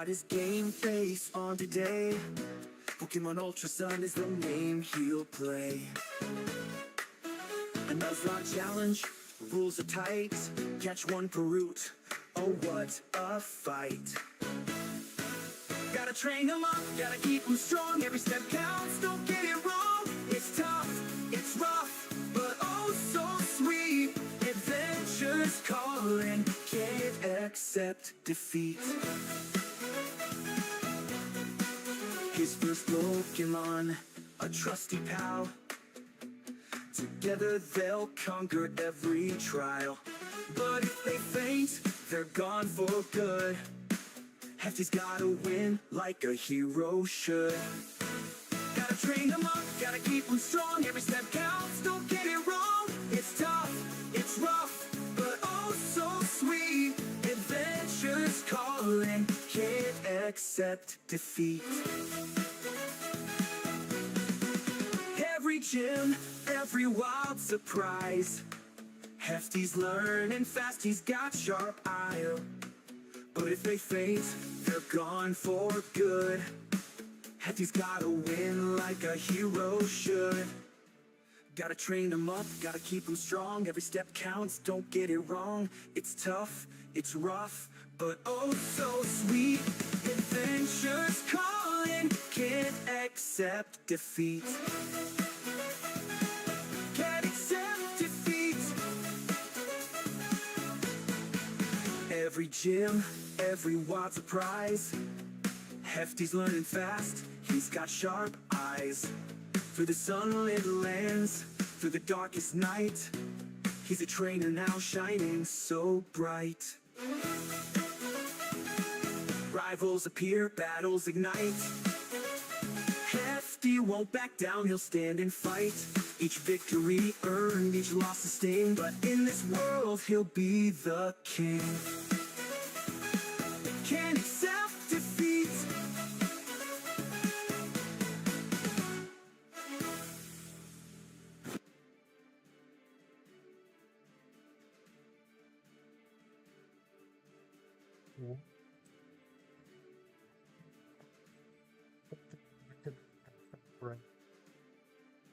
got his game face on today. Pokemon Ultra Sun is the name he'll play. A Nuzlocke challenge, rules are tight. Catch one per route, oh what a fight. Gotta train him up, gotta keep him strong. Every step counts, don't get it wrong. It's tough, it's rough, but oh so sweet. Adventures calling, can't accept defeat. His first Pokemon, a trusty pal. Together they'll conquer every trial. But if they faint, they're gone for good. Hefty's gotta win like a hero should. Gotta train him up, gotta keep him strong. Every step counts, don't get it wrong. It's tough, it's rough, but oh so sweet. Adventures calling, can't accept defeat. Every gym, every wild surprise. Hefty's learning fast, he's got sharp eye. But if they faint, they're gone for good. Hefty's gotta win like a hero should. Gotta train him up, gotta keep him strong. Every step counts, don't get it wrong. It's tough, it's rough, but oh so sweet. Adventures calling, can't accept defeat. Can't accept defeat. Every gym, every wild surprise. Hefty's learning fast, he's got sharp eyes. Through the sunlit lands, through the darkest night, he's a trainer now shining so bright. Rivals appear, battles ignite. Hefty won't back down, he'll stand and fight. Each victory earned, each loss sustained. But in this world, he'll be the king. Can't accept defeat.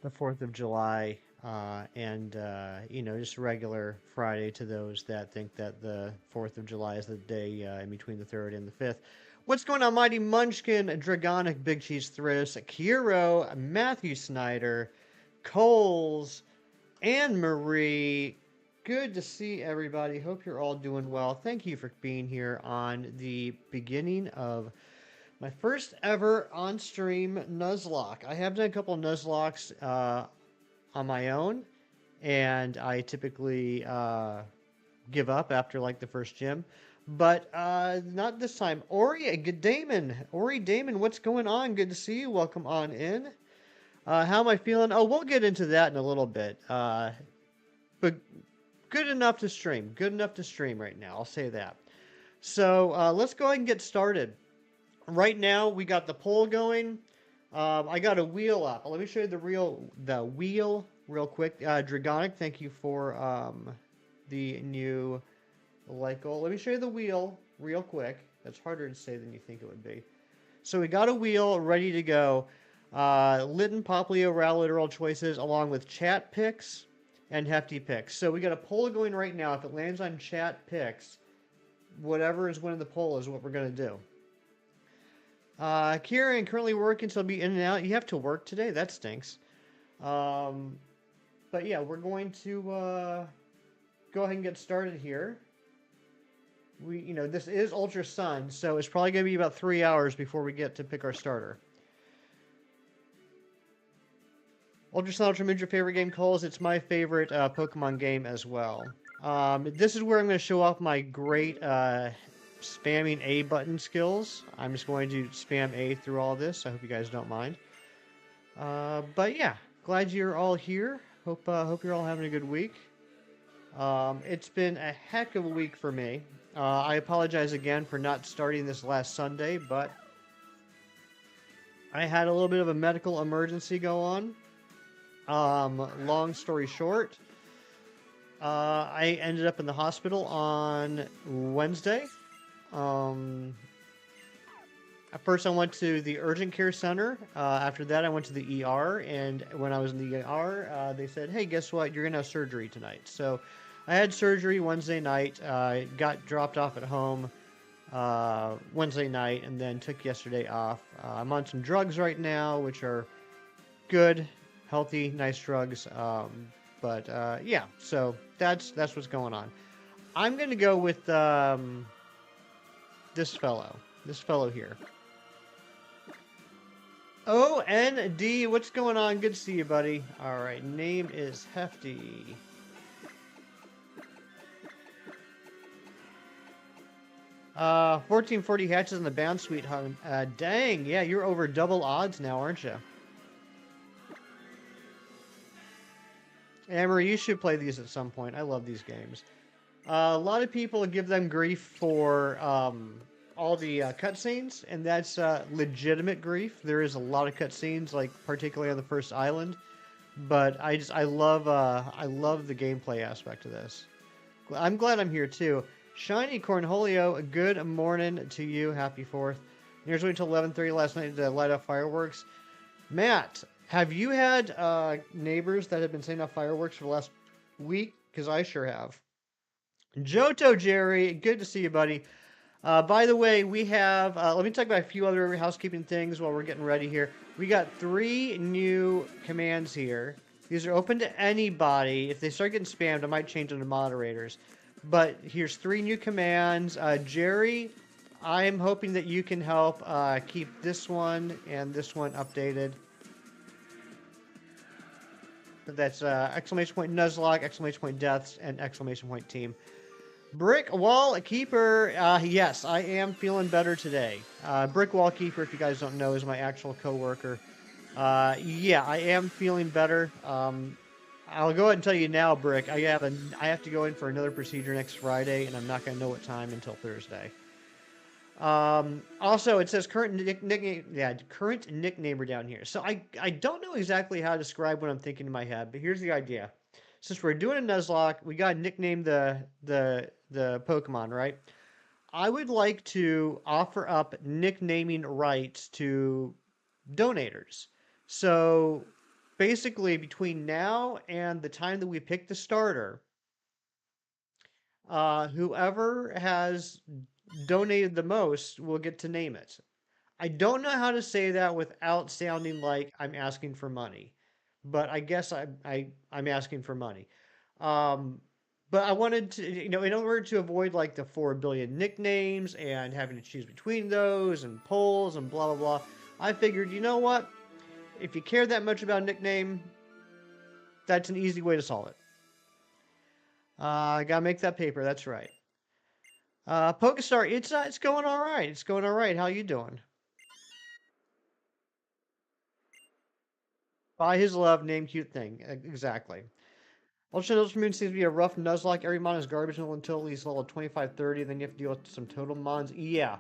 The 4th of July, and just a regular Friday to those that think that the 4th of July is the day in between the 3rd and the 5th. What's going on, Mighty Munchkin, Dragonic, Big Cheese Thriss, Kiro, Matthew Snyder, Coles, and Marie? Good to see everybody. Hope you're all doing well. Thank you for being here on the beginning of my first ever on-stream Nuzlocke. I have done a couple of Nuzlockes on my own, and I typically give up after like the first gym. But not this time. Ori Damon, what's going on? Good to see you. Welcome on in. How am I feeling? Oh, we'll get into that in a little bit. But good enough to stream. Good enough to stream right now. I'll say that. So let's go ahead and get started. Right now, we got the poll going. I got a wheel up. Let me show you the wheel real quick. Dragonic, thank you for the new like goal. Let me show you the wheel real quick. That's harder to say than you think it would be. So we got a wheel ready to go. Litten, Poplio, Ral, literal choices, along with chat picks and hefty picks. So we got a poll going right now. If it lands on chat picks, whatever is winning the poll is what we're going to do. Kieran, currently working, so I'll be in and out. You have to work today? That stinks. But yeah, we're going to go ahead and get started here. This is Ultra Sun, so it's probably going to be about 3 hours before we get to pick our starter. Ultra Sun, Ultra Moon's your favorite game, Coles. It's my favorite Pokemon game as well. This is where I'm going to show off my great spamming A button skills. I'm just going to spam A through all this. I hope you guys don't mind. But yeah, glad you're all here. Hope you're all having a good week. It's been a heck of a week for me. I apologize again for not starting this last Sunday, but I had a little bit of a medical emergency go on. Long story short, I ended up in the hospital on Wednesday. At first, I went to the urgent care center. After that, I went to the ER. And when I was in the ER, they said, hey, guess what? You're going to have surgery tonight. So I had surgery Wednesday night, got dropped off at home Wednesday night, and then took yesterday off. I'm on some drugs right now, which are good, healthy, nice drugs. But yeah, so that's what's going on. I'm going to go with this fellow here. O-N-D, what's going on? Good to see you, buddy. All right, name is Hefty. Uh, 1440 hatches in the bound suite. Dang, yeah, you're over double odds now, aren't you? Amber, you should play these at some point. I love these games. A lot of people give them grief for all the cutscenes, and that's legitimate grief. There is a lot of cutscenes, like particularly on the first island, but I love the gameplay aspect of this. I'm glad I'm here too. Shiny Cornholio, good morning to you. Happy 4th. Here's waiting until 11:30 last night to light off fireworks. Matt, have you had neighbors that have been setting off fireworks for the last week? Because I sure have. Johto Jerry, good to see you, buddy. By the way, we have, let me talk about a few other housekeeping things while we're getting ready here. We got 3 new commands here. These are open to anybody. If they start getting spammed, I might change them to moderators. But here's 3 new commands. Jerry, I'm hoping that you can help keep this one and this one updated. That's exclamation point Nuzlocke, exclamation point deaths, and exclamation point team. Brick Wall Keeper, yes, I am feeling better today. Brick Wall Keeper, if you guys don't know, is my actual coworker. Yeah, I am feeling better. I'll go ahead and tell you now, Brick. I have to go in for another procedure next Friday, and I'm not going to know what time until Thursday. Also, it says current nicknamer down here. So I don't know exactly how to describe what I'm thinking in my head, but here's the idea. Since we're doing a Nuzlocke, we got to nickname the Pokemon, right? I would like to offer up nicknaming rights to donators. So basically, between now and the time that we pick the starter, whoever has donated the most will get to name it. I don't know how to say that without sounding like I'm asking for money, but I guess I'm asking for money. Um, but I wanted to, in order to avoid like the 4 billion nicknames and having to choose between those and polls and blah, blah, blah, I figured, you know what? If you care that much about a nickname, that's an easy way to solve it. I gotta make that paper, that's right. Pokestar, it's going all right. It's going all right. How you doing? By his love, name cute thing. Exactly. Ultramoon seems to be a rough Nuzlocke. Every mon is garbage until he's level 25-30. Then you have to deal with some total mons. Yeah.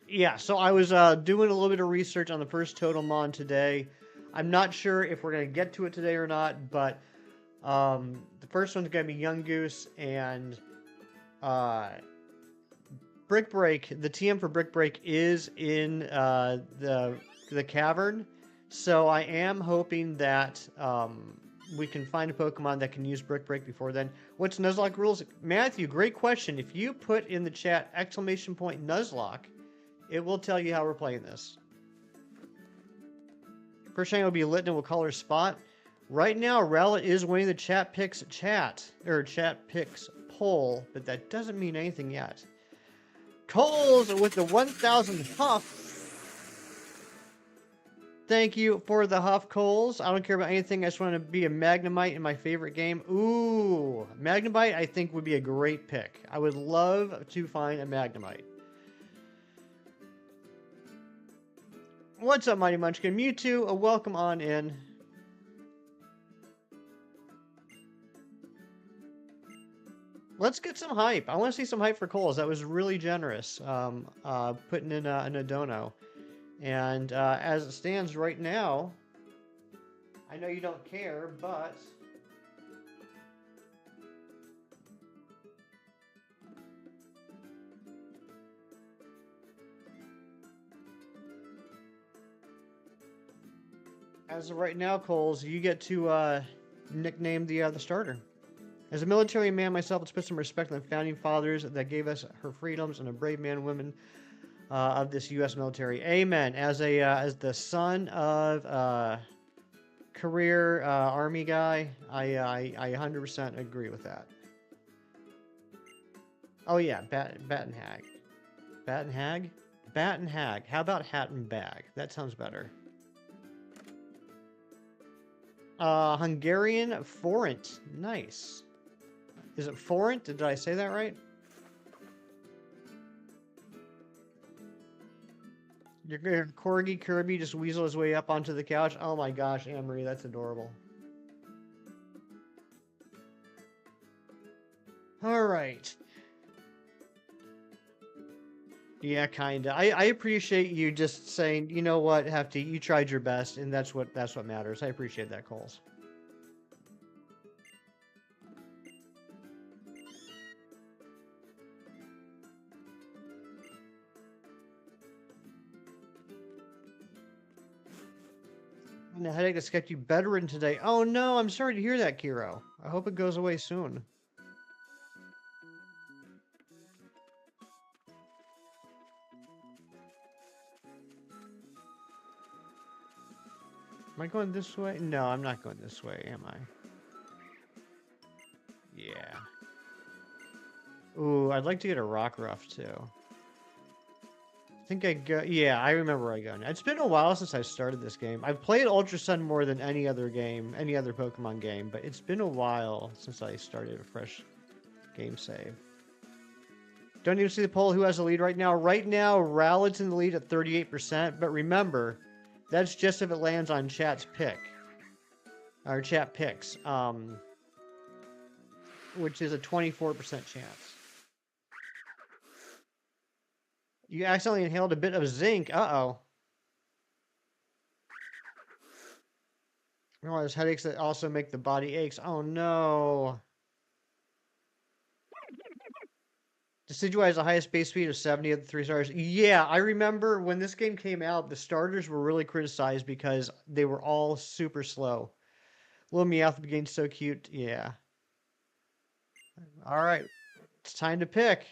Yeah, so I was doing a little bit of research on the first total mon today. I'm not sure if we're going to get to it today or not, but the first one's going to be Young Goose and Brick Break. The TM for Brick Break is in the cavern, so I am hoping that we can find a Pokemon that can use Brick Break before then. What's Nuzlocke rules? Matthew, great question. If you put in the chat exclamation point Nuzlocke, it will tell you how we're playing this. First time will be lit and we'll call her Spot. Right now, Rella is winning the chat picks poll, but that doesn't mean anything yet. Coles with the 1,000 Huff. Thank you for the Huff, Coles. I don't care about anything. I just want to be a Magnemite in my favorite game. Ooh, Magnemite I think would be a great pick. I would love to find a Magnemite. What's up, Mighty Munchkin? Mewtwo, a welcome on in. Let's get some hype. I want to see some hype for Coles. That was really generous, putting in a dono. And as it stands right now, I know you don't care, but As of right now, Coles, you get to nickname the starter. As a military man myself, let's put some respect on the founding fathers that gave us her freedoms and a brave man and women of this U.S. military. Amen. As the son of career Army guy, I 100% agree with that. Oh yeah, Bat and Hag. Bat and Hag? Bat and Hag. How about Hat and Bag? That sounds better. Hungarian Forint. Nice. Is it Forint? Did I say that right? Your corgi Kirby just weasel his way up onto the couch. Oh my gosh, Anne-Marie, that's adorable. All right. Yeah, kinda. I appreciate you just saying, you know what, Hefty, you tried your best, and that's what matters. I appreciate that, Coles. And the headache that's kept you bedridden today. Oh no, I'm sorry to hear that, Kiro. I hope it goes away soon. Am I going this way? No, I'm not going this way, am I? Yeah. Ooh, I'd like to get a rock ruff too. I think I go. Yeah, I remember where I go now. It's been a while since I started this game. I've played Ultra Sun more than any other game, any other Pokemon game, but it's been a while since I started a fresh game save. Don't even see the poll. Who has the lead right now? Right now, Rowlett's in the lead at 38%, but remember, that's just if it lands on chat's pick. Or chat picks. Which is a 24% chance. You accidentally inhaled a bit of zinc. Uh-oh. Oh, there's headaches that also make the body aches. Oh, no. Decidueye has the highest base speed of 70 of the 3 stars. Yeah, I remember when this game came out, the starters were really criticized because they were all super slow. Little Meowth being so cute. Yeah. All right. It's time to pick.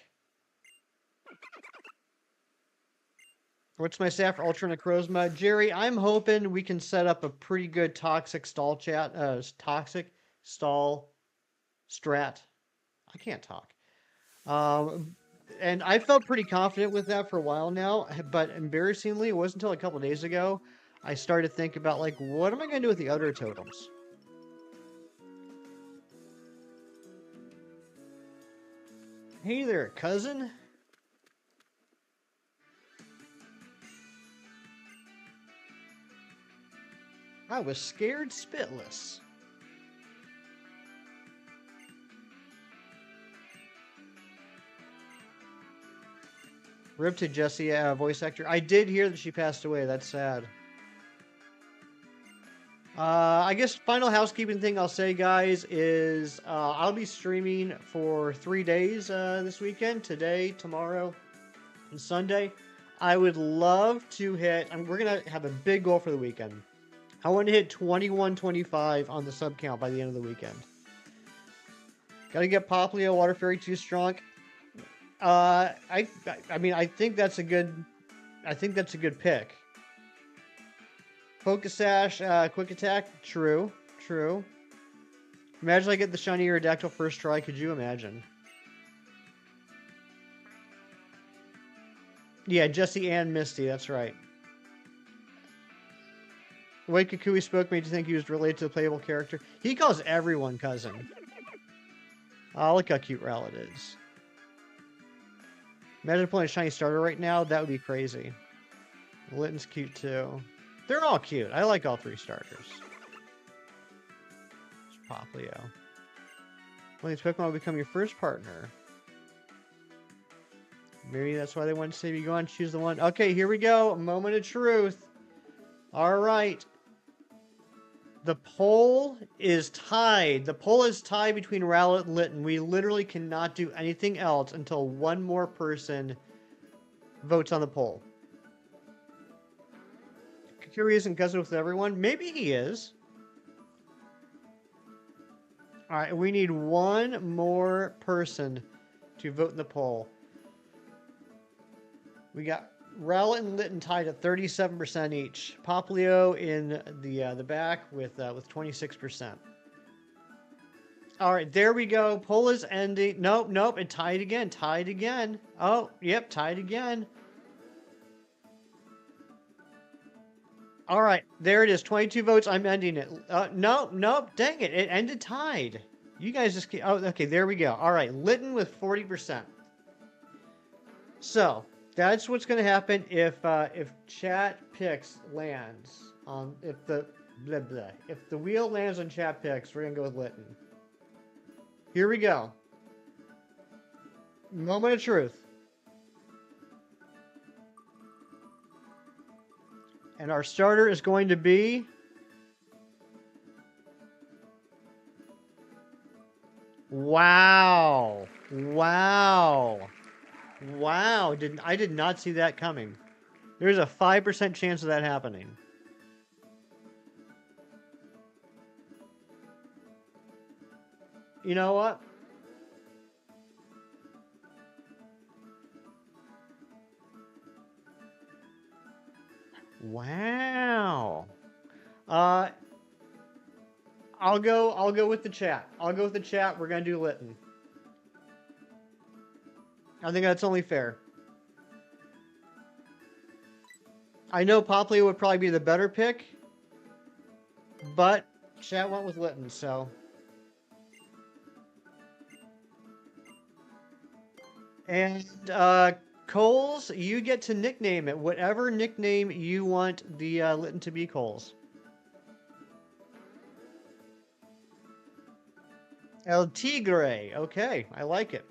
What's my stat for Ultra Necrozma? Jerry, I'm hoping we can set up a pretty good toxic stall chat. Toxic stall strat. I can't talk. And I felt pretty confident with that for a while now, but embarrassingly, it wasn't until a couple days ago I started to think about, like, what am I going to do with the other totems? Hey there, cousin. I was scared spitless. Rip to Jessie, voice actor. I did hear that she passed away. That's sad. I guess final housekeeping thing I'll say, guys, is I'll be streaming for 3 days this weekend. Today, tomorrow, and Sunday. I would love to hit... we're going to have a big goal for the weekend. I want to hit 2125 on the sub count by the end of the weekend. Got to get Poplio, Water Fairy 2 strong. I mean, I think that's a good pick. Focus Sash, Quick Attack, true. Imagine I get the shiny Aerodactyl first try. Could you imagine? Yeah, Jessie and Misty. That's right. The way Kukui spoke made you think he was related to the playable character. He calls everyone cousin. Oh, look how cute Rowlett is. Imagine pulling a shiny starter right now. That would be crazy. Litten's cute too. They're all cute. I like all 3 starters. It's Poplio. When these Pokemon will become your first partner. Maybe that's why they want to save you. Go on, choose the one. Okay, here we go. A moment of truth. All right. The poll is tied. The poll is tied between Rowlett and Litten. We literally cannot do anything else until one more person votes on the poll. Curie isn't cousin with everyone. Maybe he is. All right, we need one more person to vote in the poll. We got Rel and Litton tied at 37% each. Poplio in the back with 26%. All right, there we go. Poll is ending. Nope. It tied again. Tied again. Oh, yep, tied again. All right, there it is. 22 votes. I'm ending it. Nope. Dang it. It ended tied. You guys just keep... Oh, okay, there we go. All right, Litton with 40%. So, that's what's going to happen if chat picks lands on... If the wheel lands on chat picks, we're going to go with Litton. Here we go. Moment of truth. And our starter is going to be... Wow. I did not see that coming. There's a 5% chance of that happening. You know what? Wow. I'll go with the chat. I'll go with the chat. We're gonna do Litton. I think that's only fair. I know Poplio would probably be the better pick, but chat went with Litton, so. And Coles, you get to nickname it. Whatever nickname you want the Litton to be, Coles. El Tigre. Okay, I like it.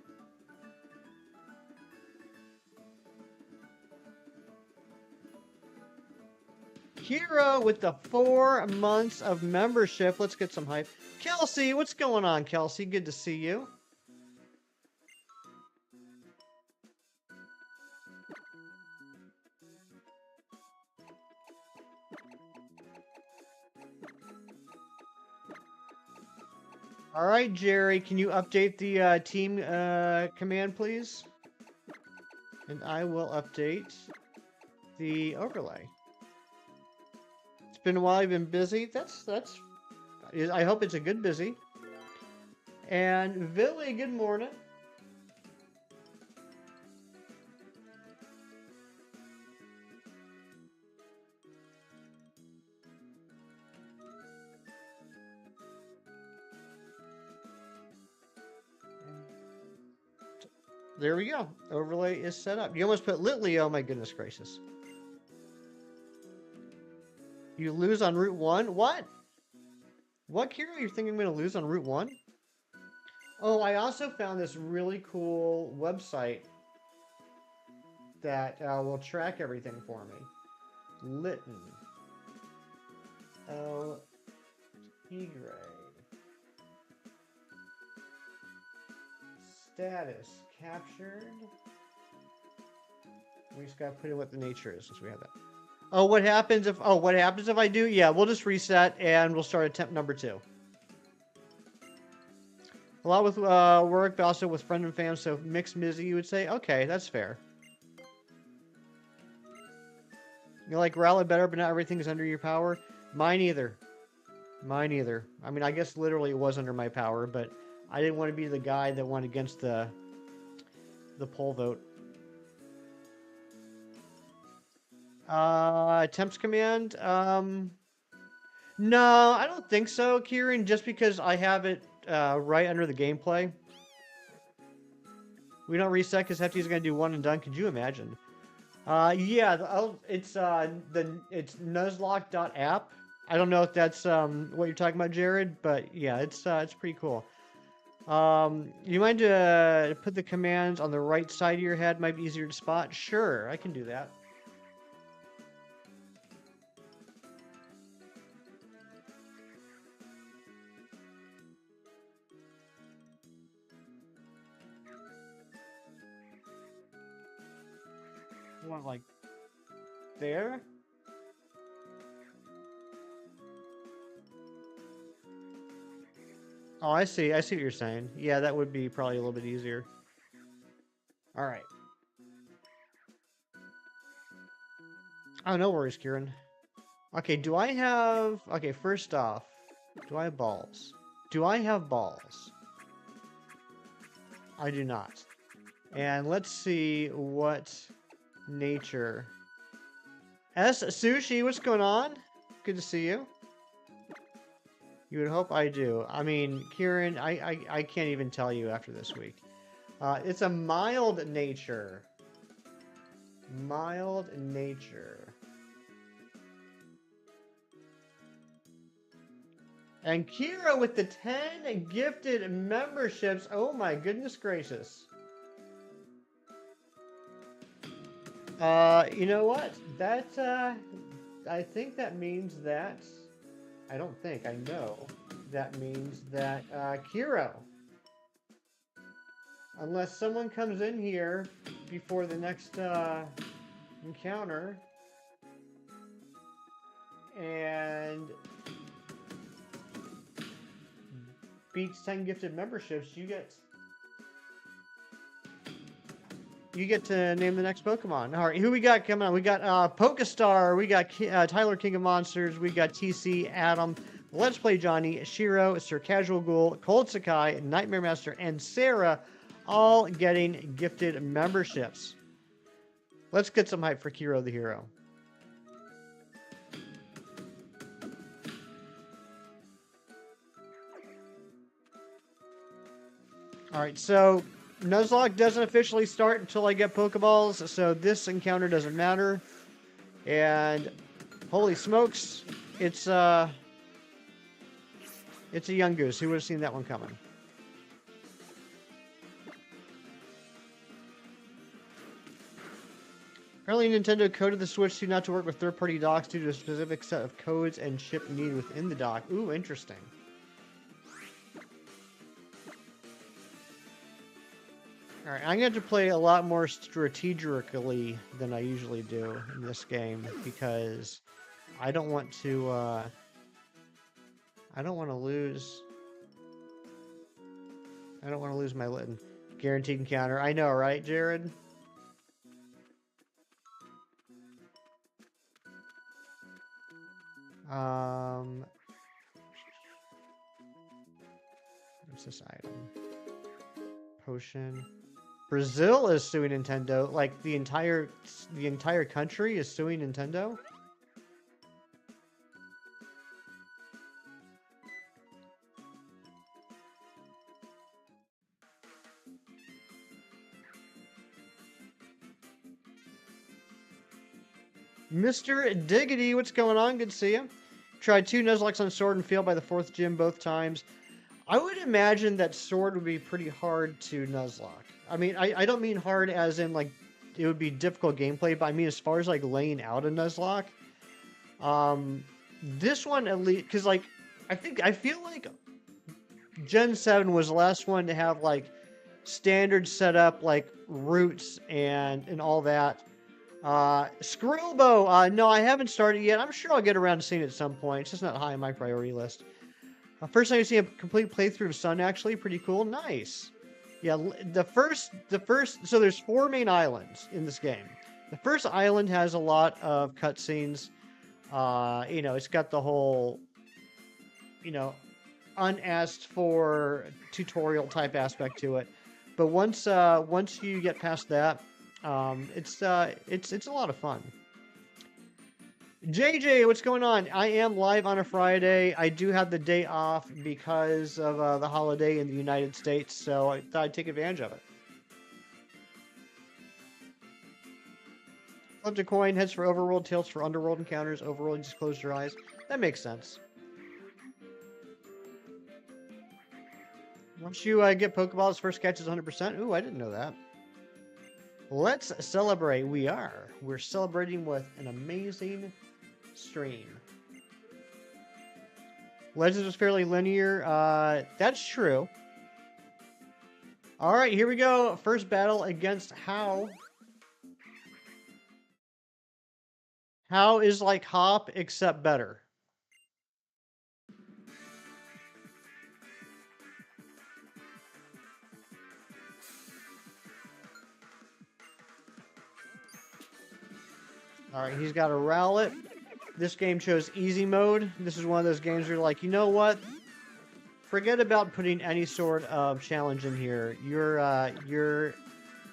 Hero with the 4 months of membership. Let's get some hype. Kelsey, what's going on, Kelsey? Good to see you. All right, Jerry, can you update the team command, please? And I will update the overlay. It's been a while. You've been busy. That's. I hope it's a good busy. And Billy, good morning. There we go. Overlay is set up. You almost put Litley. Oh my goodness gracious. You lose on Route 1? What? What hero are you thinking I'm going to lose on Route 1? Oh, I also found this really cool website that will track everything for me. Litton. El Tigre. Status. Captured. We just gotta put in what the nature is since we have that. Oh, what happens if I do? Yeah, we'll just reset and we'll start attempt number 2. A lot with work, but also with friend and fam, so mixed Mizzy, you would say? Okay, that's fair. You like Rally better, but not everything is under your power? Mine either. Mine either. I mean, I guess literally it was under my power, but I didn't want to be the guy that went against the poll vote. Attempts command? No, I don't think so, Kieran, just because I have it right under the gameplay. We don't reset because Hefty's going to do one and done. Could you imagine? Yeah, it's NUZLOCKE.app. I don't know if that's what you're talking about, Jared, but yeah, it's pretty cool. You mind to put the commands on the right side of your head? Might be easier to spot. Sure, I can do that. What, like there? Oh, I see. I see what you're saying. Yeah, that would be probably a little bit easier. All right. Oh, no worries, Kieran. Okay, do I have... Okay, first off, do I have balls? Do I have balls? I do not. And let's see what nature... S. Sushi, what's going on? Good to see you. You would hope I do. I mean, Kieran, I can't even tell you after this week. It's a mild nature. Mild nature. And Kira with the 10 gifted memberships. Oh my goodness gracious. You know what? That, I think that means that... I don't think, I know. That means that, Kiro. Unless someone comes in here before the next, encounter. And... beats 10 gifted memberships, you get to name the next Pokemon. All right, who we got coming on? We got Pokestar, we got Tyler King of Monsters, we got TC, Adam, Let's Play Johnny, Shiro, Sir Casual Ghoul, Cold Sakai, Nightmare Master, and Sarah, all getting gifted memberships. Let's get some hype for Kiro the Hero. All right, so Nuzlocke doesn't officially start until I get Pokeballs, so this encounter doesn't matter. And holy smokes, it's a young goose. Who would have seen that one coming? Apparently, Nintendo coded the Switch to not to work with third-party docks due to a specific set of codes and chip needed within the dock. Ooh, interesting. Alright, I'm going to play a lot more strategically than I usually do in this game because I don't want to, I don't want to lose my Litten. Guaranteed encounter. I know, right, Jared? What's this item? Potion. Brazil is suing Nintendo. Like the entire country is suing Nintendo. Mr. Diggity, what's going on? Good to see you. Tried 2 Nuzlockes on Sword and failed by the 4th gym both times. I would imagine that Sword would be pretty hard to Nuzlocke. I mean, I don't mean hard as in, like, it would be difficult gameplay, but I mean as far as, like, laying out a Nuzlocke. This one, at least, because, like, I feel like Gen 7 was the last one to have, like, standard setup, like, routes and all that. Skrillbo, no, I haven't started yet. I'm sure I'll get around to seeing it at some point. It's just not high on my priority list. First time you see a complete playthrough of Sun, actually, pretty cool. Nice. Yeah, the first, so there's 4 main islands in this game. The first island has a lot of cutscenes. You know, it's got the whole, you know, unasked for tutorial type aspect to it. But once you get past that, it's a lot of fun. JJ, what's going on? I am live on a Friday. I do have the day off because of the holiday in the United States, so I thought I'd take advantage of it. Flipped a coin, heads for overworld, tails for underworld encounters. Overworld, you just close your eyes. That makes sense. Once you get Pokeballs, first catch is 100%. Ooh, I didn't know that. Let's celebrate. We're celebrating with an amazing stream. Legends was fairly linear. That's true. All right, here we go. First battle against How. How is like Hop, except better. All right, he's got a Rowlet. This game chose easy mode. This is one of those games where you're like, you know what? Forget about putting any sort of challenge in here. Your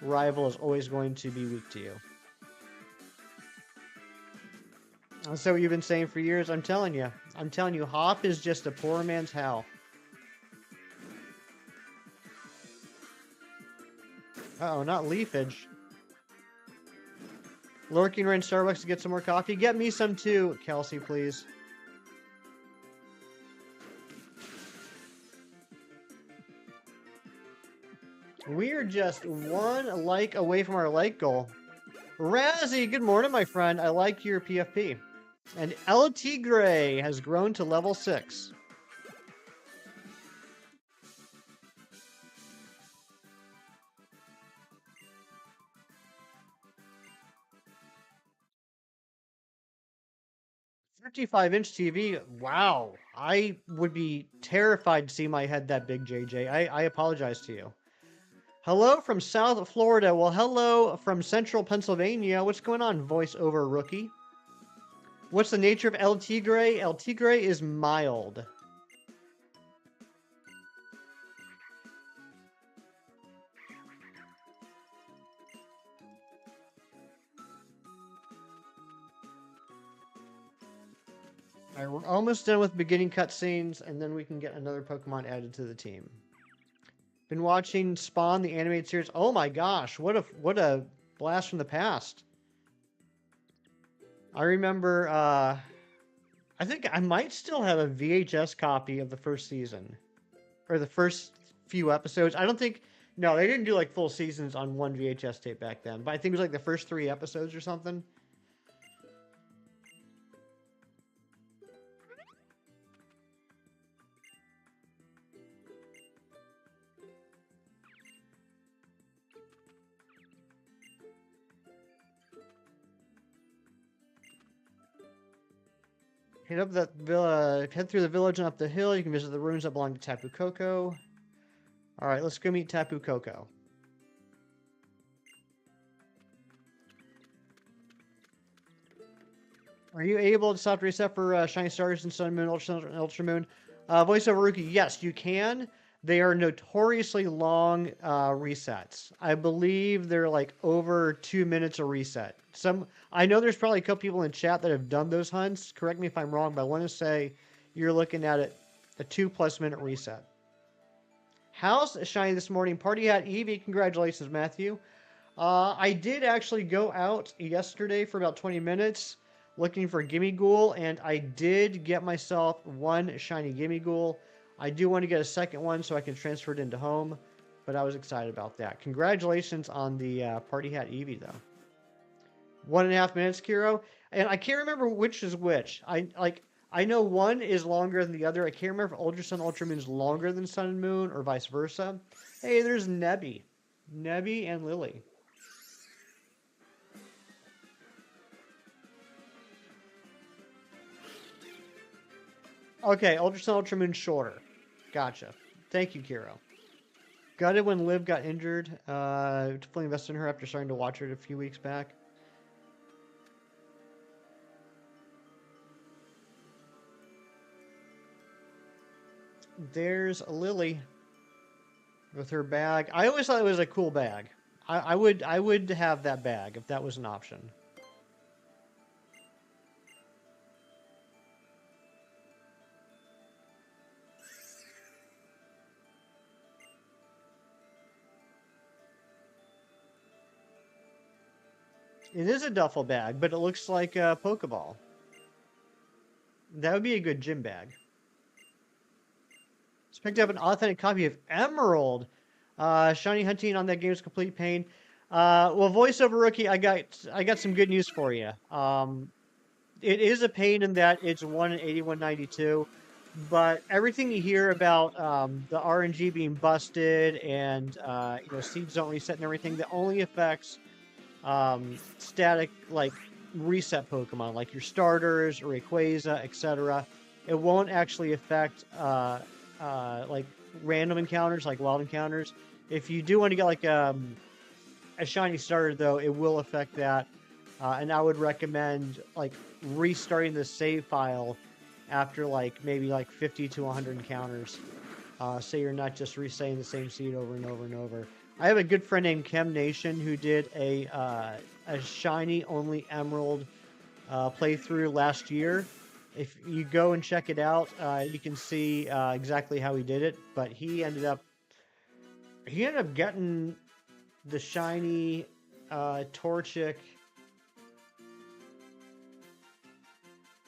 rival is always going to be weak to you. That's what you've been saying for years. I'm telling you. Hop is just a poor man's Hal. Uh-oh, not leafage. Lurking around Starbucks to get some more coffee. Get me some too, Kelsey, please. We're just one like away from our like goal. Razzie, good morning, my friend. I like your PFP. And El Tigre has grown to level 6. $55-inch TV. Wow. I would be terrified to see my head that big, JJ. I apologize to you. Hello from South Florida. Well, hello from Central Pennsylvania. What's going on, voiceover rookie? What's the nature of El Tigre? El Tigre is mild. Alright, we're almost done with beginning cutscenes, and then we can get another Pokemon added to the team. Been watching Spawn, the animated series. Oh my gosh, what a blast from the past. I remember, I think I might still have a VHS copy of the first season. Or the first few episodes. I don't think, no, they didn't do like full seasons on one VHS tape back then. But I think it was like the first 3 episodes or something. Head up that villa, head through the village and up the hill. You can visit the ruins that belong to Tapu Koko. All right, let's go meet Tapu Koko. Are you able to stop to reset for Shiny Stars and Sun Moon, Ultra Moon? Voiceover Rookie, yes, you can. They are notoriously long resets. I believe they're like over 2 minutes a reset. I know there's probably a couple people in chat that have done those hunts. Correct me if I'm wrong, but I want to say you're looking at it a 2+ minute reset. House shiny this morning. Party Hat Eevee. Congratulations, Matthew. I did actually go out yesterday for about 20 minutes looking for Gimmighoul, and I did get myself 1 shiny Gimmighoul. I do want to get a second one so I can transfer it into home, but I was excited about that. Congratulations on the Party Hat Eevee, though. 1.5 minutes, Kiro. And I can't remember which is which. I know one is longer than the other. I can't remember if Ultra Sun, Ultra Moon is longer than Sun and Moon or vice versa. Hey, there's Nebby. Nebby and Lily. Okay, Ultra Sun, Ultra Moon shorter. Gotcha. Thank you, Kiro. Gutted when Liv got injured. Fully invested in her after starting to watch her a few weeks back. There's Lily with her bag. I always thought it was a cool bag. I would have that bag if that was an option. It is a duffel bag, but it looks like a Pokeball. That would be a good gym bag. Just picked up an authentic copy of Emerald. Shiny hunting on that game is complete pain. Well, voiceover rookie, I got some good news for you. It is a pain in that it's 1 in 8192, but everything you hear about the RNG being busted and seeds don't reset and everything, that only affects static like reset Pokemon like your starters, Rayquaza, etc. It won't actually affect like random encounters, like wild encounters. If you do want to get like a shiny starter, though, it will affect that. And I would recommend like restarting the save file after like maybe like 50 to 100 encounters, so you're not just resaying the same seed over and over and over. I have a good friend named Chem Nation who did a shiny only emerald playthrough last year. If you go and check it out, you can see exactly how he did it. But he ended up getting the shiny Torchic.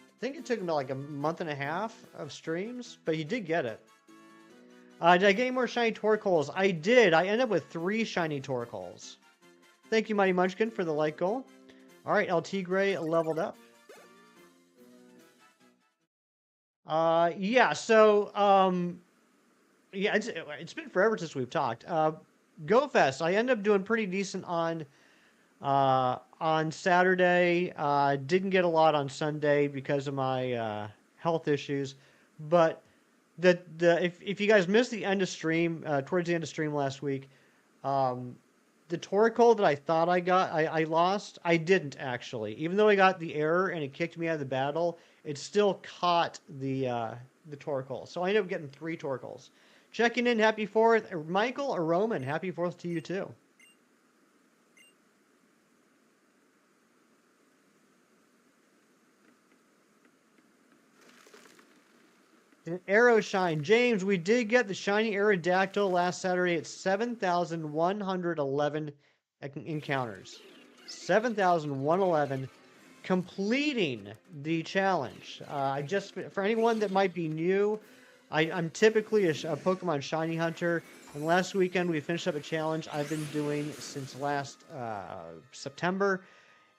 I think it took him like a month and a half of streams, but he did get it. Did I get any more shiny Torkoals? I did. I ended up with 3 shiny Torkoals. Thank you, Mighty Munchkin, for the like goal. All right, El Tigre leveled up. Yeah, so, yeah, it's been forever since we've talked. GoFest, I ended up doing pretty decent on Saturday. Didn't get a lot on Sunday because of my health issues, but if you guys missed the end of stream, towards the end of stream last week, the Torkoal that I thought I got, I lost. I didn't actually. Even though I got the error and it kicked me out of the battle, it still caught the Torkoal. So I ended up getting 3 Torkoals. Checking in, happy 4th. Michael or Roman, happy 4th to you too. An Arrow Shine. James, we did get the shiny Aerodactyl last Saturday at 7,111 encounters. 7,111, completing the challenge. For anyone that might be new, I'm typically a Pokemon shiny hunter, and last weekend we finished up a challenge I've been doing since last September,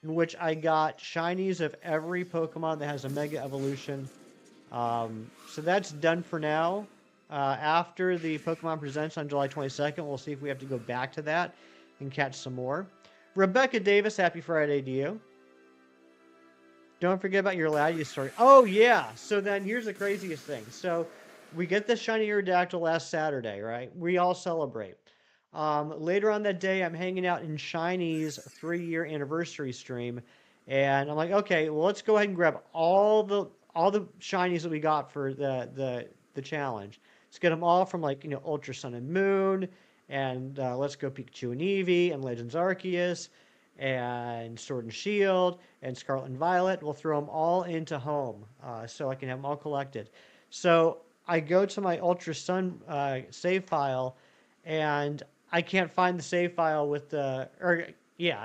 in which I got shinies of every Pokemon that has a Mega Evolution. So that's done for now. After the Pokemon Presents on July 22nd, we'll see if we have to go back to that and catch some more. Rebecca Davis, happy Friday to you. Don't forget about your Latias story. Oh, yeah. So then here's the craziest thing. So we get the shiny Aerodactyl last Saturday, right? We all celebrate. Later on that day, I'm hanging out in Shiny's 3-year anniversary stream, and I'm like, okay, well, let's go ahead and grab all the shinies that we got for the challenge. Let's get them all from like Ultra Sun and Moon, and Let's Go Pikachu and Eevee, and Legends Arceus, and Sword and Shield, and Scarlet and Violet. We'll throw them all into home, so I can have them all collected. So I go to my Ultra Sun save file, and I can't find the save file with I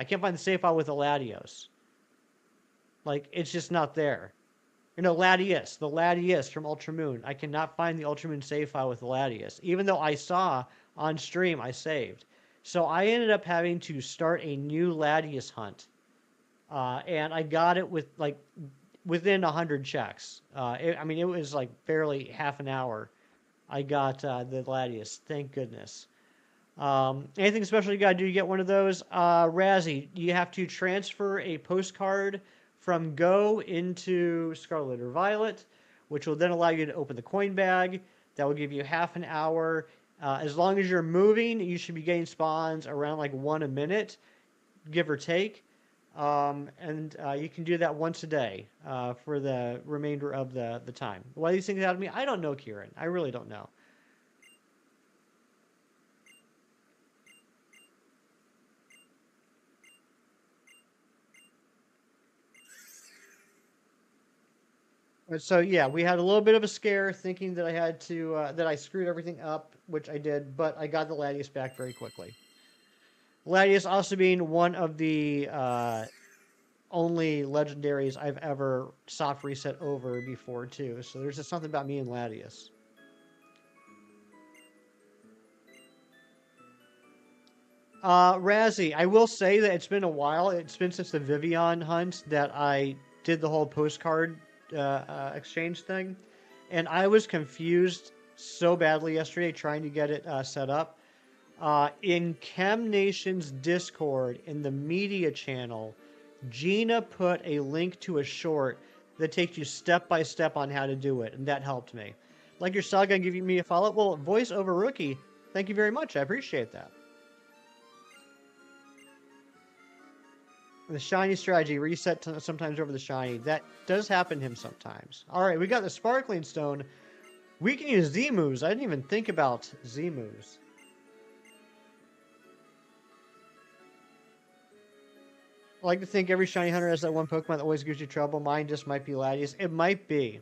can't find the save file with the Latios. Like, it's just not there. The Latias from Ultra Moon. I cannot find the Ultra Moon save file with the Latias, even though I saw on stream I saved. So I ended up having to start a new Latias hunt, and I got it with like within 100 checks. It was like barely half an hour. I got the Latias. Thank goodness. Anything special you gotta do to get one of those? Razzie, you have to transfer a postcard from Go into Scarlet or Violet, which will then allow you to open the coin bag. That will give you half an hour. As long as you're moving, you should be getting spawns around like 1 a minute, give or take. And you can do that once a day for the remainder of the time. Why these things out of me? I don't know, Kieran. I really don't know. So yeah, we had a little bit of a scare, thinking that I had to that I screwed everything up, which I did, but I got the Latias back very quickly. Latias also being one of the only legendaries I've ever soft reset over before too. So there's just something about me and Latias. Razzie, I will say that it's been a while. It's been since the Vivian hunt that I did the whole postcard exchange thing, and I was confused so badly yesterday trying to get it set up. In Chem Nation's Discord, in the media channel, Gina put a link to a short that takes you step by step on how to do it, and that helped me. Like your saga giving me a follow. Well, voice over rookie, thank you very much. I appreciate that. The shiny strategy, reset sometimes over the shiny. That does happen to him sometimes. Alright, we got the sparkling stone. We can use Z moves. I didn't even think about Z moves. I like to think every shiny hunter has that one Pokemon that always gives you trouble. Mine just might be Latias. It might be.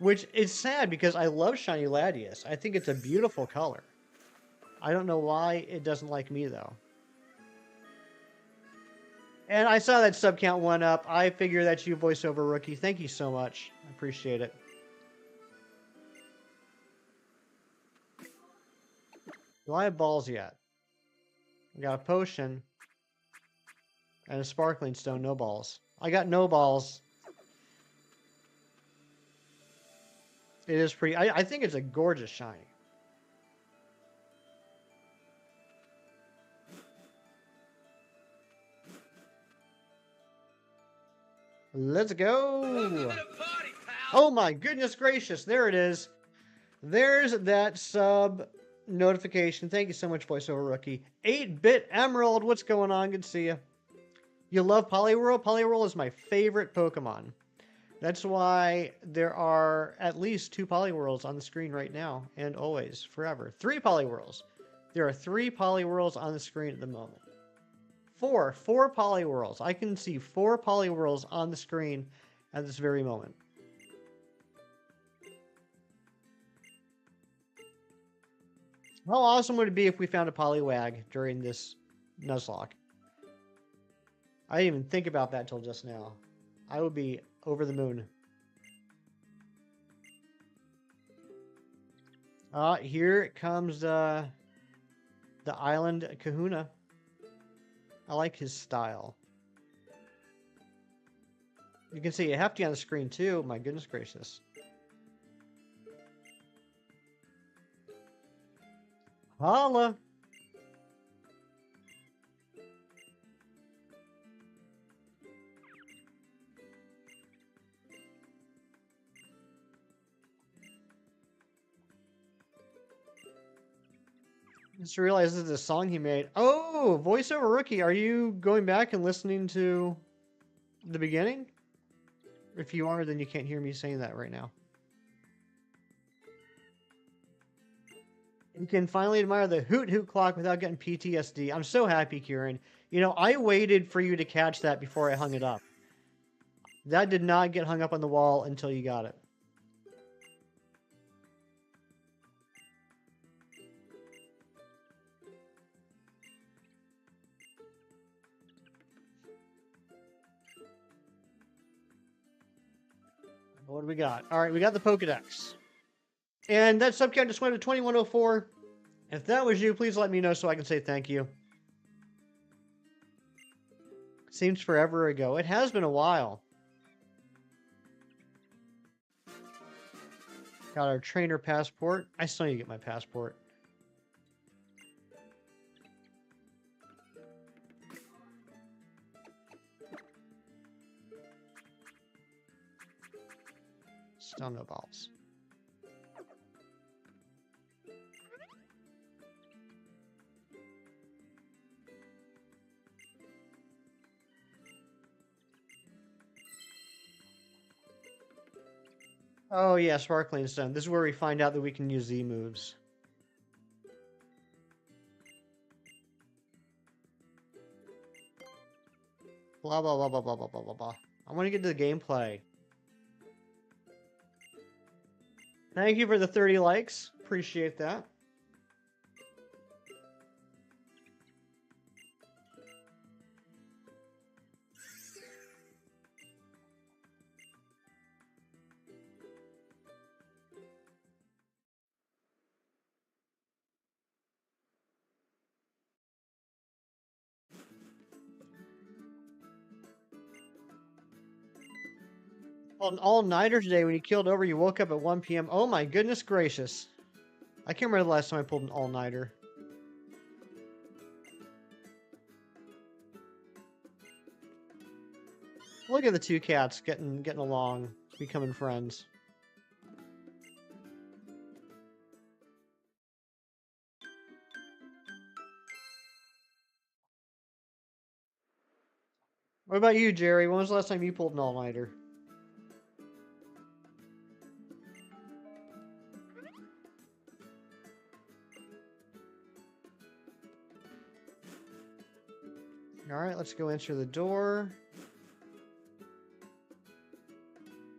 Which is sad because I love shiny Latias. I think it's a beautiful color. I don't know why it doesn't like me though. And I saw that sub count went up. I figure that's you, voiceover rookie. Thank you so much. I appreciate it. Do I have balls yet? I got a potion and a sparkling stone. No balls. I got no balls. It is pretty. I think it's a gorgeous shiny. Let's go. Oh my goodness gracious. There it is. There's that sub notification. Thank you so much, voiceover rookie. 8-bit Emerald. What's going on? Good to see you. You love Poliwhirl? Poliwhirl is my favorite Pokemon. That's why there are at least 2 Poliwhirls on the screen right now, and always, forever. 3 Poliwhirls. There are 3 Poliwhirls on the screen at the moment. 4 Poliwhirls. I can see 4 Poliwhirls on the screen at this very moment. How awesome would it be if we found a Poliwag during this Nuzlocke? I didn't even think about that till just now. I would be over the moon. Here comes the Island Kahuna. I like his style. You can see a Hefty on the screen too. My goodness gracious. Holla! Just realized this is a song he made. Oh, voiceover rookie, are you going back and listening to the beginning? If you are, then you can't hear me saying that right now. You can finally admire the hoot hoot clock without getting PTSD. I'm so happy, Kieran. You know, I waited for you to catch that before I hung it up. That did not get hung up on the wall until you got it. What do we got? All right, we got the Pokedex. And that sub count just went to 2104. If that was you, please let me know so I can say thank you. Seems forever ago. It has been a while. Got our trainer passport. I still need to get my passport. Still no balls. Oh yeah, Sparkling Stone. This is where we find out that we can use Z moves. Blah blah blah blah blah blah blah blah blah. I want to get to the gameplay. Thank you for the 30 likes. Appreciate that. Well, an all-nighter today when you killed over, you woke up at 1 p.m. Oh my goodness gracious. I can't remember the last time I pulled an all-nighter. Look at the 2 cats getting along, becoming friends. What about you, Jerry? When was the last time you pulled an all-nighter? Alright, let's go answer the door.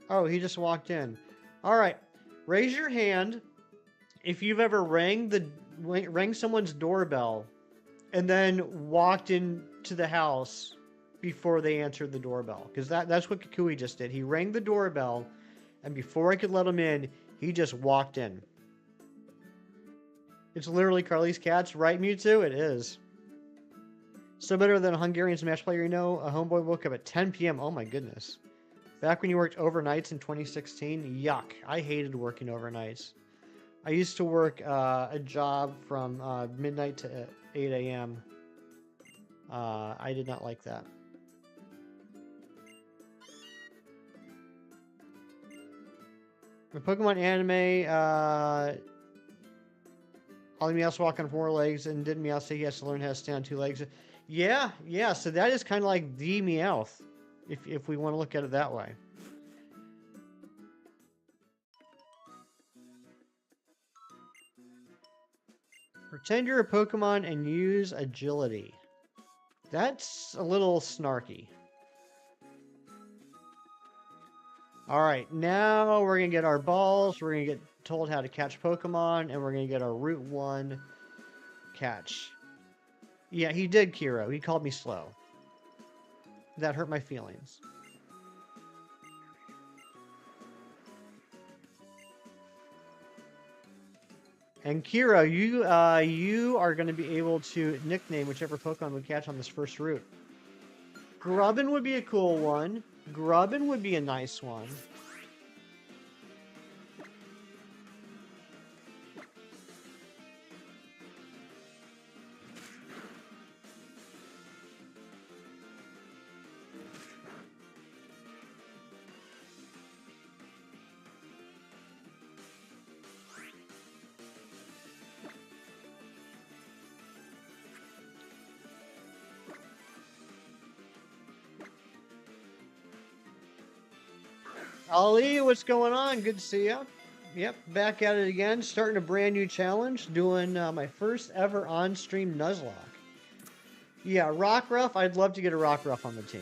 Oh, he just walked in. Alright, raise your hand if you've ever rang someone's doorbell and then walked into the house before they answered the doorbell. Because that's what Kukui just did. He rang the doorbell, and before I could let him in, he just walked in. It's literally Carly's Cats, right, Mewtwo? It is. So better than a Hungarian Smash player, you know. A homeboy woke up at 10 p.m. Oh my goodness. Back when you worked overnights in 2016? Yuck. I hated working overnights. I used to work a job from midnight to 8 a.m. I did not like that. The Pokemon anime, Ollie Meowth walk on 4 legs, and didn't Meowth say he has to learn how to stand on 2 legs? Yeah, so that is kind of like the Meowth, if we want to look at it that way. Pretend you're a Pokemon and use agility. That's a little snarky. Alright, now we're going to get our balls, we're going to get told how to catch Pokemon, and we're going to get our Route 1 catch. Yeah, he did, Kiro. He called me slow. That hurt my feelings. And Kiro, you are going to be able to nickname whichever Pokemon would catch on this first route. Grubbin would be a cool one. Grubbin would be a nice one. Ali, what's going on? Good to see you. Yep, back at it again, starting a brand new challenge, doing my first ever on-stream Nuzlocke. Yeah, Rockruff, I'd love to get a Rockruff on the team.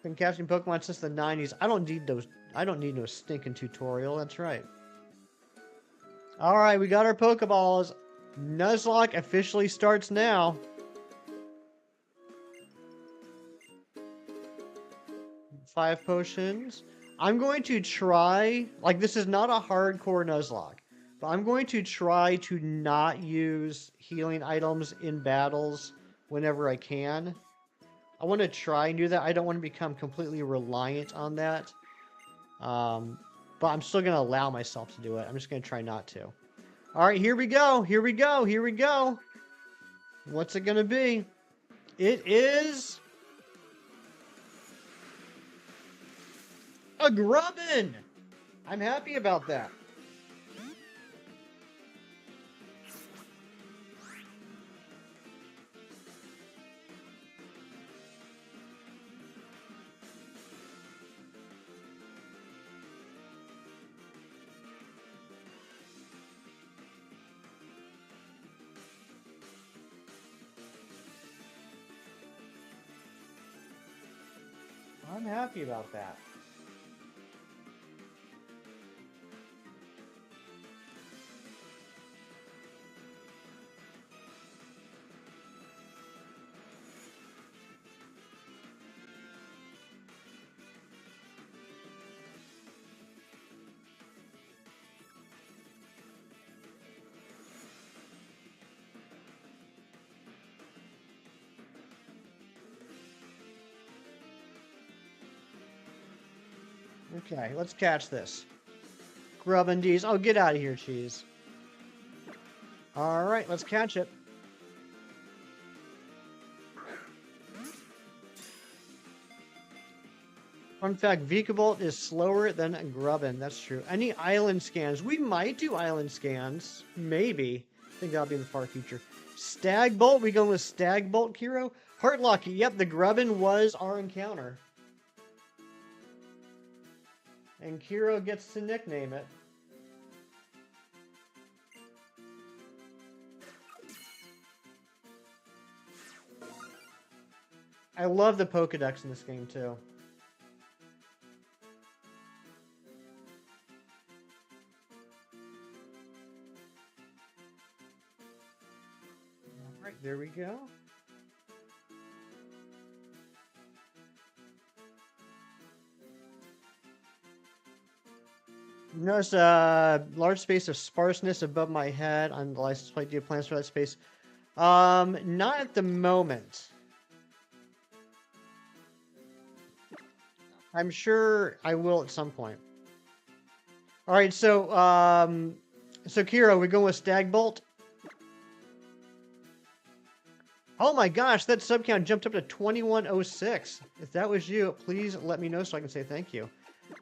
Been catching Pokemon since the 90s. I don't need no stinking tutorial, that's right. Alright, we got our Pokeballs. Nuzlocke officially starts now. Five potions. I'm going to try, like, this is not a hardcore Nuzlocke, but I'm going to try to not use healing items in battles whenever I can. I want to try and do that. I don't want to become completely reliant on that. But I'm still going to allow myself to do it. I'm just going to try not to. All right, here we go. Here we go. Here we go. What's it going to be? It is a Grubbin. I'm happy about that. I'm happy about that. Okay, let's catch this. Grubbin D's. Oh, get out of here, cheese. All right, let's catch it. Fun fact, Vikavolt is slower than Grubbin. That's true. Any island scans? We might do island scans. Maybe. I think that'll be in the far future. Stagbolt? We going with Stagbolt, Kiro? Heartlock. Yep, the Grubbin was our encounter. And Kiro gets to nickname it. I love the Pokedex in this game, too. All right, there we go. Notice a large space of sparseness above my head on the license plate. Do you have plans for that space? Not at the moment. I'm sure I will at some point. All right, so Kiro, we going with Stagbolt? Oh my gosh, that sub count jumped up to 2106. If that was you, please let me know so I can say thank you.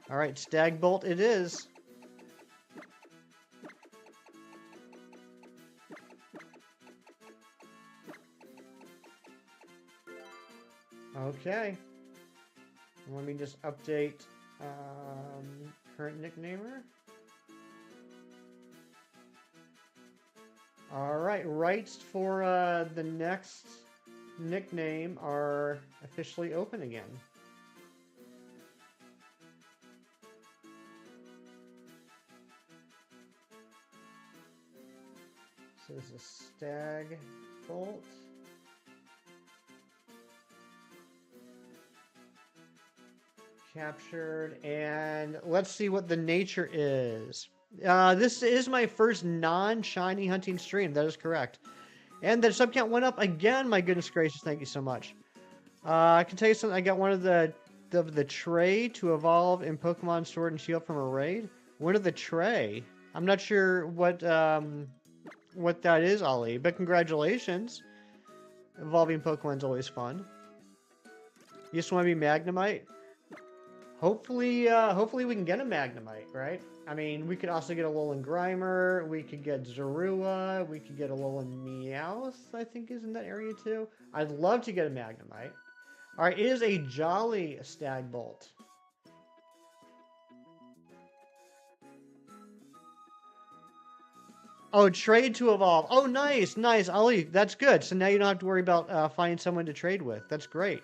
All right, Stagbolt it is. Okay. Let me just update current nicknamer. All right, rights for the next nickname are officially open again. So this is Stagbolt. Captured, and let's see what the nature is. This is my first non-shiny hunting stream. That is correct. And the sub count went up again. My goodness gracious, thank you so much. I can tell you something. I got one of the tray to evolve in Pokemon Sword and Shield from a raid. One of the tray. I'm not sure what that is, Ollie, but congratulations. Evolving Pokemon's always fun. You just want to be Magnemite? Hopefully we can get a Magnemite, right? I mean, we could also get a Alolan Grimer, we could get Zorua, we could get a Alolan Meowth, I think is in that area too. I'd love to get a Magnemite. Alright, it is a Jolly Stagbolt. Oh, trade to evolve. Oh, nice, nice. Ollie, that's good. So now you don't have to worry about finding someone to trade with. That's great.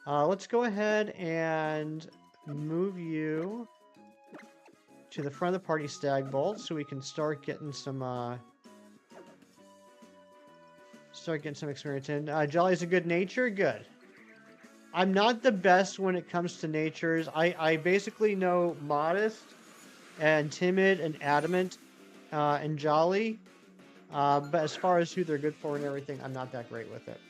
Let's go ahead and move you to the front of the party, Stagbolt, so we can start getting some experience in. Jolly's a good nature? Good. I'm not the best when it comes to natures. I basically know Modest and Timid and Adamant and Jolly, but as far as who they're good for and everything, I'm not that great with it.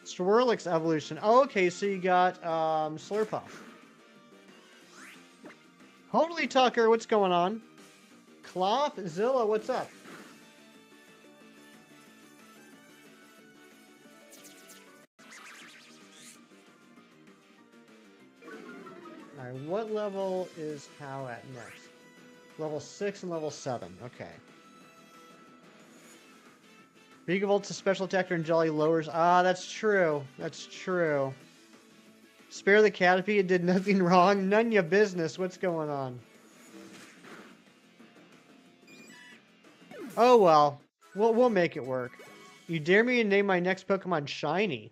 Swirlix evolution. Oh, okay, so you got Slurpuff. Holy Tucker, what's going on? Cloth, Zilla, what's up? Alright, what level is How at next? Level 6 and level 7, okay. Vigavolt's a special attacker and Jolly lowers. Ah, that's true. That's true. Spare the Caterpie, it did nothing wrong. None of your business. What's going on? Oh well. We'll make it work. You dare me to name my next Pokemon Shiny?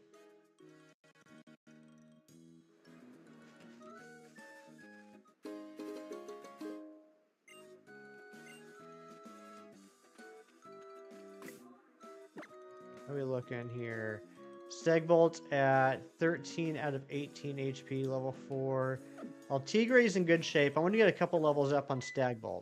Let me look in here. Stagbolt's at 13 out of 18 HP, level 4. Well, Tigre's in good shape. I want to get a couple levels up on Stagbolt.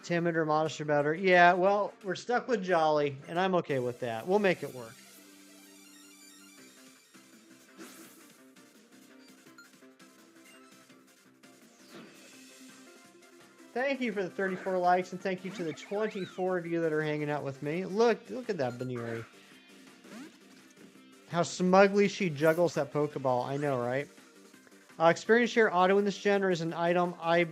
Timid or Modest or better. Yeah, well, we're stuck with Jolly, and I'm okay with that. We'll make it work. Thank you for the 34 likes, and thank you to the 24 of you that are hanging out with me. Look at that Baniri. How smugly she juggles that Pokeball. I know, right? Experience share auto in this gen, or is an item. I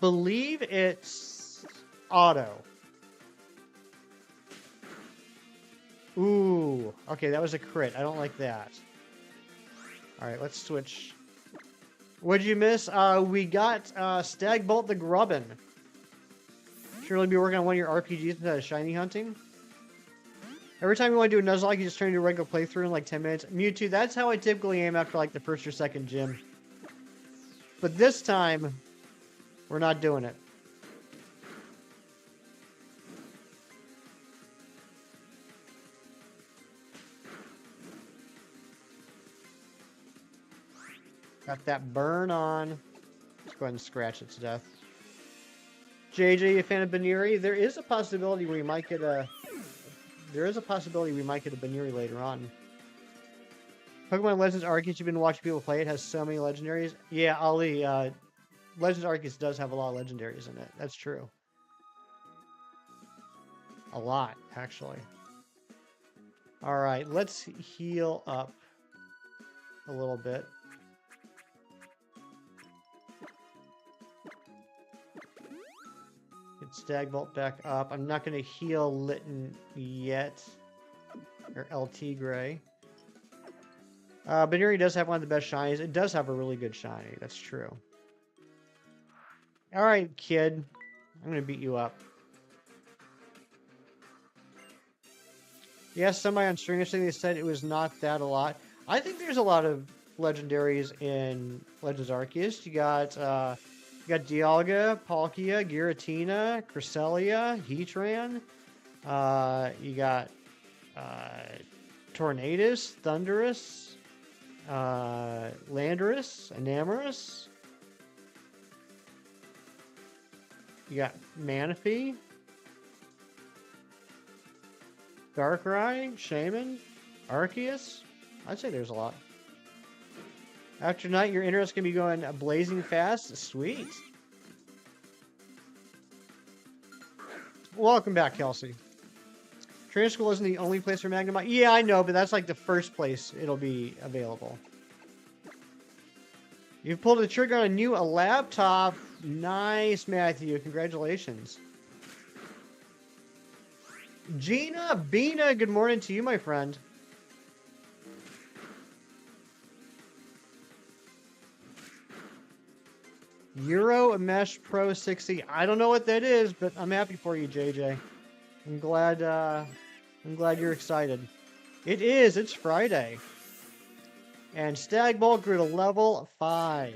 believe it's auto. Ooh. Okay, that was a crit. I don't like that. Alright, let's switch. What'd you miss? We got Stagbolt the Grubbin. Surely be working on one of your RPGs instead of shiny hunting. Every time you want to do a Nuzlocke, you just turn into a regular playthrough in like 10 minutes. Mewtwo, that's how I typically aim after like the first or second gym. But this time, we're not doing it. Got that burn on. Let's go ahead and scratch it to death. JJ, a fan of Baniri? There is a possibility we might get a... There is a possibility we might get a Baniri later on. Pokemon Legends Arceus, you've been watching people play it, has so many legendaries. Yeah, Ali, Legends Arceus does have a lot of legendaries in it. That's true. A lot, actually. Alright, let's heal up a little bit. Get Stagbolt back up. I'm not going to heal Litten yet. Or LT Gray. Banuri does have one of the best shinies. It does have a really good shiny. That's true. Alright, kid. I'm going to beat you up. Yes, somebody on stream yesterday, they said it was not that a lot. I think there's a lot of legendaries in Legends Arceus. You got Dialga, Palkia, Giratina, Cresselia, Heatran. You got Tornadus, Thundurus, Landorus, Enamorus. You got Manaphy, Darkrai, Shaman, Arceus. I'd say there's a lot. After night, your internet's gonna be going blazing fast. Sweet. Welcome back, Kelsey. Trainer School isn't the only place for Magnemite. Yeah, I know, but that's like the first place it'll be available. You've pulled the trigger on a laptop. Nice, Matthew. Congratulations. Gina Bina, good morning to you, my friend. Euro Mesh Pro 60. I don't know what that is, but I'm happy for you, JJ. I'm glad you're excited. It is. It's Friday. And Stagbolt grew to level 5.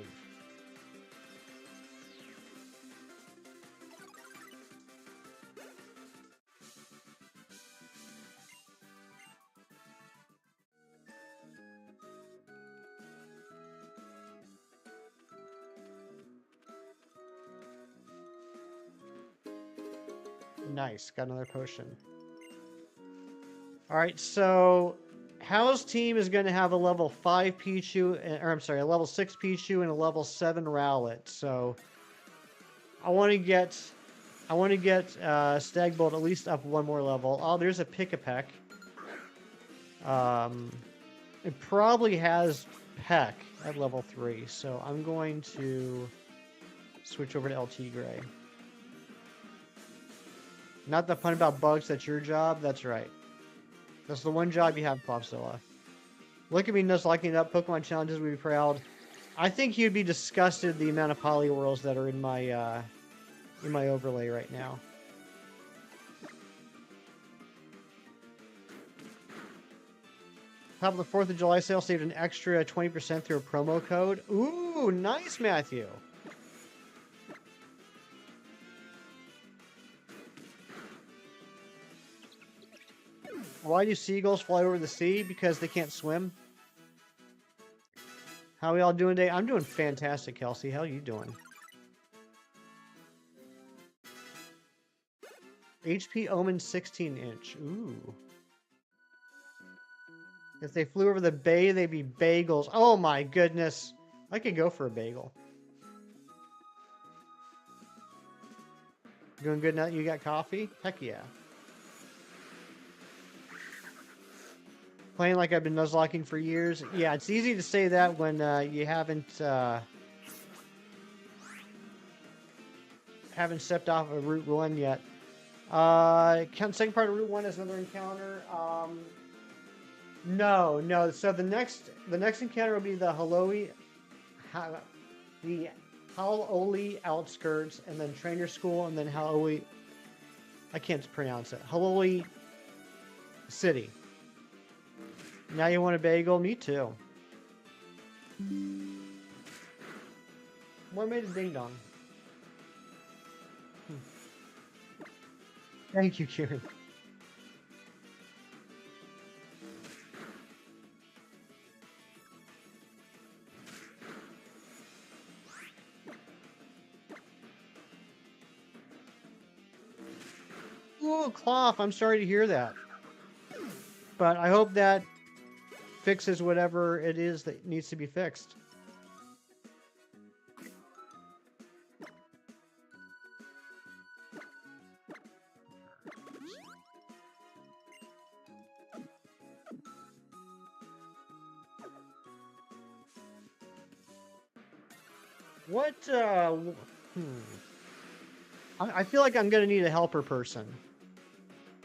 Nice, got another potion. Alright, so Hal's team is going to have a level 5 Pichu, or I'm sorry, a level 6 Pichu and a level 7 Rowlet. So I want to get Stagbolt at least up one more level. Oh, there's a Pick-a-Peck. It probably has Peck at level 3, so I'm going to switch over to LT Gray. Not the pun about bugs, that's your job? That's right. That's the one job you have, Popzilla. Look at me nuzlocking up Pokemon challenges, we'd be proud. I think you'd be disgusted at the amount of Poliwhirls that are in my overlay right now. Top of the 4th of July sale saved an extra 20% through a promo code. Ooh, nice, Matthew. Why do seagulls fly over the sea? Because they can't swim. How are we all doing today? I'm doing fantastic, Kelsey. How are you doing? HP Omen 16-inch. Ooh. If they flew over the bay, they'd be bagels. Oh my goodness. I could go for a bagel. Going good now that you got coffee? Heck yeah. Playing like I've been nuzlocking for years. Yeah, it's easy to say that when you haven't stepped off of Route 1 yet. Second part of Route 1 is another encounter. No. So the next encounter will be the Halaoli outskirts, and then Trainer School, and then Halaoli. I can't pronounce it. Halaoli City. Now you want a bagel? Me too. What made a ding dong? Thank you, Kieran. Ooh, Cloth, I'm sorry to hear that. But I hope that fixes whatever it is that needs to be fixed. What, I feel like I'm gonna need a helper person.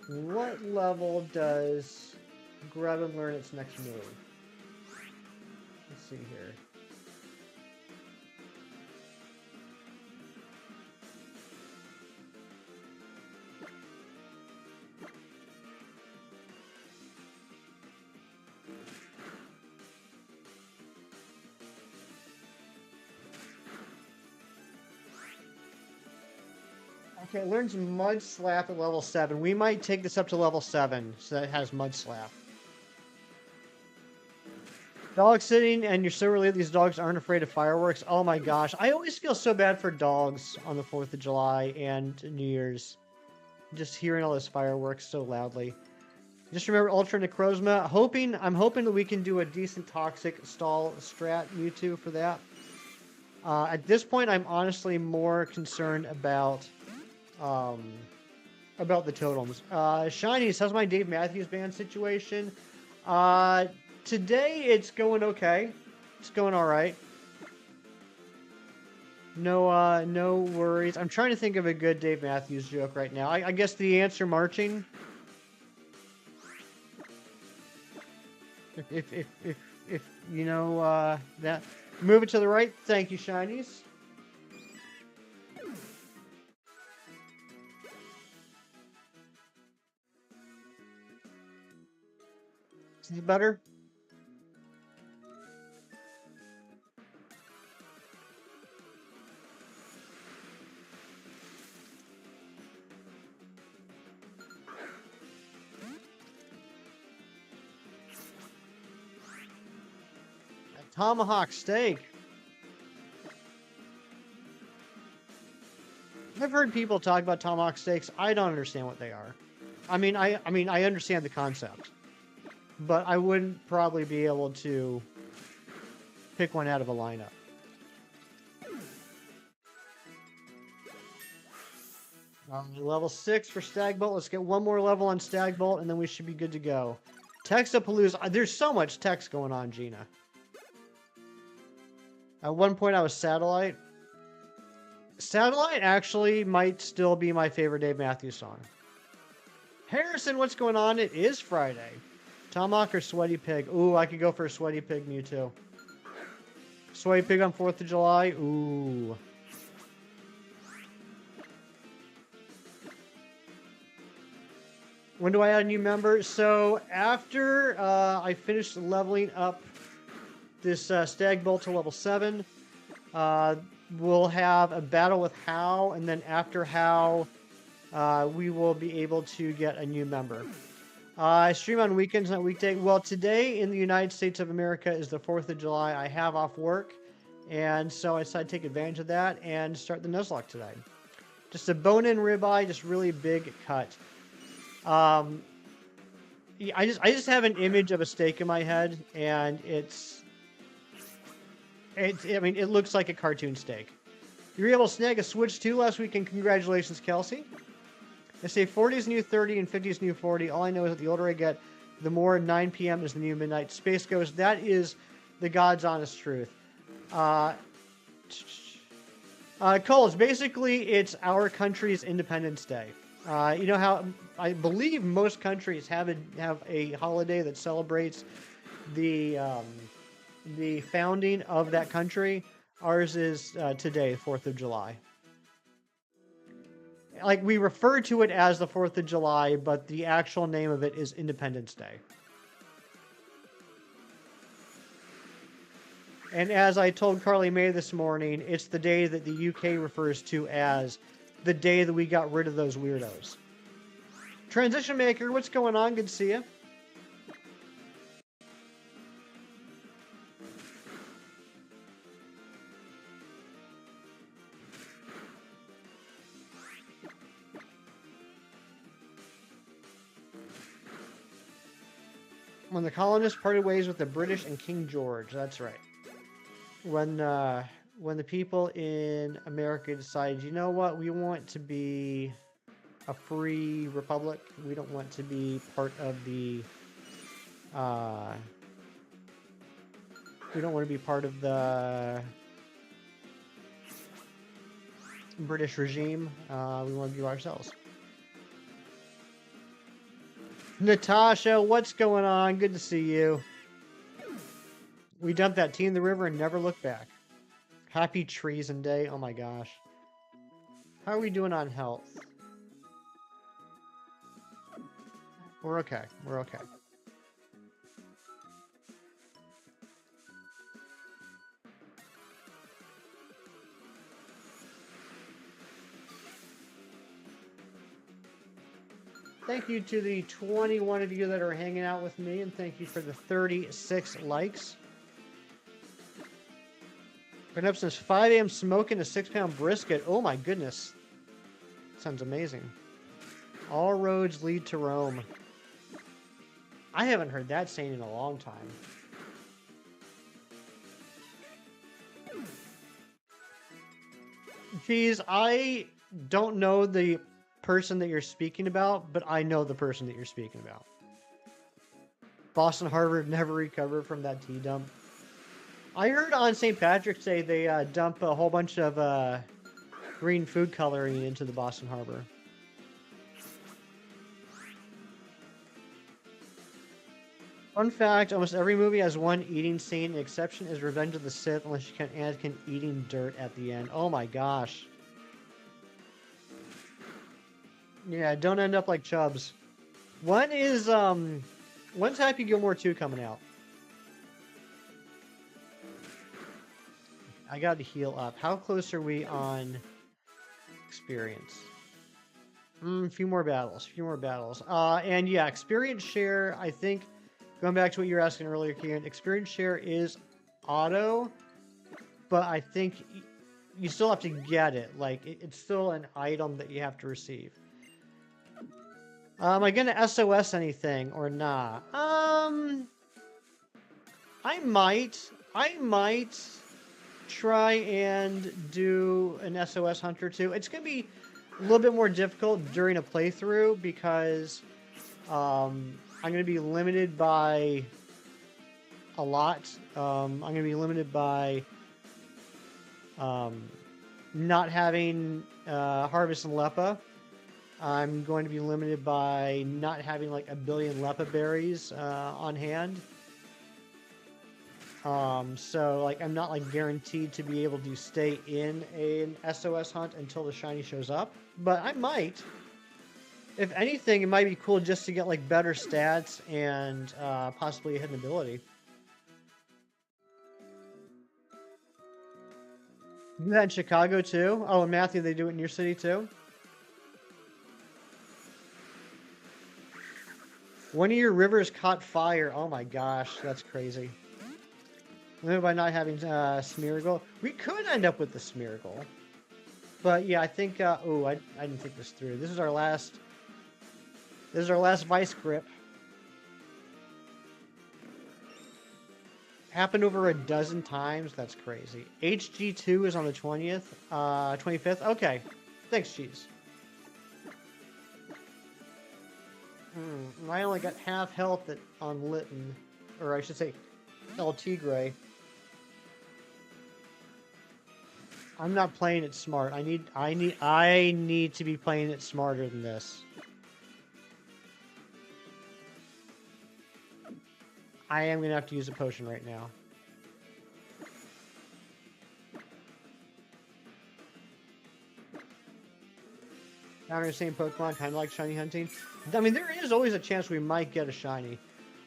What level does Grab and Learn its next move? Let's see here. Okay, it learns Mud Slap at level 7. We might take this up to level 7, so that it has Mud Slap. Dog sitting, and you're so relieved these dogs aren't afraid of fireworks. Oh my gosh, I always feel so bad for dogs on the 4th of July and New Year's. Just hearing all those fireworks so loudly. Just remember Ultra Necrozma. I'm hoping that we can do a decent Toxic stall strat Mewtwo for that. At this point, I'm honestly more concerned about the totems. Shinies, how's my Dave Matthews Band situation? Today it's going okay. It's going alright. No worries. I'm trying to think of a good Dave Matthews joke right now. I guess the answer marching. If you know that. Move it to the right. Thank you, Shinies. Is it better? Tomahawk steak. I've heard people talk about tomahawk steaks. I don't understand what they are. I mean, I understand the concept, but I wouldn't probably be able to pick one out of a lineup. Level 6 for Stagbolt. Let's get one more level on Stagbolt, and then we should be good to go. Texapalooza. There's so much text going on, Gina. At one point, I was Satellite. Satellite actually might still be my favorite Dave Matthews song. Harrison, what's going on? It is Friday. Tomahawk or Sweaty Pig? Ooh, I could go for a Sweaty Pig Mewtwo. Sweaty Pig on 4th of July? Ooh. When do I add a new member? So after I finish leveling up this Stagbolt to level 7, we'll have a battle with How, and then after How, we will be able to get a new member. I stream on weekends, not weekday. Well, today in the United States of America is the 4th of July. I have off work, and so I decided to take advantage of that and start the Nuzlocke today. Just a bone-in ribeye, just really big cut. I just have an image of a steak in my head, and I mean, it looks like a cartoon steak. You were able to snag a Switch 2 last weekend. Congratulations, Kelsey. They say 40 is new 30 and 50 is new 40. All I know is that the older I get, the more 9 p.m. is the new midnight. Space Ghost, that is the God's honest truth. Coles, basically, it's our country's Independence Day. You know how I believe most countries have a holiday that celebrates the founding of that country. Ours is today, 4th of July. Like, we refer to it as the 4th of July, but the actual name of it is Independence Day. And as I told Carly Mae this morning, it's the day that the UK refers to as the day that we got rid of those weirdos. Transition Maker, what's going on? Good to see you. When the colonists parted ways with the British and King George, that's right. When the people in America decided, you know what, we want to be a free republic. We don't want to be part of the we don't want to be part of the British regime. We want to be ourselves. Natasha, what's going on? Good to see you. We dumped that tea in the river and never looked back. Happy Treason Day. Oh my gosh. How are we doing on health? We're okay. We're okay. Thank you to the 21 of you that are hanging out with me, and thank you for the 36 likes. Been up since 5 a.m. smoking a 6-pound brisket. Oh my goodness. Sounds amazing. All roads lead to Rome. I haven't heard that saying in a long time. Geez, I don't know the person that you're speaking about, but I know the person that you're speaking about. Boston Harbor never recovered from that tea dump. I heard on St. Patrick's Day they dump a whole bunch of green food coloring into the Boston Harbor. Fun fact, almost every movie has one eating scene. The exception is Revenge of the Sith, unless you count Anakin eating dirt at the end. Oh my gosh. Yeah, don't end up like Chubbs. When's Happy Gilmore 2 coming out? I got to heal up. How close are we on experience? A few more battles. And yeah, experience share, I think, going back to what you were asking earlier, Kieran, experience share is auto, but I think you still have to get it. Like, it's still an item that you have to receive. Am I gonna SOS anything or nah? I might try and do an SOS hunt or two. It's gonna be a little bit more difficult during a playthrough because I'm gonna be limited by a lot. I'm gonna be limited by not having Harvest and Lepa. I'm going to be limited by not having like a billion Lepa berries on hand. So like I'm not like guaranteed to be able to stay in an SOS hunt until the shiny shows up, but I might. If anything, it might be cool just to get like better stats and possibly a hidden ability. Do that in Chicago too? Oh, and Matthew, they do it in your city too? One of your rivers caught fire. Oh my gosh, that's crazy. Limited by not having Smeargle. We could end up with the Smeargle. But yeah, I think, oh, I didn't think this through. This is our last Vice Grip. Happened over a dozen times. That's crazy. HG2 is on the 20th, 25th. Okay. Thanks, Cheese. I only got half health on Litten, or I should say, El Tigre. I'm not playing it smart. I need to be playing it smarter than this. I am gonna have to use a potion right now. Not the same Pokemon, kind of like shiny hunting. I mean, there is always a chance we might get a shiny.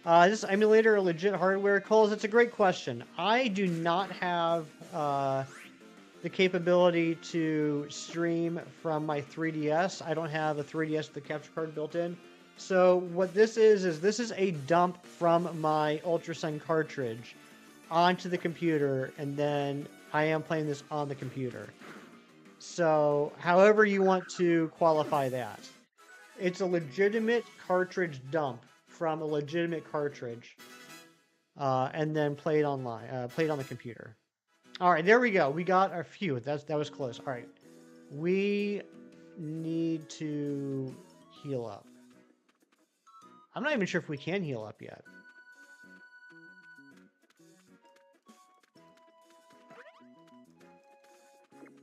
Is this emulator a legit hardware? Coles, it's a great question. I do not have the capability to stream from my 3DS. I don't have a 3DS with the capture card built in. So what this is this is a dump from my Ultra Sun cartridge onto the computer, and then I am playing this on the computer. So however you want to qualify that. It's a legitimate cartridge dump from a legitimate cartridge, and then played online, played on the computer. All right, there we go. We got our few. That was close. All right, we need to heal up. I'm not even sure if we can heal up yet.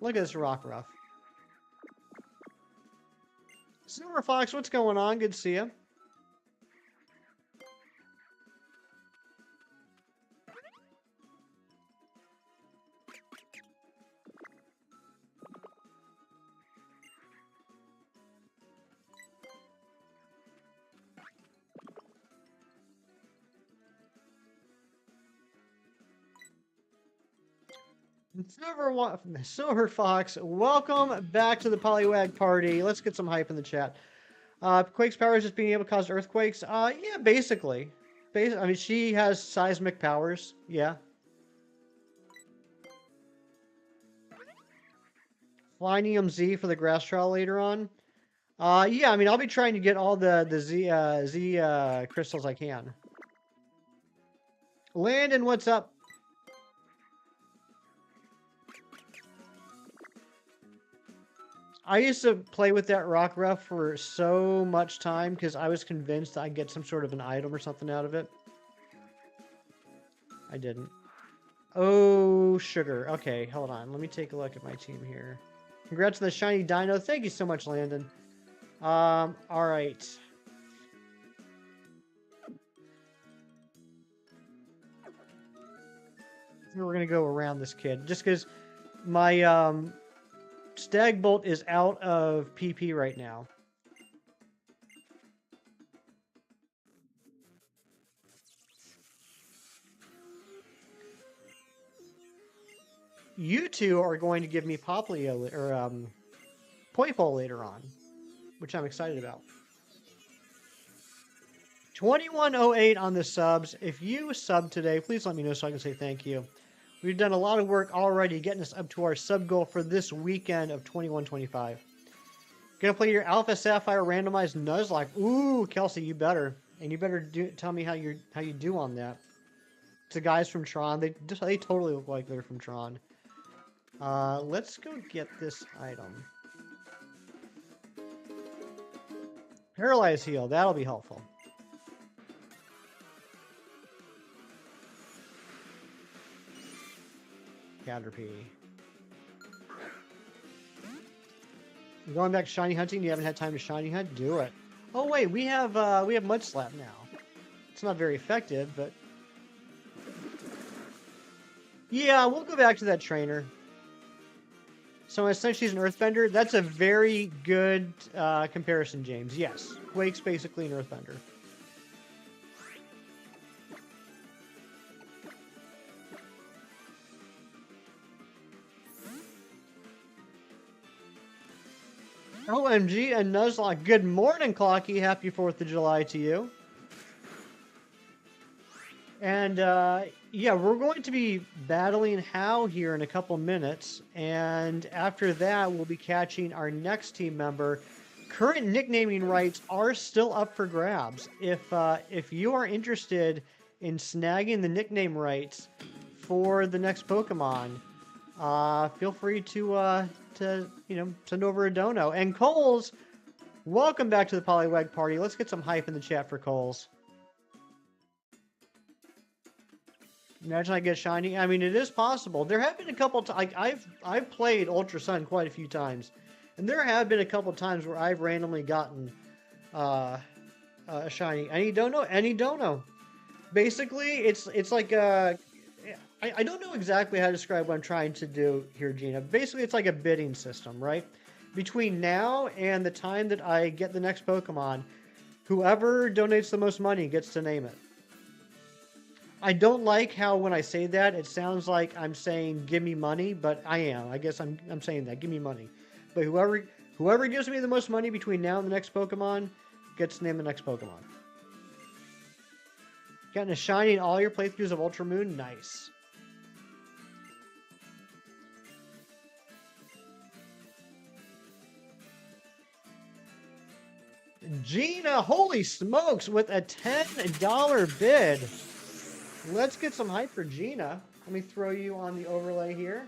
Look at this Rockruff. Silver Fox, what's going on? Good to see you. Silver Fox, welcome back to the Poliwag party. Let's get some hype in the chat. Quake's power is just being able to cause earthquakes. Yeah, basically. I mean, she has seismic powers. Yeah. Flinium Z for the grass trial later on. Yeah, I mean, I'll be trying to get all the Z crystals I can. Landon, what's up? I used to play with that Rockruff for so much time because I was convinced I'd get some sort of an item or something out of it. I didn't. Oh, sugar. Okay, hold on. Let me take a look at my team here. Congrats on the shiny dino. Thank you so much, Landon. All right. We're going to go around this kid just because my Stagbolt is out of PP right now. You two are going to give me Poplio or Poifol later on, which I'm excited about. 2108 on the subs. If you sub today, please let me know so I can say thank you. We've done a lot of work already getting us up to our sub goal for this weekend of 2125. Gonna play your Alpha Sapphire randomized Nuzlocke. Ooh, Kelsey, you better. And you better tell me how you do on that. It's the guys from Tron. They totally look like they're from Tron. Let's go get this item. Paralyze heal. That'll be helpful. Caterpie. Going back to shiny hunting. You haven't had time to shiny hunt. Do it. Oh wait, we have Mud Slap now. It's not very effective, but yeah, we'll go back to that trainer. So essentially, she's an Earthbender. That's a very good comparison, James. Yes, Quake's basically an Earthbender. OMG and Nuzlocke. Good morning, Clocky. Happy 4th of July to you. And yeah, we're going to be battling Hao here in a couple minutes. And after that, we'll be catching our next team member. Current nicknaming rights are still up for grabs. If you are interested in snagging the nickname rights for the next Pokemon, feel free to send over a dono. And Coles, welcome back to the Poliwag Party. Let's get some hype in the chat for Coles. Imagine I get shiny. I mean, it is possible. There have been a couple times. I've played Ultra Sun quite a few times, and there have been a couple times where I've randomly gotten a shiny. Any dono. Basically, it's like I don't know exactly how to describe what I'm trying to do here, Gina. Basically, it's like a bidding system, right? Between now and the time that I get the next Pokemon, whoever donates the most money gets to name it. I don't like how when I say that, it sounds like I'm saying give me money, but I am. I guess I'm saying that, give me money. But whoever gives me the most money between now and the next Pokemon gets to name the next Pokemon. Getting a shiny in all your playthroughs of Ultra Moon? Nice. Gina, holy smokes, with a $10 bid. Let's get some hype for Gina. Let me throw you on the overlay here.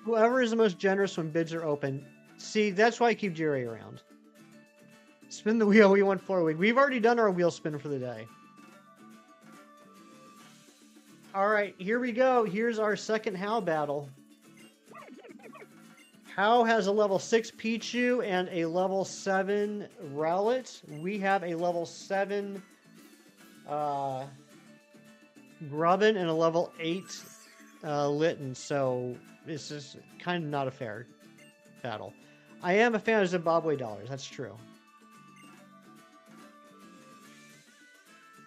Whoever is the most generous when bids are open. See, that's why I keep Jerry around. Spin the wheel. We want 4 weeks. We've already done our wheel spin for the day. All right, here we go. Here's our second How battle. How has a level 6 Pichu and a level 7 Rowlet. We have a level 7 Grubbin and a level 8 Litten. So this is kind of not a fair battle. I am a fan of Zimbabwe dollars. That's true.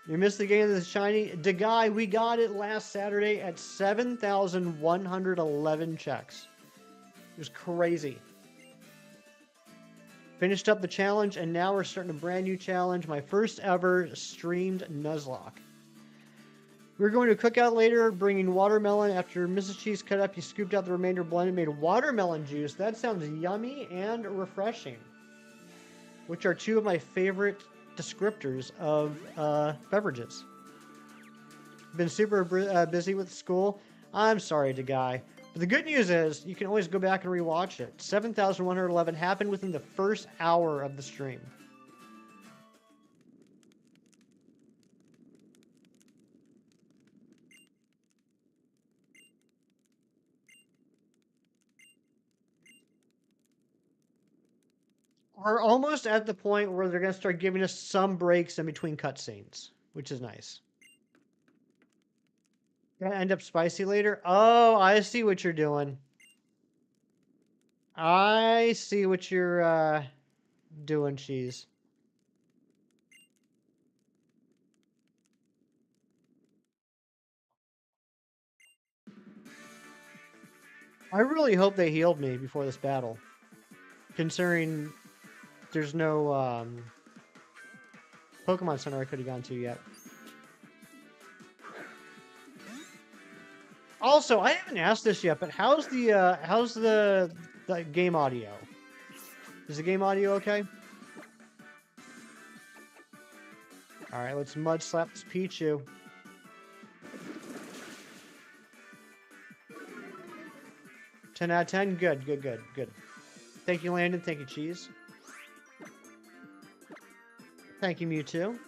You missed the game of the shiny. Deguy, we got it last Saturday at 7,111 checks. It was crazy. Finished up the challenge, and now we're starting a brand new challenge. My first ever streamed Nuzlocke. We're going to cook out later, bringing watermelon. After Mrs. Cheese cut up, you scooped out the remainder, blended, made watermelon juice. That sounds yummy and refreshing, which are two of my favorite descriptors of beverages. Been super busy with school. I'm sorry, Deguy. But the good news is you can always go back and rewatch it. 7,111 happened within the first hour of the stream. We're almost at the point where they're going to start giving us some breaks in between cutscenes, which is nice. Gonna end up spicy later? Oh, I see what you're doing. I see what you're doing, Cheese. I really hope they healed me before this battle, considering there's no Pokemon Center I could have gone to yet. Also, I haven't asked this yet, but how's the game audio? Is the game audio okay? All right, let's mud slap this Pichu. Ten out of 10. Good, good, good, good. Thank you, Landon. Thank you, Cheese. Thank you, Mewtwo.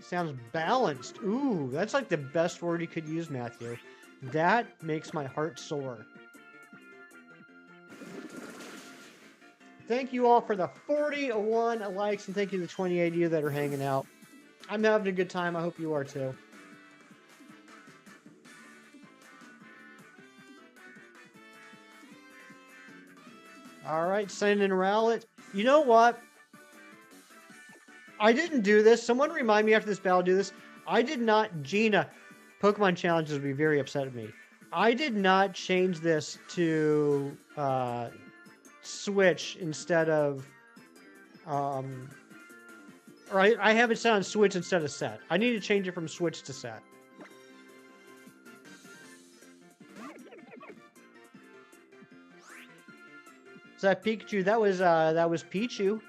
Sounds balanced. Ooh, that's like the best word you could use, Matthew. That makes my heart soar. Thank you all for the 41 likes, and thank you to the 28 of you that are hanging out. I'm having a good time. I hope you are too. All right, sending in Rowlet. You know what? I didn't do this. Someone remind me after this battle to do this. I did not. Gina, Pokemon challenges would be very upset at me. I did not change this to Switch instead of, or I have it set on Switch instead of set. I need to change it from Switch to set. Is that Pikachu? That was Pichu.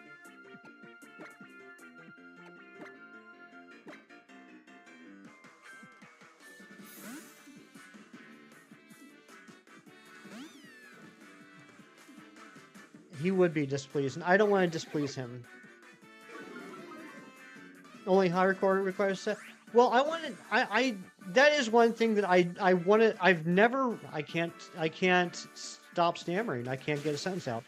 He would be displeased, and I don't want to displease him. Only hardcore requires set. Well, I that is one thing that I wanted. I can't stop stammering. I can't get a sentence out.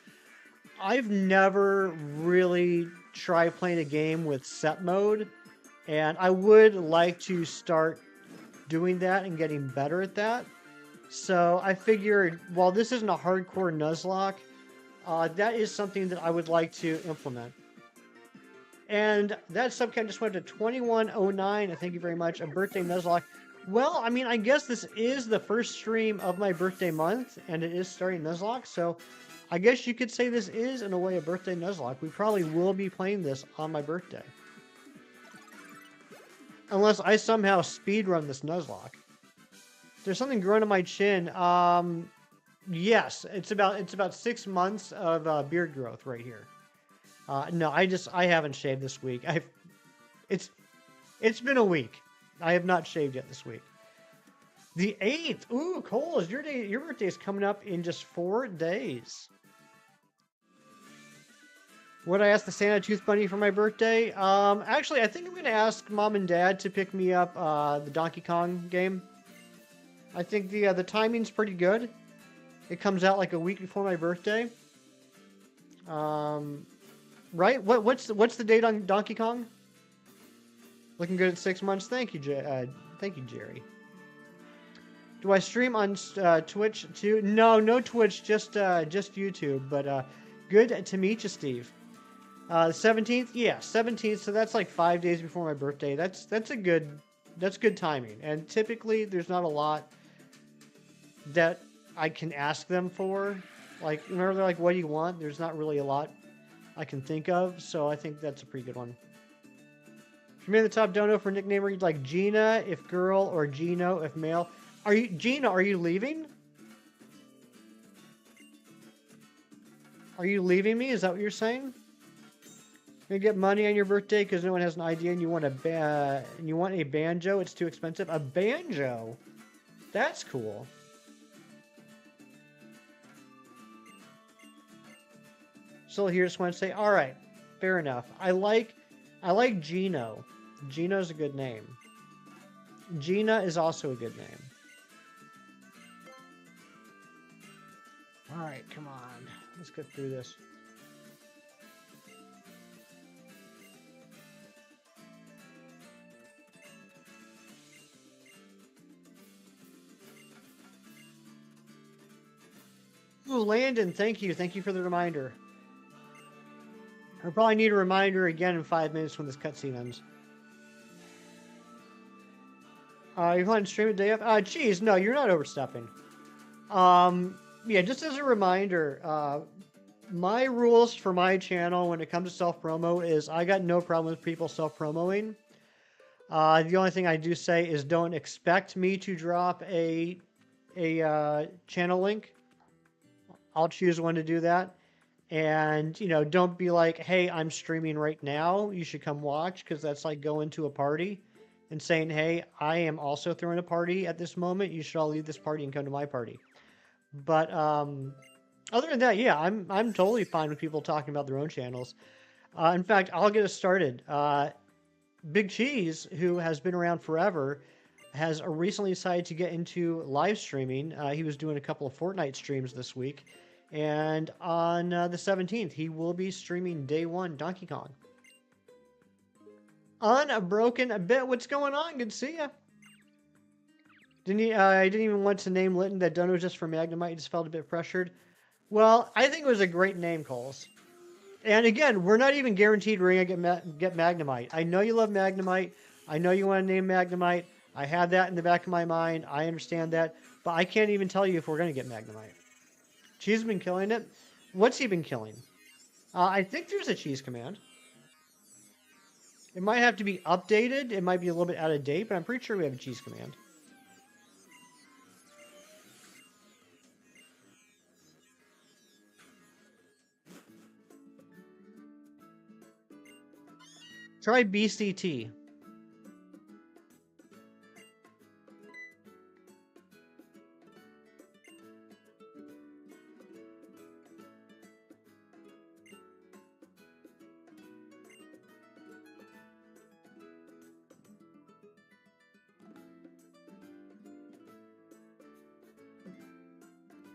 I've never really tried playing a game with set mode, and I would like to start doing that and getting better at that. So I figured, while this isn't a hardcore Nuzlocke, that is something that I would like to implement. And that subcount just went to 2109. Thank you very much. A birthday Nuzlocke. Well, I mean, I guess this is the first stream of my birthday month, and it is starting Nuzlocke, so I guess you could say this is, in a way, a birthday Nuzlocke. We probably will be playing this on my birthday. Unless I somehow speedrun this Nuzlocke. There's something growing on my chin. Yes, it's about 6 months of beard growth right here. No, I haven't shaved this week. It's been a week. I have not shaved yet this week. The 8th. Ooh, Cole, your birthday is coming up in just 4 days. Would I ask the Santa Tooth Bunny for my birthday? Actually, I think I'm going to ask Mom and Dad to pick me up the Donkey Kong game. I think the timing's pretty good. It comes out like a week before my birthday. Right? What's the date on Donkey Kong? Looking good at 6 months. Thank you, Jerry. Do I stream on Twitch too? No Twitch, just YouTube. But good to meet you, Steve. 17th, yeah, 17th. So that's like 5 days before my birthday. That's good timing. And typically, there's not a lot that I can ask them for. Like, remember, they're like, "What do you want?" There's not really a lot I can think of, so I think that's a pretty good one. For me, the top dono for nickname read like Gina if girl or Gino if male. Gina? Are you leaving? Are you leaving me? Is that what you're saying? You get money on your birthday because no one has an idea, and you want a banjo. It's too expensive. A banjo? That's cool. Still here, just want to say, all right, fair enough. I like Gino. Gino's a good name. Gina is also a good name. All right, come on. Let's get through this. Ooh, Landon, thank you. Thank you for the reminder. I'll probably need a reminder again in 5 minutes when this cutscene ends. You plan to stream it day up? Geez, no, you're not overstepping. Yeah, just as a reminder, my rules for my channel when it comes to self-promo is I got no problem with people self-promoing. The only thing I do say is don't expect me to drop a channel link. I'll choose when to do that. And, you know, don't be like, hey, I'm streaming right now. You should come watch, because that's like going to a party and saying, hey, I am also throwing a party at this moment. You should all leave this party and come to my party. But other than that, yeah, I'm totally fine with people talking about their own channels. In fact, I'll get us started. Big Cheese, who has been around forever, has recently decided to get into live streaming. He was doing a couple of Fortnite streams this week. And on the 17th, he will be streaming Day 1 Donkey Kong. Unbroken a bit. What's going on? Good to see ya. I didn't even want to name Linton that dono just for Magnemite. He just felt a bit pressured. Well, I think it was a great name, Coles. And again, we're not even guaranteed we're going to get Magnemite. I know you love Magnemite. I know you want to name Magnemite. I had that in the back of my mind. I understand that. But I can't even tell you if we're going to get Magnemite. Cheese has been killing it. What's he been killing? I think there's a cheese command. It might have to be updated. It might be a little bit out of date, but I'm pretty sure we have a cheese command. Try BCT.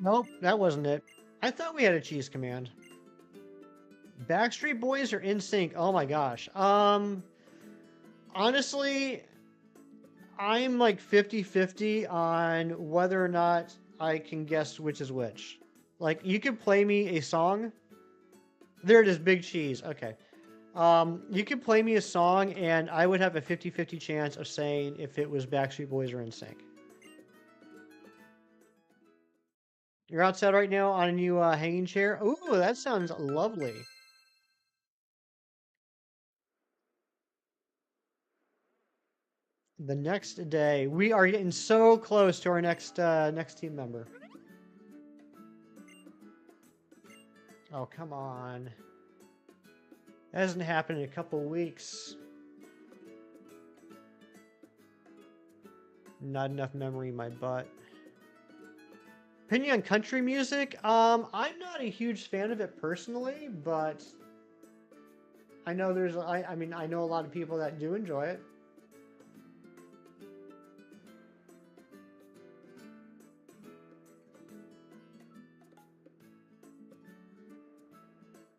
Nope, that wasn't it. I thought we had a cheese command. Backstreet Boys or NSYNC? Oh my gosh. Honestly, I'm like 50-50 on whether or not I can guess which is which. Like, you could play me a song. There it is, Big Cheese. Okay. You could play me a song, and I would have a 50-50 chance of saying if it was Backstreet Boys or NSYNC. You're outside right now on a new hanging chair. Ooh, that sounds lovely. The next day, we are getting so close to our next team member. Oh, come on. That hasn't happened in a couple weeks. Not enough memory in my butt. Opinion on country music? I'm not a huge fan of it personally, but I know there's, I mean, I know a lot of people that do enjoy it.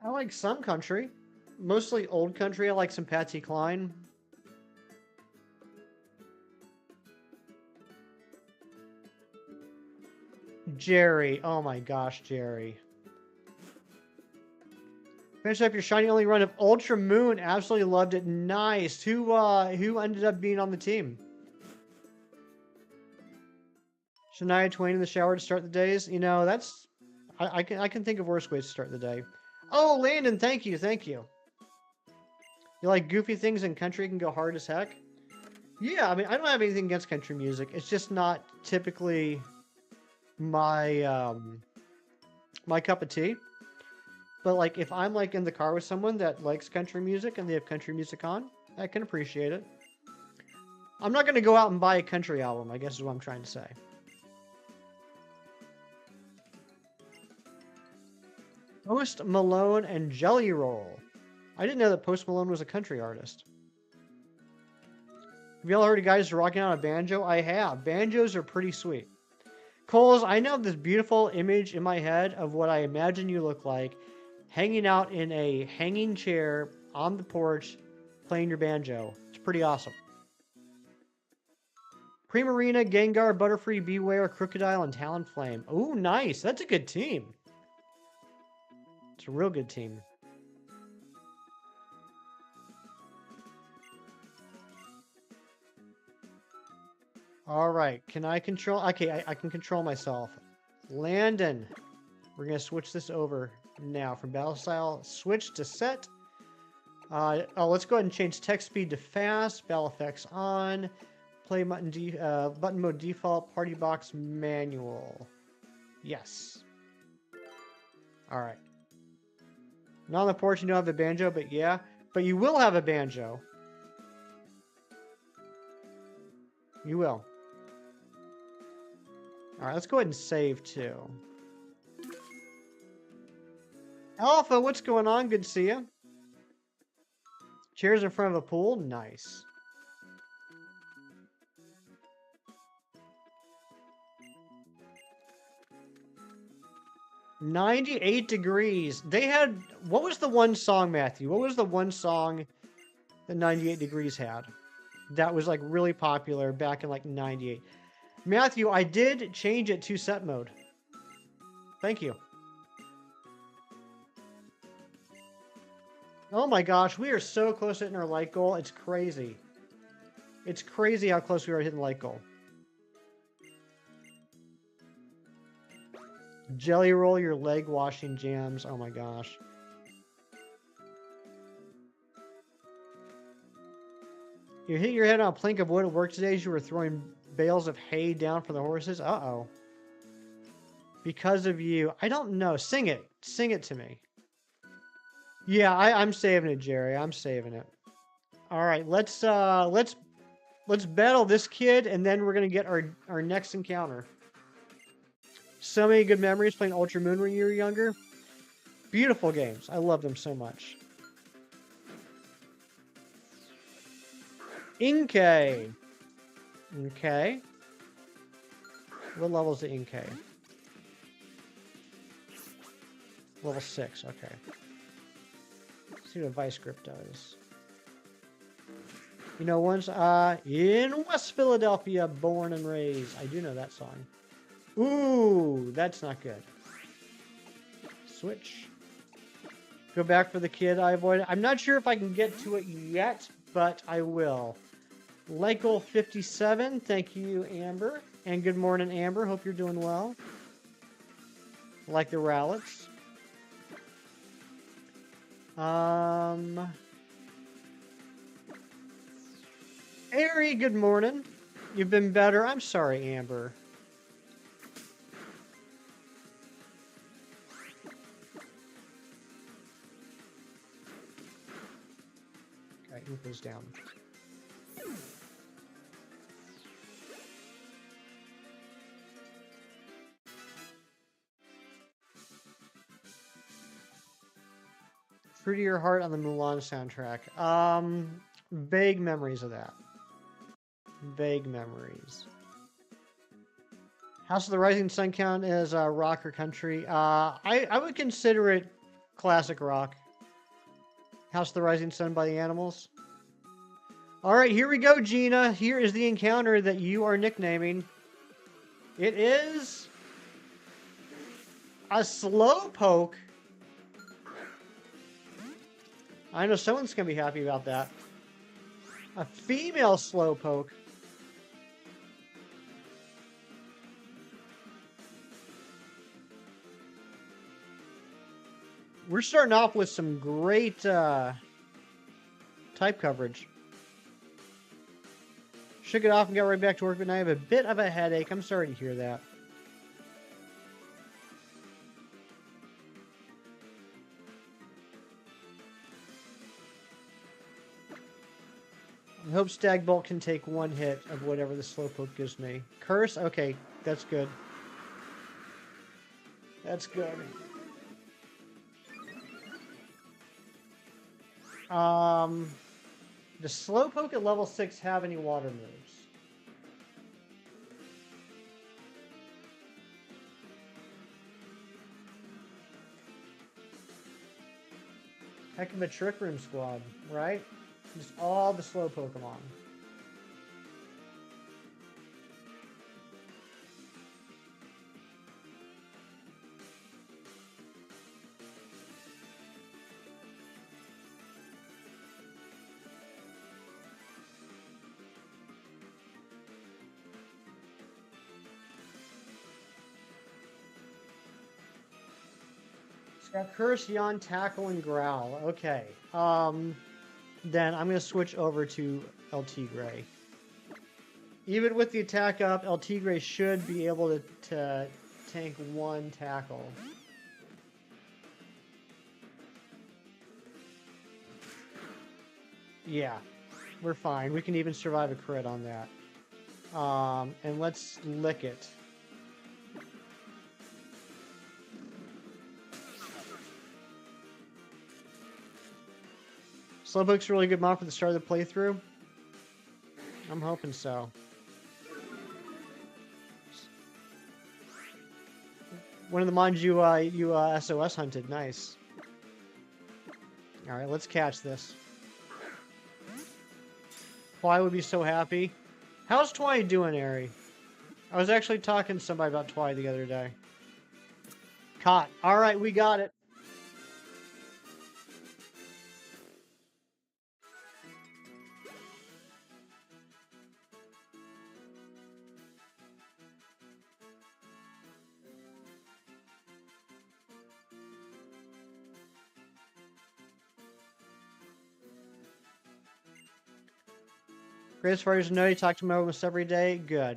I like some country. Mostly old country. I like some Patsy Cline. Jerry. Oh my gosh, Jerry. Finish up your shiny only run of Ultra Moon. Absolutely loved it. Nice. Who ended up being on the team? Shania Twain in the shower to start the days. You know, that's I can think of worse ways to start the day. Oh, Landon, thank you, thank you. You like goofy things and country can go hard as heck? Yeah, I mean, I don't have anything against country music. It's just not typically my my cup of tea. But like, if I'm like in the car with someone that likes country music and they have country music on, I can appreciate it. I'm not going to go out and buy a country album, I guess is what I'm trying to say. Post Malone and Jelly Roll. I didn't know that Post Malone was a country artist. Have y'all heard of guys rocking out a banjo? I have. Banjos are pretty sweet. Coles, I now have this beautiful image in my head of what I imagine you look like hanging out in a hanging chair on the porch playing your banjo. It's pretty awesome. Primarina, Gengar, Butterfree, Beware, Crocodile, and Talonflame. Ooh, nice. That's a good team. It's a real good team. All right. Can I control? Okay, I can control myself. Landon. We're going to switch this over now from battle style. Switch to set. Let's go ahead and change text speed to fast. Battle effects on. Play button, button mode default. Party box manual. Yes. All right. Not on the porch, you don't have a banjo, but yeah. But you will have a banjo. You will. Alright, let's go ahead and save too. Alpha, what's going on? Good to see you. Chairs in front of a pool? Nice. "98 degrees. They had... What was the one song, Matthew? What was the one song that 98 degrees had? That was like really popular back in like 98. Matthew, I did change it to set mode. Thank you. Oh my gosh, we are so close to hitting our light goal. It's crazy. It's crazy how close we are to hitting light goal. Jelly roll your leg washing jams. Oh my gosh. You hit your head on a plank of wood at work today as you were throwing bales of hay down for the horses. Uh-oh. Because of you. I don't know. Sing it. Sing it to me. Yeah, I'm saving it, Jerry. I'm saving it. All right, let's battle this kid, and then we're gonna get our next encounter. So many good memories playing Ultra Moon when you were younger. Beautiful games. I love them so much. Inkay. Okay. What level is the Inkay? Level 6, okay. Let's see what Vice Grip does. You know, once in West Philadelphia, born and raised. I do know that song. Ooh, that's not good. Switch. Go back for the kid I avoided. I'm not sure if I can get to it yet, but I will. Lycle 57, thank you, Amber. And good morning, Amber. Hope you're doing well. Like the Rowlets. Ari, good morning. You've been better. I'm sorry, Amber. Okay, ink goes down. True to Your Heart on the Mulan soundtrack. Vague memories of that. Vague memories. House of the Rising Sun count as rock or country? I would consider it classic rock. House of the Rising Sun by the Animals. All right, here we go, Gina. Here is the encounter that you are nicknaming. It is a slowpoke. I know someone's going to be happy about that. A female slowpoke. We're starting off with some great type coverage. Shook it off and got right back to work, but now I have a bit of a headache. I'm sorry to hear that. I hope Stagbolt can take one hit of whatever the Slowpoke gives me. Curse? Okay, that's good. That's good. Does Slowpoke at level 6 have any water moves? Heck of a Trick Room squad, right? Just all the slow Pokemon. It's got Curse, Yawn, Tackle, and Growl. Okay. Then I'm going to switch over to El Tigre. Even with the attack up, El Tigre should be able to tank one tackle. Yeah, we're fine. We can even survive a crit on that. And let's lick it. Slowpoke's a really good mod for the start of the playthrough. I'm hoping so. One of the mods you SOS hunted. Nice. All right, let's catch this. Twy would be so happy. How's Twy doing, Ari? I was actually talking to somebody about Twy the other day. Caught. All right, we got it. Great as far as you know, you talk to him almost every day. Good.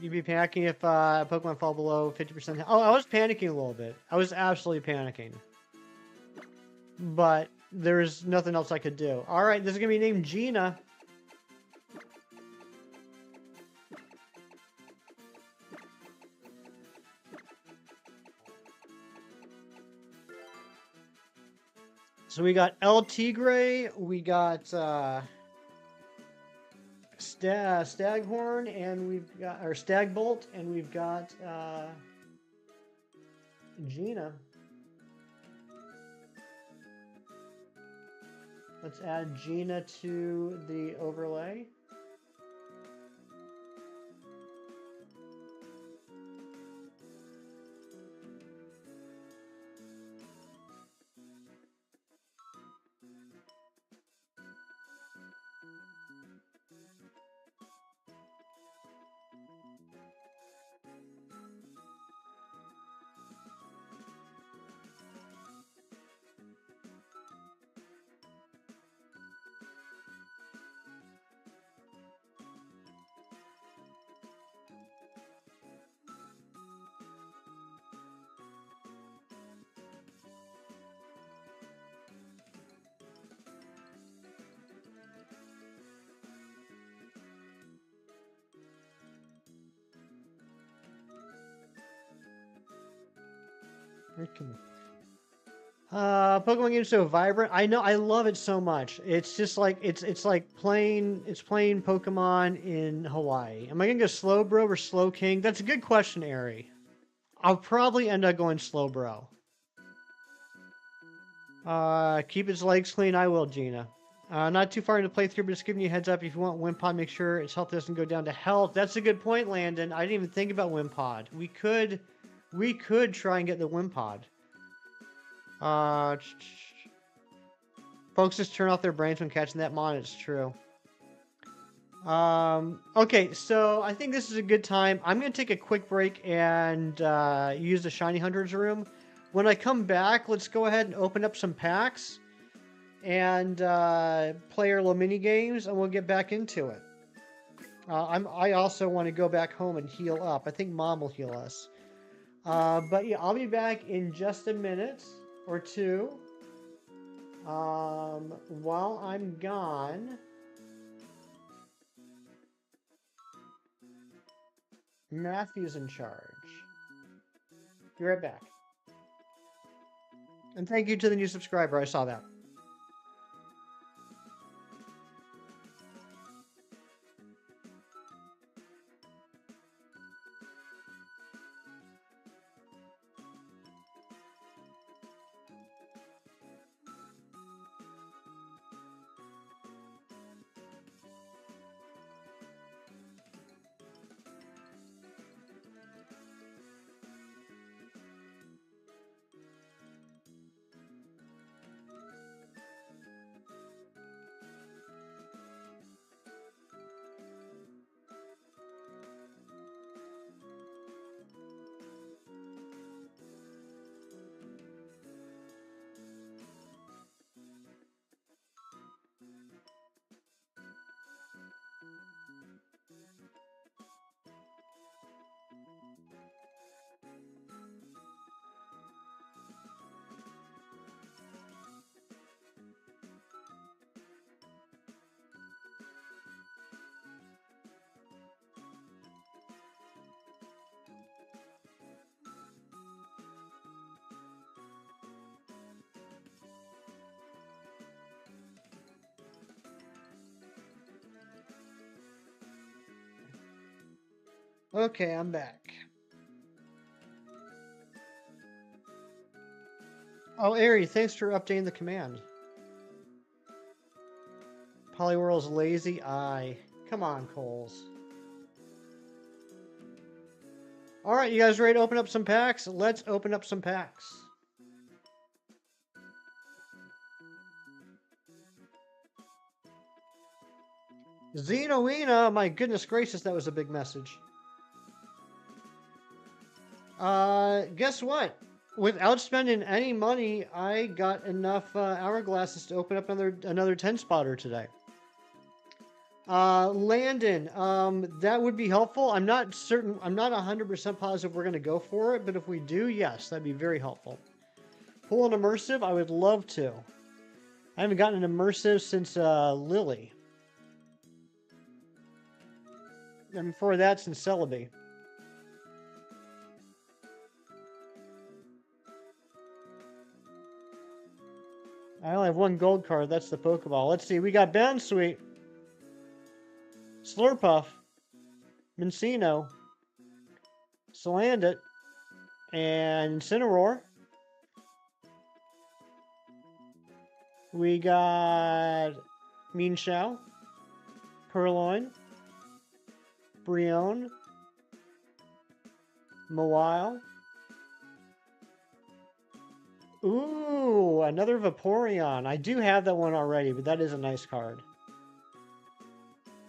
You'd be panicking if Pokemon fall below 50%. Oh, I was panicking a little bit. I was absolutely panicking. But there's nothing else I could do. Alright, this is going to be named Gina. So we got El Tigre, we got Staghorn, and we've got Stagbolt, and we've got Gina. Let's add Gina to the overlay. Okay. Pokemon game's so vibrant. I know, I love it so much. It's just like it's like playing Pokemon in Hawaii. Am I gonna go Slowbro or Slowking? That's a good question, Ari. I'll probably end up going Slowbro. Keep its legs clean. I will, Gina. Not too far into the playthrough, but just giving you a heads up. If you want Wimpod, make sure its health doesn't go down to health. That's a good point, Landon. I didn't even think about Wimpod. We could try and get the Wimpod. Folks just turn off their brains when catching that mon. It's true. Okay, so I think this is a good time. I'm going to take a quick break and use the Shiny Hunters room. When I come back, let's go ahead and open up some packs and play our little mini games, and we'll get back into it. I also want to go back home and heal up. I think Mom will heal us. But yeah, I'll be back in just a minute or two. While I'm gone, Matthew's in charge. Be right back. And thank you to the new subscriber. I saw that. Okay, I'm back. Oh, Ari, thanks for updating the command. Poliwhirl's lazy eye. Come on, Coles. Alright, you guys ready to open up some packs? Let's open up some packs. Xenoina! My goodness gracious, that was a big message. Guess what? Without spending any money, I got enough hourglasses to open up another 10 spotter today. Landon, that would be helpful. I'm not certain. I'm not 100% positive we're going to go for it, but if we do, yes, that'd be very helpful. Pull an immersive, I would love to. I haven't gotten an immersive since Lily. And before that, since Celebi. I only have one gold card. That's the Pokeball. Let's see. We got Bounsweet, Slurpuff, Mincino, Salandit, and Incineroar. We got Mienshao, Purloin, Brion, Mawile. Ooh, another Vaporeon. I do have that one already, but that is a nice card.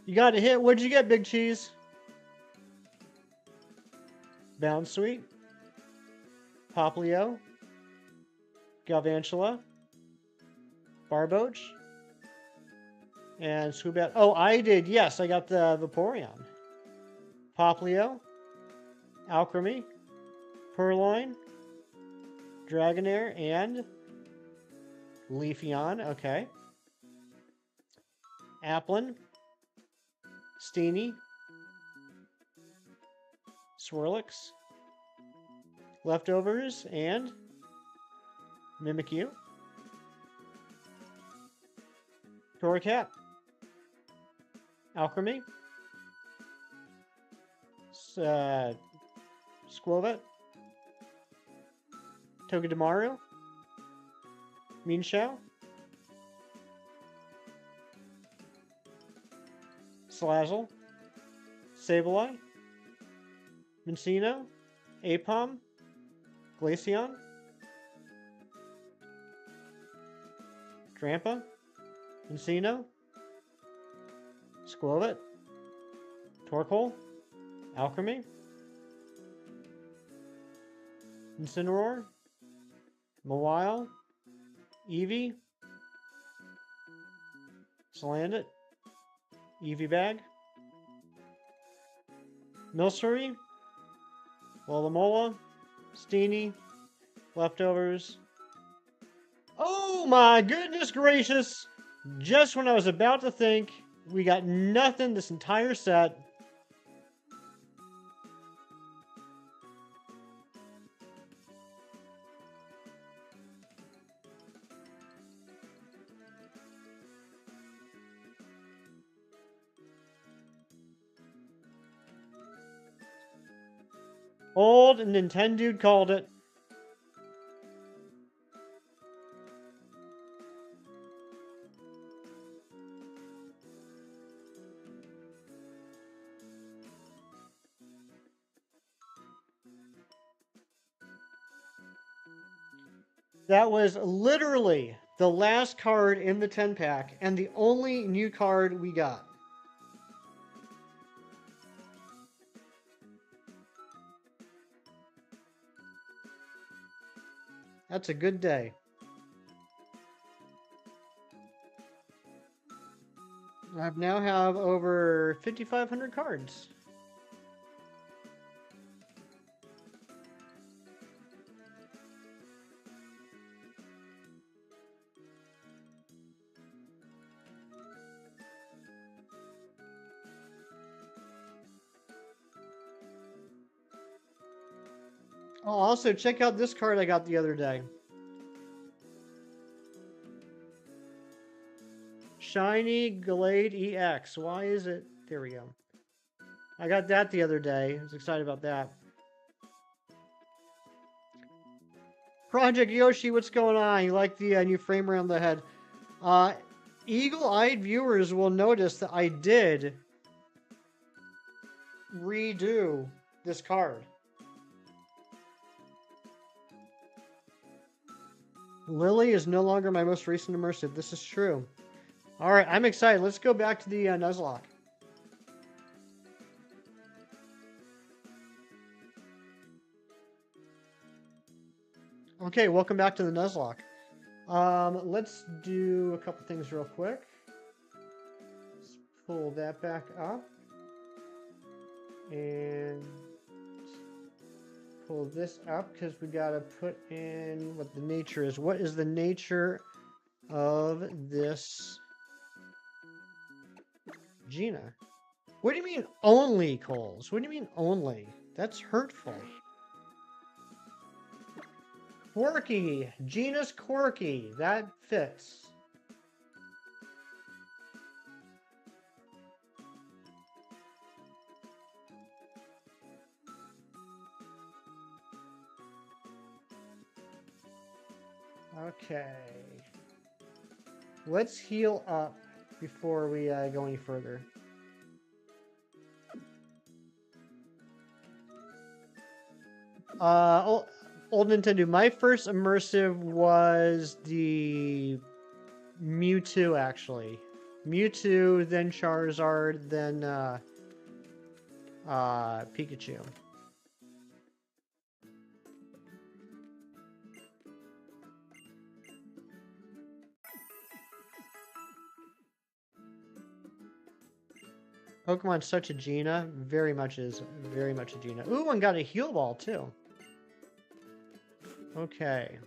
You got a hit. What'd you get, Big Cheese? Bounsweet, Poplio, Galvantula, Barboach, and Swoobat. Oh, I did. Yes, I got the Vaporeon. Poplio, Alchemy, Purloin, Dragonair, and Leafeon. Okay. Applin, Steenie, Swirlix, Leftovers, and Mimikyu. Torracat, Alchemy, Squovet, Togedemaru, Mienshao, Salazzle, Sableye, Mincino, Apom, Glaceon, Drampa, Mincino, Squovet, Torkoal, Alchemy, Incineroar, Mawile, Eevee, Salandit, Eevee Bag, Milcery, Wolamola, Steenie, Leftovers. Oh my goodness gracious! Just when I was about to think we got nothing this entire set. Old Nintendo called it. That was literally the last card in the 10-pack and the only new card we got. That's a good day. I now have over 5,500 cards. Oh, also check out this card I got the other day. Shiny Glade EX. Why is it? There we go. I got that the other day. I was excited about that. Project Yoshi, what's going on? You like the new frame around the head? Eagle-eyed viewers will notice that I did redo this card. Lily is no longer my most recent immersive. This is true. All right, I'm excited. Let's go back to the Nuzlocke. Okay, welcome back to the Nuzlocke. Let's do a couple things real quick. Let's pull that back up. And pull this up because we gotta put in what the nature is. What is the nature of this Gina? What do you mean only, Coles? What do you mean only? That's hurtful. Quirky. Gina's quirky. That fits. Okay. Let's heal up before we go any further. Old Nintendo. My first immersive was the Mewtwo, actually. Mewtwo, then Charizard, then Pikachu. Pokemon such a Gina. Very much is. Very much a Gina. Ooh, and got a heal ball, too. Okay.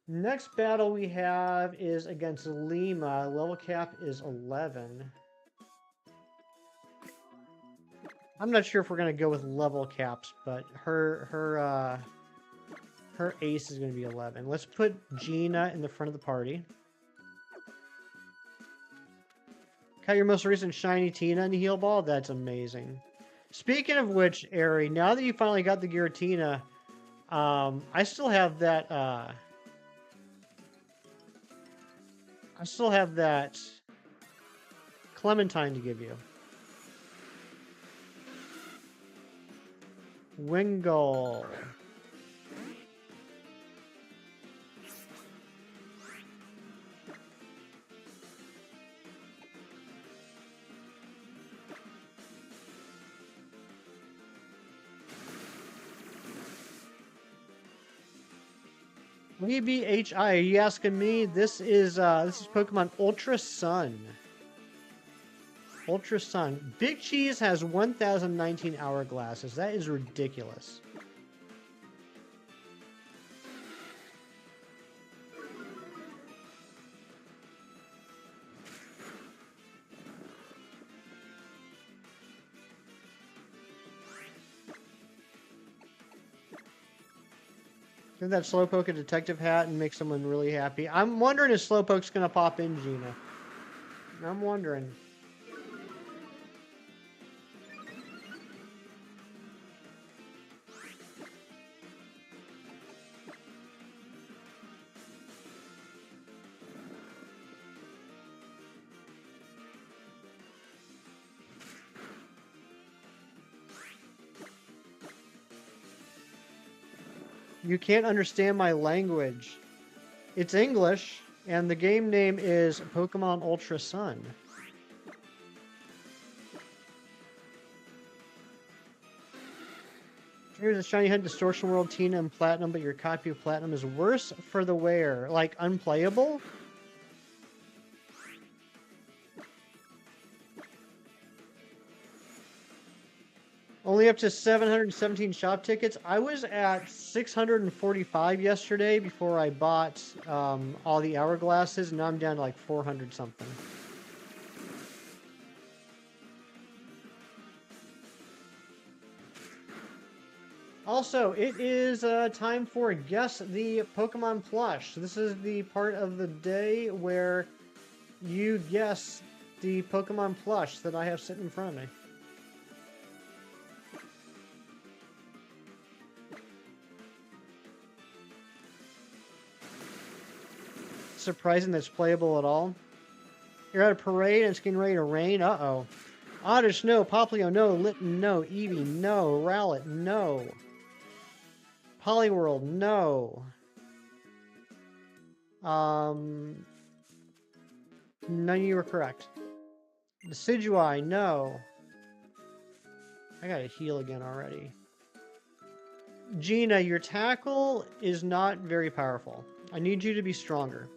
Next battle we have is against Lima. Level cap is 11. I'm not sure if we're going to go with level caps, but her ace is going to be 11. Let's put Gina in the front of the party. Got your most recent shiny Tina in the heal ball? That's amazing. Speaking of which, Ari, now that you finally got the Giratina, I still have that, Clementine to give you. Wingull. VBHI, are you asking me? This is Pokemon Ultra Sun. Ultra Sun. Big Cheese has 1019 hourglasses. That is ridiculous. Give that Slowpoke a detective hat and make someone really happy. I'm wondering if Slowpoke's gonna pop in, Gina. I'm wondering. You can't understand my language. It's English, and the game name is Pokemon Ultra Sun. Here's a shiny hunt Distortion World Tina and Platinum, but your copy of Platinum is worse for the wear. Like, unplayable? Only up to 717 shop tickets. I was at 645 yesterday before I bought all the hourglasses, and now I'm down to like 400 something. Also, it is time for Guess the Pokemon Plush. This is the part of the day where you guess the Pokemon Plush that I have sitting in front of me. Surprising that's playable at all. You're at a parade and it's getting ready to rain. Uh-oh. Oddish, no. Poplio, no. Litten, no. Eevee, no. Rowlet, no. Poliwhirl, no. None of you were correct. Decidueye, no. I gotta heal again already. Gina, your tackle is not very powerful. I need you to be stronger.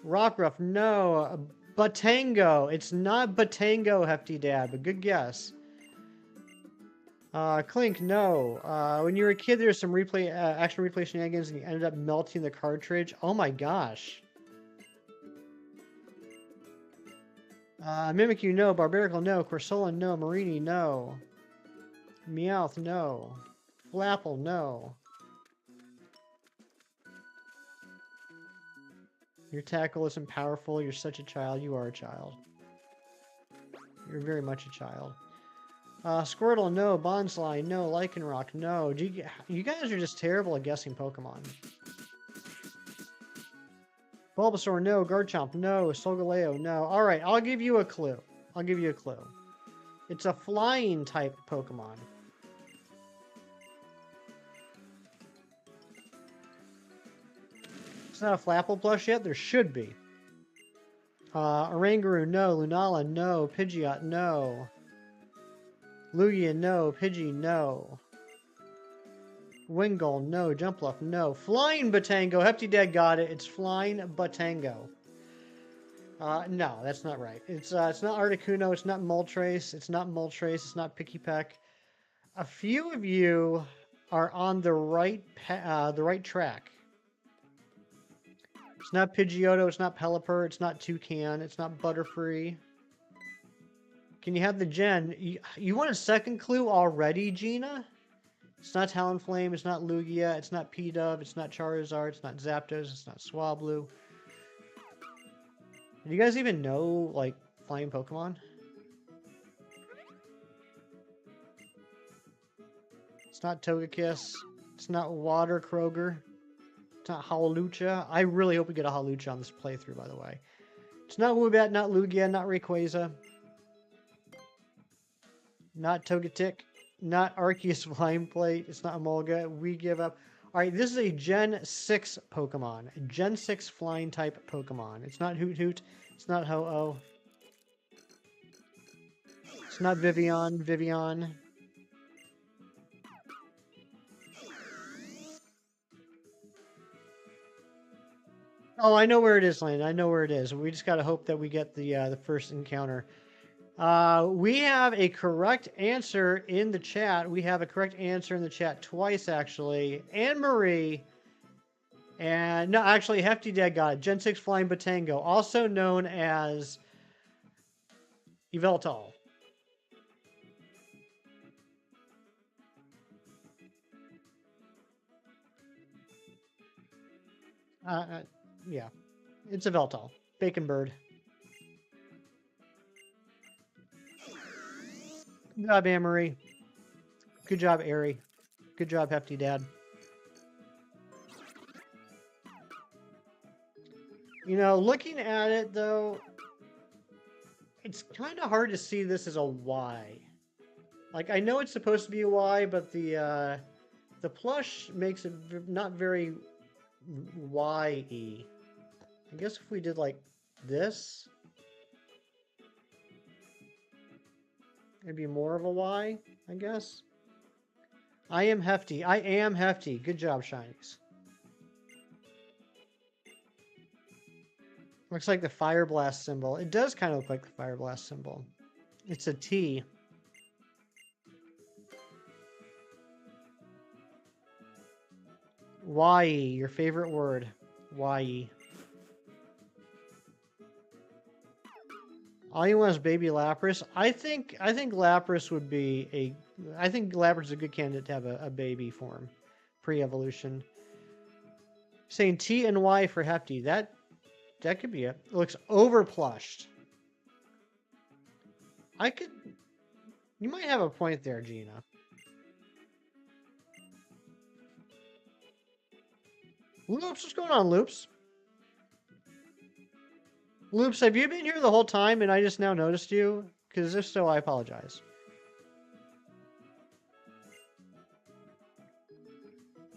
Rockruff, no. Batango. It's not Batango, Hefty Dad, but good guess. Clink, no. When you were a kid, there was some action replay shenanigans, and you ended up melting the cartridge. Oh my gosh. Mimikyu, no. Barbarical, no. Corsola, no. Marini, no. Meowth, no. Flapple, no. Your tackle isn't powerful. You're such a child. You are a child. You're very much a child. Squirtle, no. Bonsly, no. Lycanroc, no. You guys are just terrible at guessing Pokemon. Bulbasaur, no. Garchomp, no. Solgaleo, no. Alright, I'll give you a clue. I'll give you a clue. It's a flying type Pokemon. It's not a Flapple plush yet? There should be. Oranguru, no. Lunala, no. Pidgeot, no. Lugia, no. Pidgey, no. Wingull, no. Jumpluff, no. Flying Batango. Hefty Dad got it. It's Flying Batango. No, that's not right. It's not Articuno. It's not Moltres. It's not Moltres. It's not Pikipek. A few of you are on the right track. It's not Pidgeotto. It's not Pelipper. It's not Toucan. It's not Butterfree. Can you have the gen? You want a second clue already, Gina? It's not Talonflame. It's not Lugia. It's not Pidove. It's not Charizard. It's not Zapdos. It's not Swablu. Do you guys even know, like, flying Pokemon? It's not Togekiss. It's not Water Kroger. It's not Hawlucha. I really hope we get a Hawlucha on this playthrough, by the way. It's not Woobat, not Lugia, not Rayquaza. Not Togetic. Not Arceus Flying Plate. It's not Emolga. We give up. Alright, this is a Gen 6 Pokemon. A Gen 6 flying type Pokemon. It's not Hoot Hoot. It's not Ho-Oh. It's not Vivian. Oh, I know where it is, Lane. I know where it is. We just gotta hope that we get the first encounter. We have a correct answer in the chat. We have a correct answer in the chat twice, actually. Anne-Marie, and no, actually, Hefty Dad got it. Gen 6 Flying Batango, also known as Yveltal. Yeah, it's Yveltal. Bacon Bird. Good job, Anne-Marie. Good job, Airy. Good job, Hefty Dad. You know, looking at it, though, it's kind of hard to see this as a Y. Like, I know it's supposed to be a Y, but the plush makes it not very Y-y. I guess if we did, like, this, it'd be more of a Y, I guess. I am Hefty. I am Hefty. Good job, Shinies. Looks like the Fire Blast symbol. It does kind of look like the Fire Blast symbol. It's a T. Y, your favorite word. Y. All you want is baby Lapras. I think Lapras would be a. I think Lapras is a good candidate to have a baby form, pre-evolution. Saying T and Y for Hefty. That could be it. It looks overplushed. You might have a point there, Gina. Loops, what's going on, Loops? Loops, have you been here the whole time and I just now noticed you? Because if so, I apologize.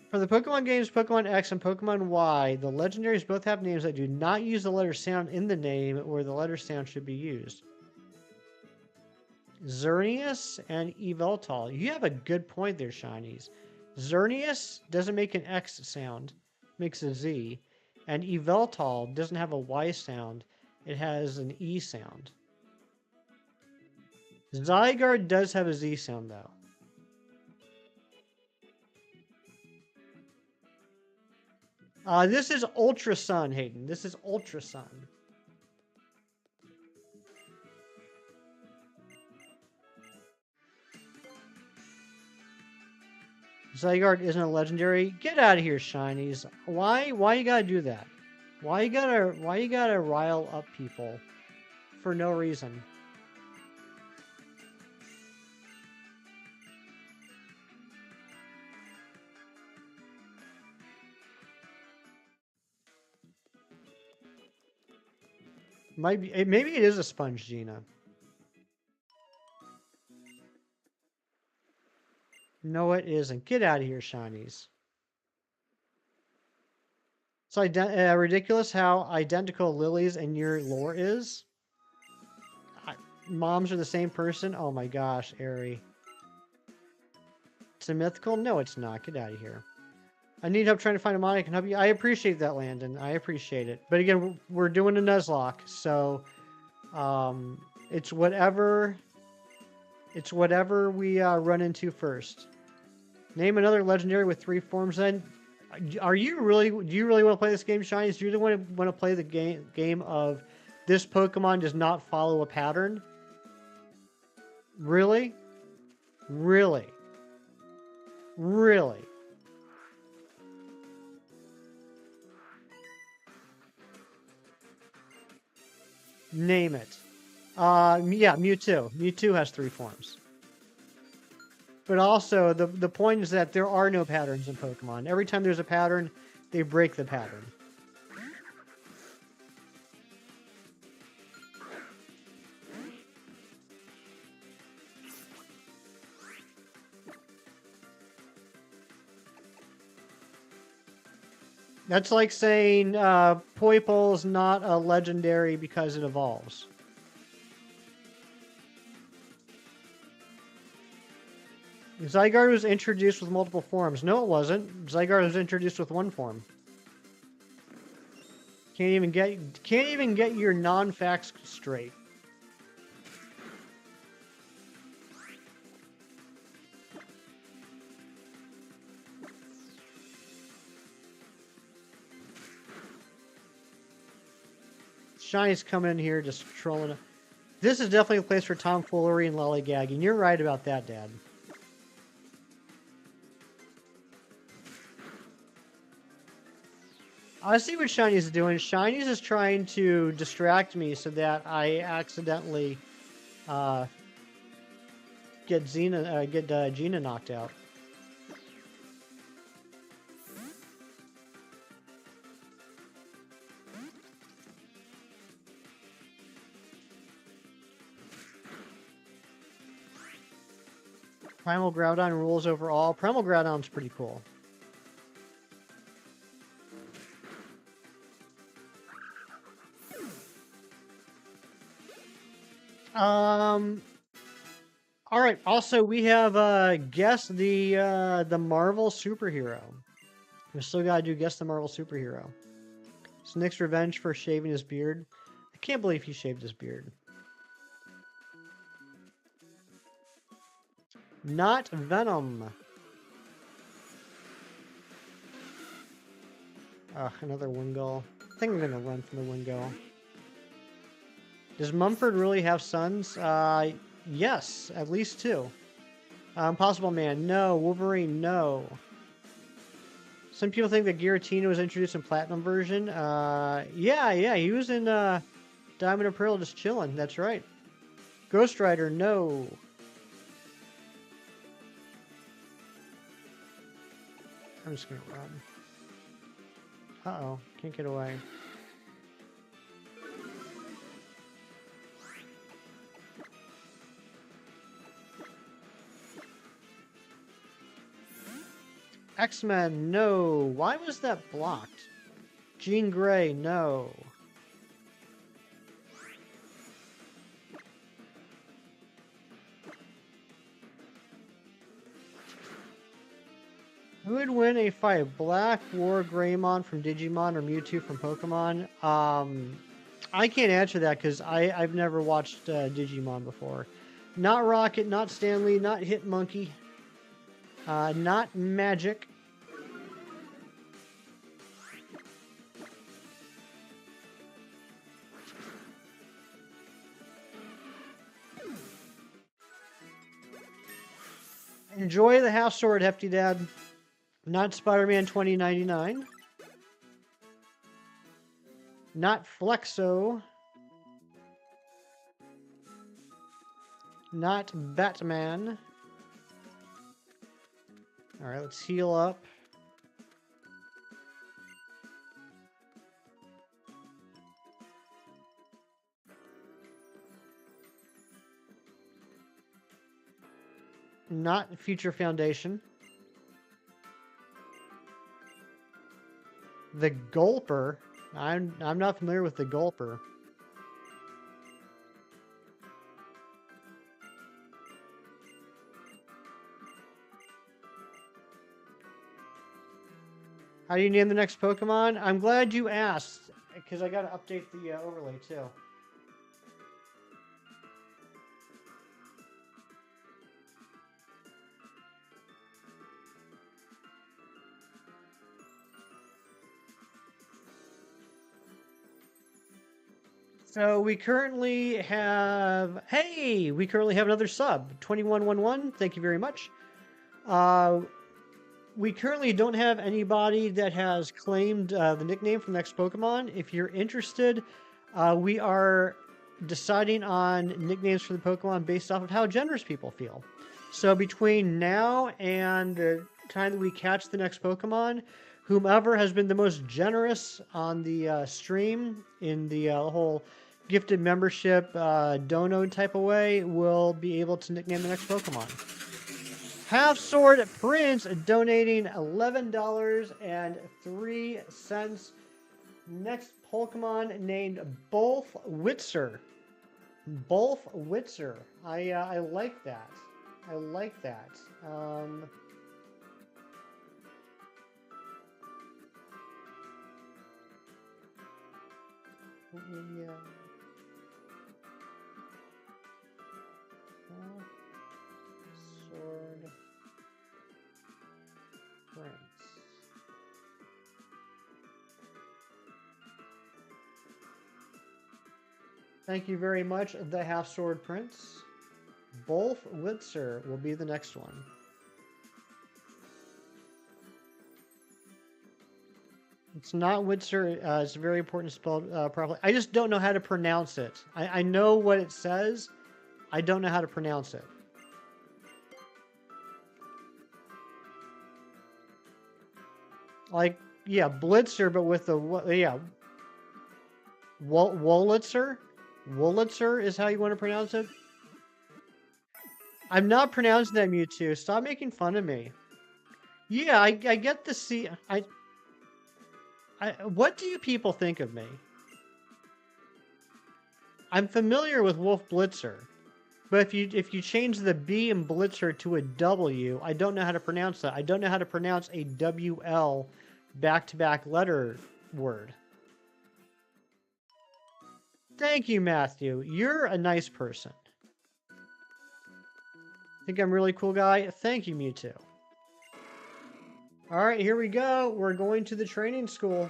For the Pokemon games Pokemon X and Pokemon Y, the legendaries both have names that do not use the letter sound in the name where the letter sound should be used. Xerneas and Yveltal. You have a good point there, Shinies. Xerneas doesn't make an X sound, makes a Z. And Yveltal doesn't have a Y sound, it has an E sound. Zygarde does have a Z sound, though. This is Ultra Sun, Hayden. This is Ultra Sun. Zygarde isn't a legendary. Get out of here, shinies. Why you gotta do that? Why you gotta rile up people for no reason? Maybe it is a Sponge Gina. No, it isn't. Get out of here, shinies. It's ridiculous how identical Lily's and your lore is. Moms are the same person? Oh my gosh, Aerie. It's a mythical? No, it's not. Get out of here. I need help trying to find a mod I can help you. I appreciate that, Landon. I appreciate it. But again, we're doing a Nuzlocke, so it's whatever we run into first. Name another legendary with 3 forms. Then, do you really want to play this game, Shinies? Do you really want to play the game of this Pokemon does not follow a pattern? Really? Really? Really? Name it. Yeah, Mewtwo. Mewtwo has 3 forms. But also, the point is that there are no patterns in Pokemon. Every time there's a pattern, they break the pattern. That's like saying Poiple's not a legendary because it evolves. Zygarde was introduced with multiple forms. No, it wasn't. Zygarde was introduced with 1 form. Can't even get your non-facts straight. Shiny's coming in here just trolling. This is definitely a place for tomfoolery and lollygagging. You're right about that, Dad. I see what Shiny's doing. Shiny's is trying to distract me so that I accidentally get Gina knocked out. Primal Groudon rules overall. Primal Groudon's pretty cool. All right. Also, we have guess the Marvel superhero. We still gotta do guess the Marvel superhero. Snick's revenge for shaving his beard. I can't believe he shaved his beard. Not Venom. Ugh, another Wingull. I think I'm gonna run from the Wingull. Does Mumford really have sons? Yes, at least 2. Impossible Man, no. Wolverine, no. Some people think that Giratina was introduced in Platinum version. Yeah, he was in Diamond and Pearl just chilling. That's right. Ghost Rider, no. I'm just gonna run. Uh-oh, can't get away. X-Men, no. Why was that blocked? Jean Grey, no. Who would win a fight? Black War Greymon from Digimon or Mewtwo from Pokemon? I can't answer that because I've never watched Digimon before. Not Rocket, not Stanley, not Hitmonkey, not Magic. Enjoy the half sword, Hefty Dad. Not Spider-Man 2099. Not Flexo. Not Batman. Alright, let's heal up. Not Future Foundation. The Gulper. I'm not familiar with the Gulper. How do you name the next Pokemon? I'm glad you asked, because I got to update the overlay too. So we currently have, hey, we currently have another sub, 2111. Thank you very much. We currently don't have anybody that has claimed the nickname from Next Pokemon. If you're interested, we are deciding on nicknames for the Pokemon based off of how generous people feel. So between now and the time that we catch the next Pokemon, whomever has been the most generous on the stream in the whole gifted membership dono type of way will be able to nickname the next Pokemon. Half Sword Prince donating $11.03. Next Pokemon named Bolf Witzer. Bolf Witzer. I like that. I like that. Yeah. Sword Prince. Thank you very much, the Half Sword Prince. Bolf Witzer will be the next one. It's not Witzer. It's very important to spell properly. I just don't know how to pronounce it. I know what it says. I don't know how to pronounce it. Like, yeah, Blitzer, but with the, yeah. Wolitzer? Wolitzer is how you want to pronounce it? I'm not pronouncing that, Mewtwo. Stop making fun of me. Yeah, I get the C. What do you people think of me? I'm familiar with Wolf Blitzer, but if you change the B in Blitzer to a W, I don't know how to pronounce that. I don't know how to pronounce a WL back-to-back letter word. Thank you, Matthew. You're a nice person. Think I'm a really cool guy? Thank you, Mewtwo. All right, here we go. We're going to the training school.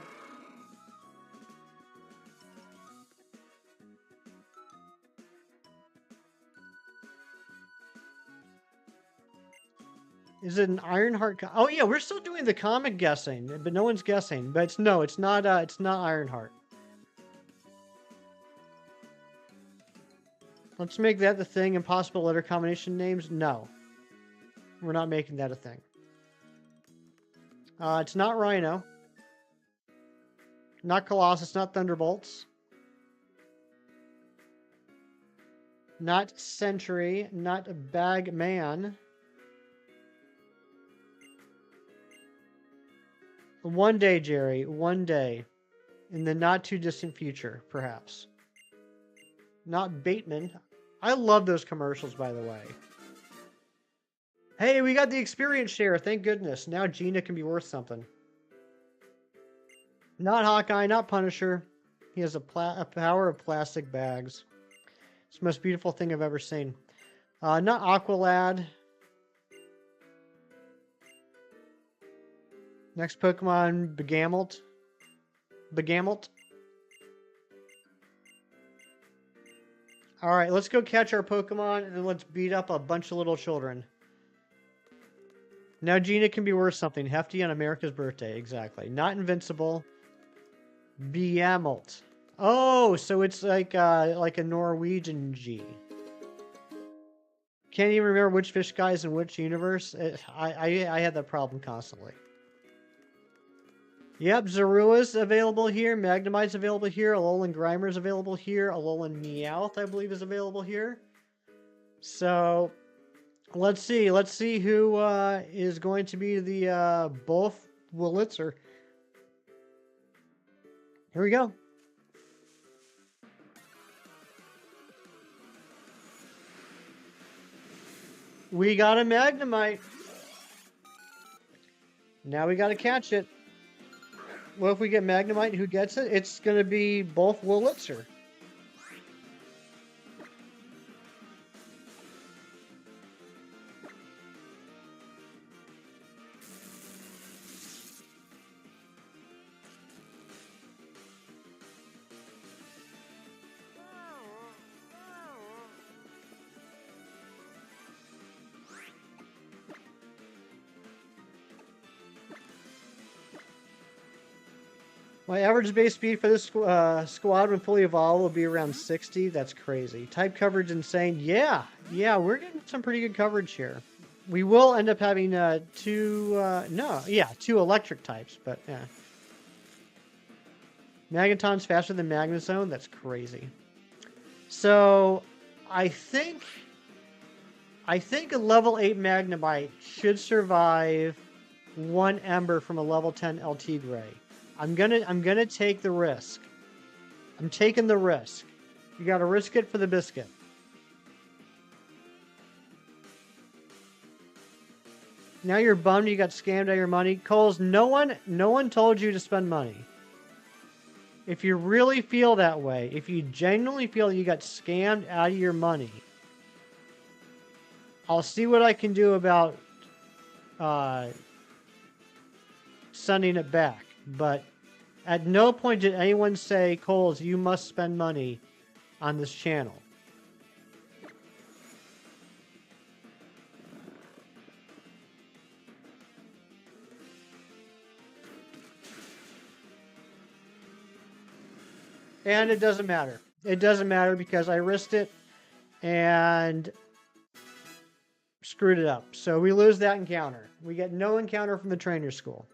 Is it an Ironheart? Oh yeah, we're still doing the comic guessing, but no one's guessing. But it's not. It's not Ironheart. Let's make that the thing. Impossible letter combination names. No, we're not making that a thing. It's not Rhino. Not Colossus. Not Thunderbolts. Not Sentry. Not Bagman. One day, Jerry. One day. In the not too distant future, perhaps. Not Bateman. I love those commercials, by the way. Hey, we got the experience share. Thank goodness. Now Gina can be worth something. Not Hawkeye, not Punisher. He has a power of plastic bags. It's the most beautiful thing I've ever seen. Not Aqualad. Next Pokemon, Begamelt. Begamelt. Alright, let's go catch our Pokemon and then let's beat up a bunch of little children. Now Gina can be worth something. Hefty on America's birthday, exactly. Not invincible. Beamelt. Oh, so it's like a Norwegian G. Can't even remember which fish guy's in which universe. I had that problem constantly. Yep, Zorua's available here. Magnemite's available here. Alolan Grimer's available here. Alolan Meowth, I believe, is available here. So, let's see. Let's see who is going to be the both Wurlitzer. Here we go. We got a Magnemite. Now we got to catch it. Well, if we get Magnemite, who gets it? It's going to be both Wurlitzer. My average base speed for this squad when fully evolved will be around 60. That's crazy. Type coverage insane. Yeah, we're getting some pretty good coverage here. We will end up having two electric types, but yeah. Magneton's faster than Magnezone. That's crazy. So, I think a level 8 Magnemite should survive one Ember from a level 10 LT Gray. I'm gonna take the risk. I'm taking the risk. You gotta risk it for the biscuit. Now you're bummed you got scammed out of your money. Coles, no one told you to spend money. If you really feel that way, if you genuinely feel you got scammed out of your money, I'll see what I can do about sending it back. But at no point did anyone say, Coles, you must spend money on this channel. And it doesn't matter. It doesn't matter because I risked it and screwed it up. So we lose that encounter. We get no encounter from the trainer school.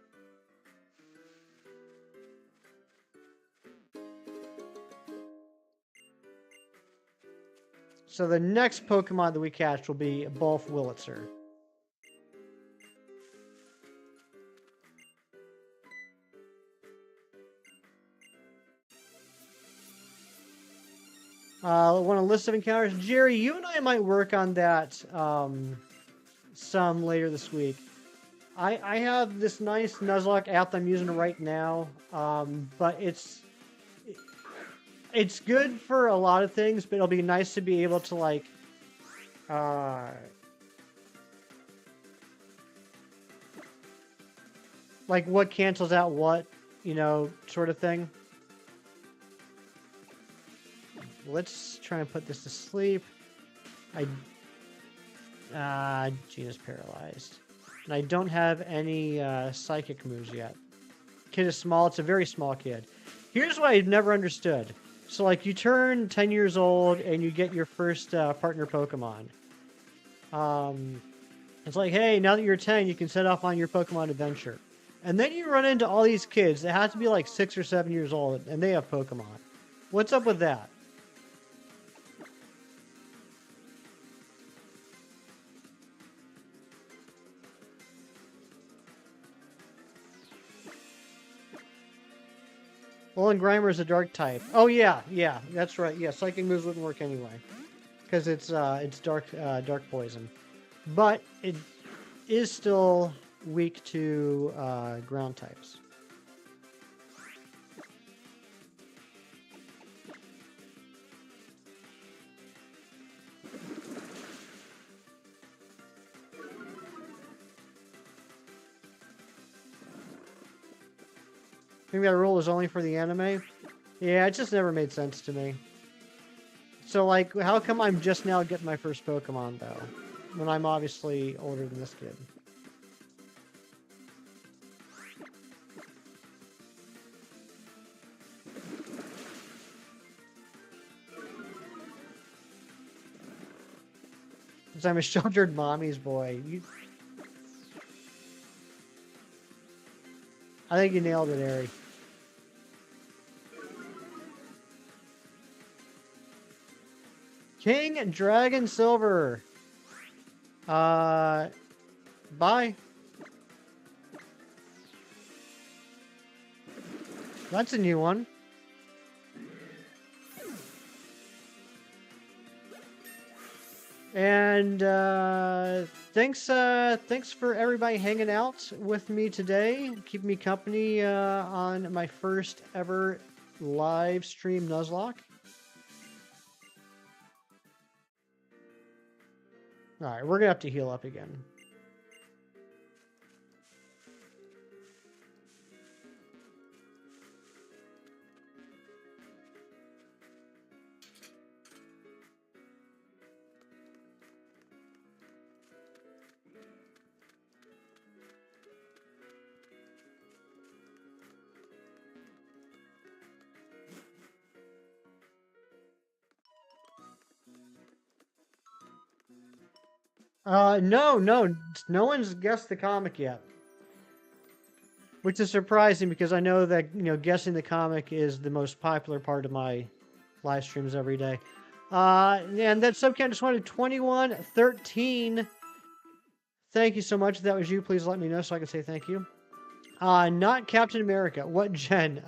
So the next Pokemon that we catch will be both Wurlitzer. Want a list of encounters? Jerry, you and I might work on that some later this week. I have this nice Nuzlocke app that I'm using right now, but it's good for a lot of things, but it'll be nice to be able to like what cancels out what, you know, sort of thing. Let's try and put this to sleep. Gina's paralyzed. And I don't have any psychic moves yet. Kid is small. It's a very small kid. Here's what I've never understood. So, like, you turn 10 years old and you get your first partner Pokemon. It's like, hey, now that you're 10, you can set off on your Pokemon adventure. And then you run into all these kids that have to be like 6 or 7 years old, and they have Pokemon. What's up with that? Alolan Grimer is a dark type. Oh yeah, that's right. Yeah, psychic moves wouldn't work anyway, because it's dark poison. But is still weak to ground types. Maybe that rule is only for the anime? Yeah, it just never made sense to me. So, like, how come I'm just now getting my first Pokemon, though? When I'm obviously older than this kid. Because I'm a sheltered mommy's boy. I think you nailed it, Ari. King Dragon Silver. Bye. That's a new one. And thanks for everybody hanging out with me today. Keep me company on my first ever live stream Nuzlocke. All right, we're gonna have to heal up again. No one's guessed the comic yet. Which is surprising because I know that, guessing the comic is the most popular part of my live streams every day. And that subcount just wanted 2113. Thank you so much. If that was you, please let me know so I can say thank you. Not Captain America. What gen?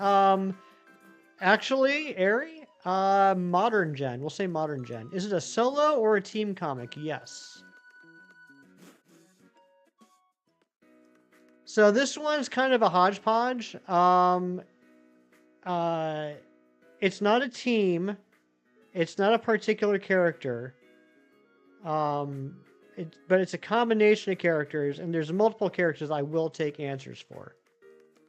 Actually, Ari, modern gen. We'll say modern gen. Is it a solo or a team comic? Yes. So this one's kind of a hodgepodge. It's not a team. It's not a particular character. But it's a combination of characters, and there's multiple characters I will take answers for.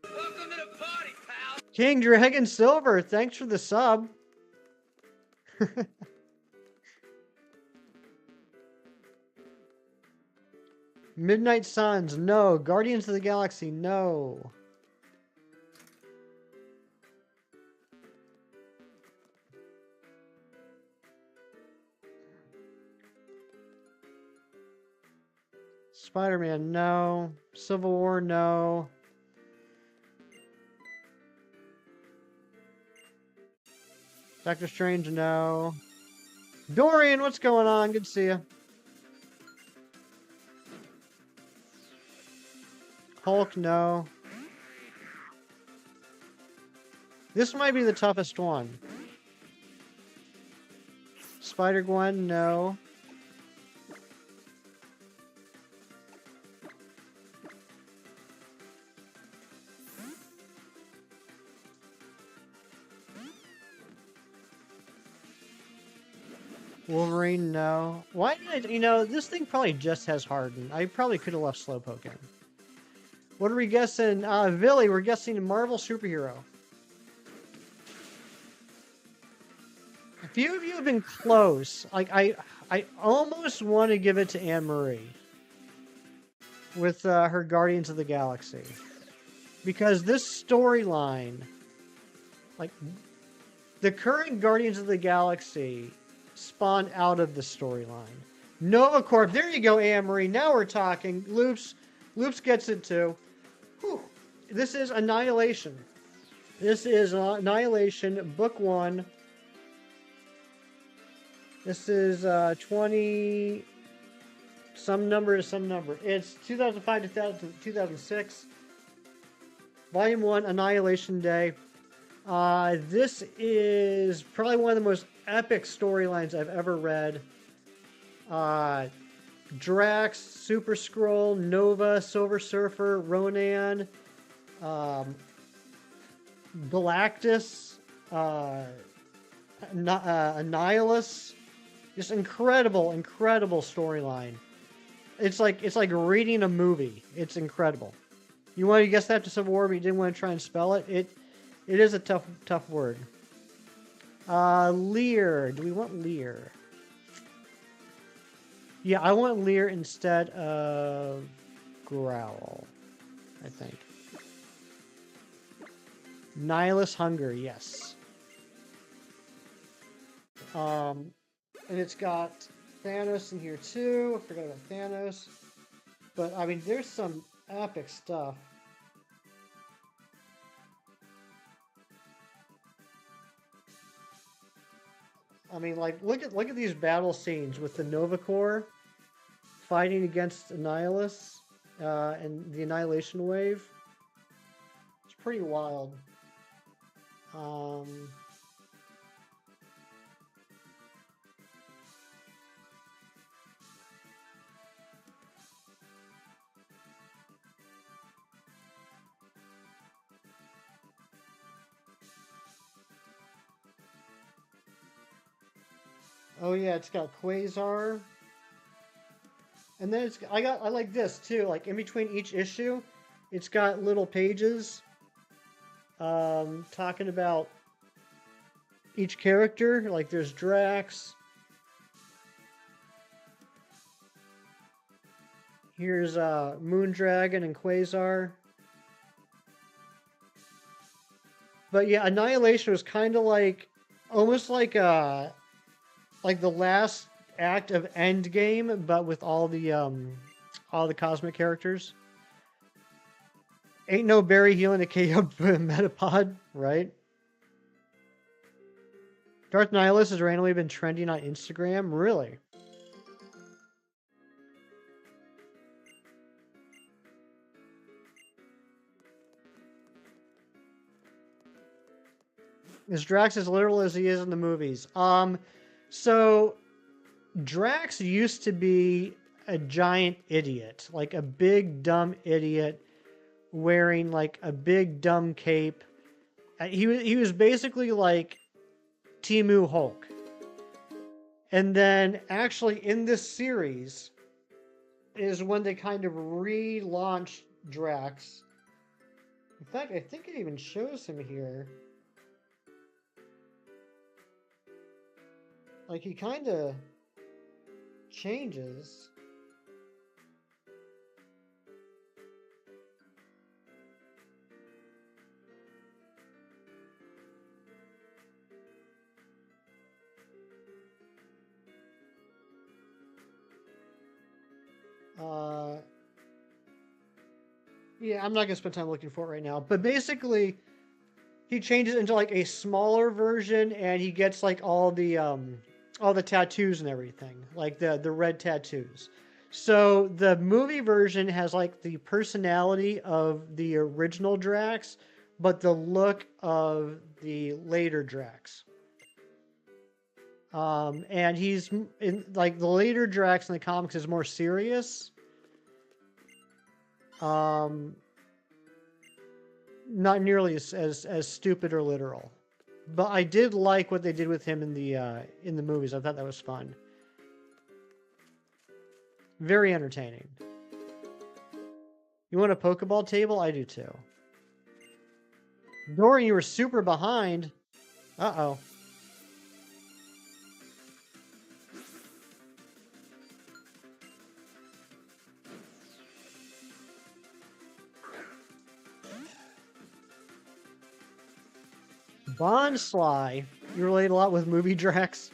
Welcome to the party, pal. King Dragon Silver, thanks for the sub. Midnight Suns, no. Guardians of the Galaxy, no. Spider-Man, no. Civil War, no. Doctor Strange, no. Dorian, what's going on? Good to see you. Hulk, no. This might be the toughest one. Spider-Gwen, no. Wolverine, no. Why did I, this thing probably just has Harden. I probably could have left Slowpoke in. What are we guessing? Villy, we're guessing Marvel superhero. A few of you have been close. Like, I almost want to give it to Anne-Marie. With her Guardians of the Galaxy. Because this storyline, like, the current Guardians of the Galaxy spawned out of the storyline. Nova Corp, there you go, Anne-Marie. Now we're talking. Loops gets it too. Whew. This is Annihilation. This is Annihilation, Book 1. This is 20... some number to some number. It's 2005 to 2006. Volume 1, Annihilation Day. This is probably one of the most epic storylines I've ever read. Drax, Super Skrull, Nova, Silver Surfer, Ronan, Galactus, Annihilus. Just incredible, incredible storyline. It's like reading a movie. It's incredible. You wanted to guess that to Civil War, but you didn't want to try and spell it. It is a tough word. Lear. Do we want Lear? Yeah, I want Lear instead of Growl, I think. Nihilus Hunger, yes. And it's got Thanos in here too. I forgot about Thanos. But, I mean, there's some epic stuff. I mean, like, look at these battle scenes with the Nova Corps fighting against Annihilus and the Annihilation Wave. It's pretty wild. Oh yeah, it's got Quasar. And then I like this too, like in between each issue, it's got little pages talking about each character. Like there's Drax. Here's Moondragon and Quasar. But yeah, Annihilation was kind of like almost like the last act of Endgame, but with all the cosmic characters. Ain't no Barry healing a KO Metapod, right? Darth Nihilus has randomly been trending on Instagram. Really? Is Drax as literal as he is in the movies? So Drax used to be a giant idiot, like a big dumb idiot wearing like a big dumb cape. He was basically like Timu Hulk. And then actually in this series is when they kind of relaunched Drax. In fact, I think it even shows him here. Like he kind of changes. Yeah, I'm not gonna spend time looking for it right now, but basically he changes into like a smaller version and he gets like all the tattoos and everything, like the red tattoos. So the movie version has like the personality of the original Drax, but the look of the later Drax. And he's in like the later Drax in the comics is more serious. Not nearly as stupid or literal. But I did like what they did with him in the movies. I thought that was fun. Very entertaining. You want a Pokeball table? I do too. Dorian, you were super behind. Uh-oh. Bonsly. You relate a lot with movie Drax.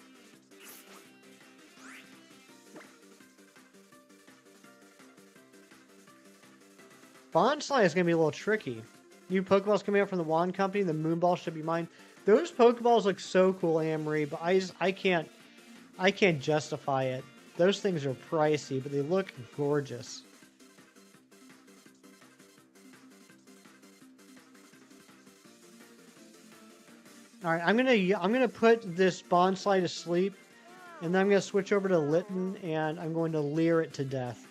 Bonsly is going to be a little tricky. New Pokeballs coming out from the Wand Company. The Moonball should be mine. Those Pokeballs look so cool, Amory, but I can't justify it. Those things are pricey, but they look gorgeous. All right, I'm gonna put this Bonsly to sleep And then I'm going to switch over to Lytton, and I'm going to leer it to death.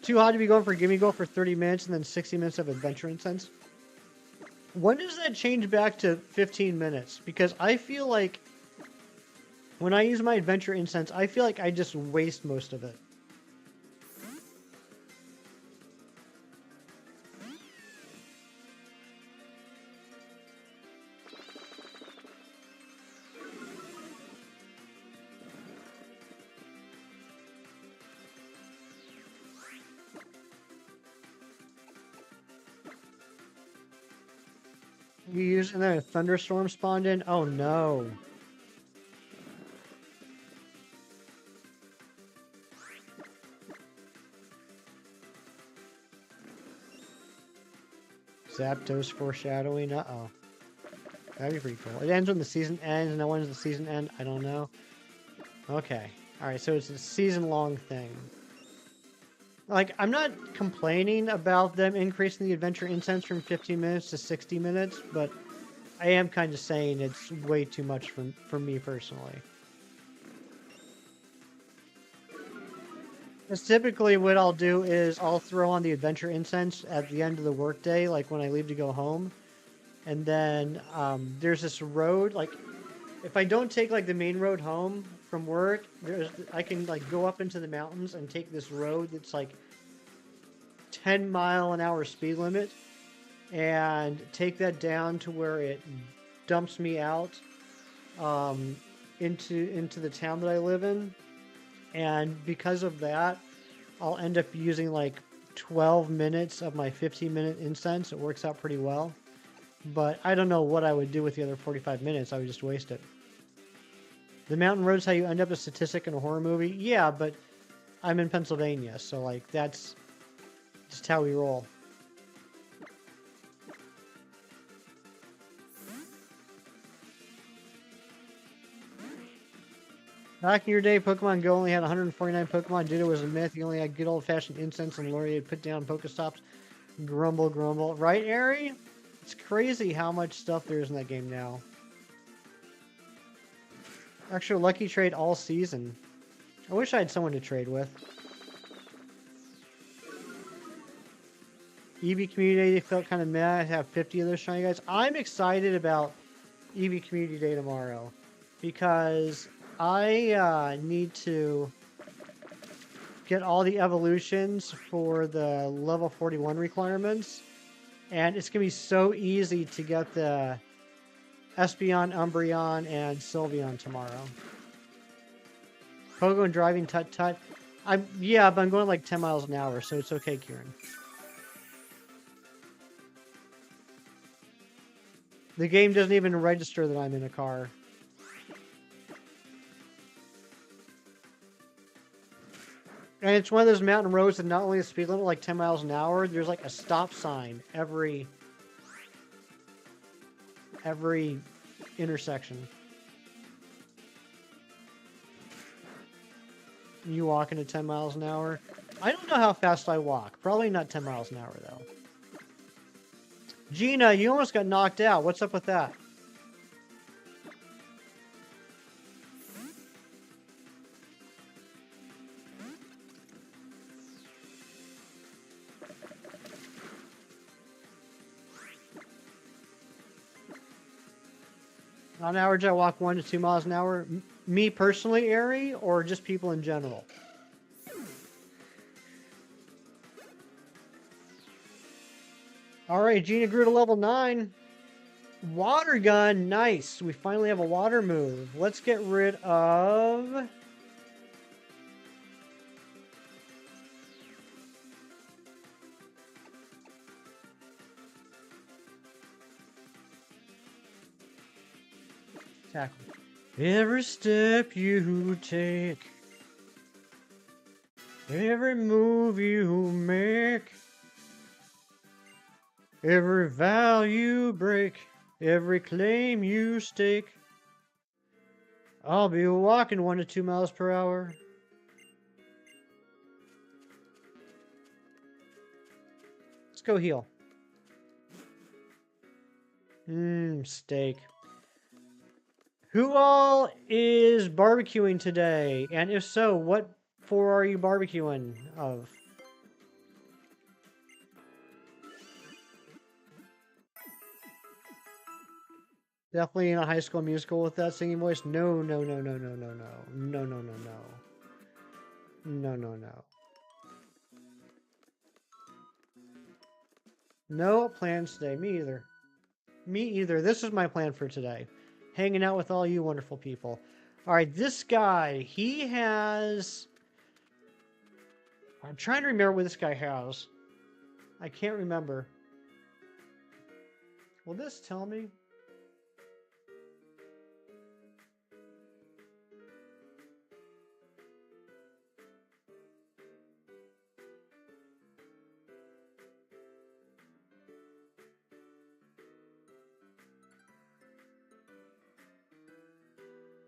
Too hot to be going for Gimme Go for 30 minutes and then 60 minutes of Adventure Incense. When does that change back to 15 minutes? Because I feel like when I use my Adventure Incense, I feel like I just waste most of it. You use and then a thunderstorm spawned in? Oh no. Zapdos foreshadowing? Uh-oh. That'd be pretty cool. It ends when the season ends, and then when does the season end? I don't know. Okay. Alright, so it's a season-long thing. Like, I'm not complaining about them increasing the Adventure Incense from 15 minutes to 60 minutes, but I am kind of saying it's way too much for me personally. Because typically what I'll do is I'll throw on the Adventure Incense at the end of the workday, like when I leave to go home. And then there's this road, like, if I don't take, like, the main road home from work, I can, like, go up into the mountains and take this road that's, like, 10-mile-an-hour speed limit and take that down to where it dumps me out into the town that I live in. And because of that, I'll end up using, like, 12 minutes of my 15-minute incense. It works out pretty well. But I don't know what I would do with the other 45 minutes. I would just waste it. The mountain road's how you end up a statistic in a horror movie? Yeah, but I'm in Pennsylvania, so, like, that's just how we roll. Back in your day, Pokemon Go only had 149 Pokemon. Ditto was a myth. You only had good old-fashioned incense and Lori had put down Pokestops. Grumble, grumble. Right, Ari? It's crazy how much stuff there is in that game now. Extra lucky trade all season. I wish I had someone to trade with. EV Community felt kind of mad. I have 50 of those shiny guys. I'm excited about EV Community Day tomorrow because I need to get all the evolutions for the level 41 requirements. And it's going to be so easy to get the Espeon, Umbreon, and Sylveon tomorrow. Pogo and driving tut-tut. Yeah, but I'm going like 10 miles an hour, so it's okay, Kieran. The game doesn't even register that I'm in a car. And it's one of those mountain roads that not only the speed limit like 10 miles an hour, there's like a stop sign every intersection. You walking at 10 miles an hour? I don't know how fast I walk. Probably not 10 miles an hour, though. Gina, you almost got knocked out. What's up with that? On average, I walk 1 to 2 miles an hour. Me personally, Ari, or just people in general? Alright, Gina grew to level 9. Water gun, nice. We finally have a water move. Let's get rid of... Tackle. Every step you take, every move you make, every vow you break, every claim you stake, I'll be walking 1 to 2 miles per hour. Let's go heal. Steak. Who all is barbecuing today? And if so, what for are you barbecuing of? Definitely in a High School Musical with that singing voice? No, no, no, no, no, no, no. No, no, no, no. No, no, no. No plans today. Me either. Me either. This is my plan for today. Hanging out with all you wonderful people. Alright, this guy, he has... I'm trying to remember what this guy has. I can't remember. Will this tell me?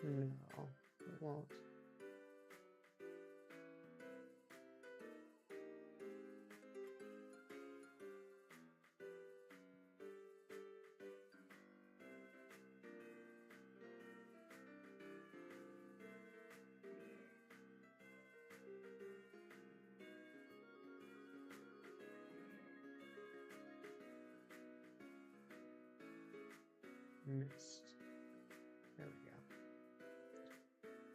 No, it won't. Missed. There we go.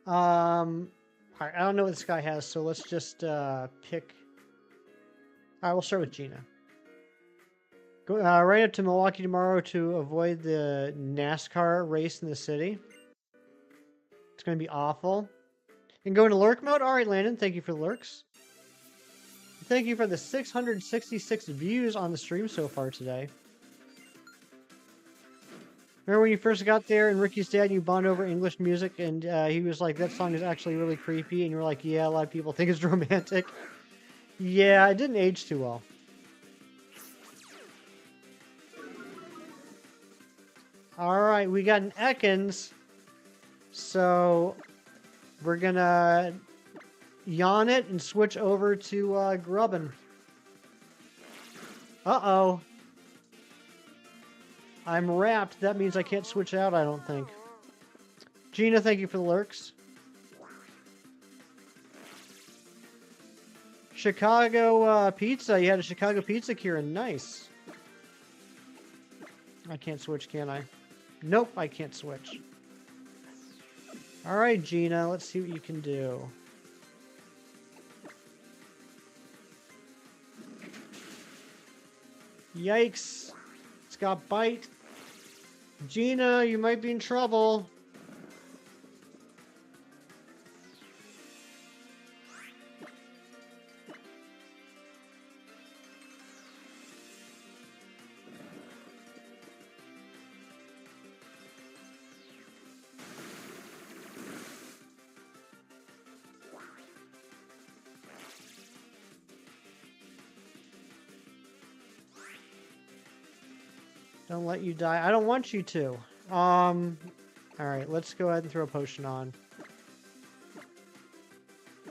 Alright, I don't know what this guy has, so let's just pick. Alright, we'll start with Gina. Go right up to Milwaukee tomorrow to avoid the NASCAR race in the city. It's going to be awful. And go into lurk mode? Alright, Landon, thank you for the lurks. Thank you for the 666 views on the stream so far today. Remember when you first got there and Ricky's dad, you bond over English music, and he was like, that song is actually really creepy, and you were like, yeah, a lot of people think it's romantic. Yeah, it didn't age too well. Alright, we got an Ekans, so we're gonna yawn it and switch over to Grubbin. Uh-oh. I'm wrapped. That means I can't switch out, I don't think. Gina, thank you for the lurks. Chicago pizza. You had a Chicago pizza, Kieran. Nice. I can't switch, can I? Nope, I can't switch. Alright, Gina. Let's see what you can do. Yikes. It's got bite. Gina, you might be in trouble. Don't let you die. I don't want you to. Alright, let's go ahead and throw a potion on.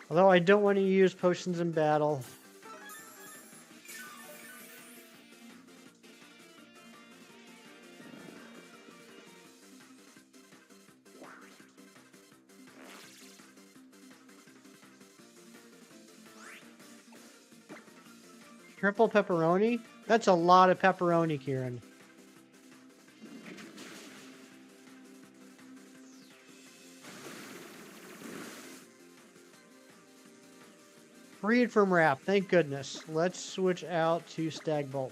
Although I don't want to use potions in battle. Triple pepperoni? That's a lot of pepperoni, Kieran. Freed from wrap, thank goodness. Let's switch out to Stagbolt.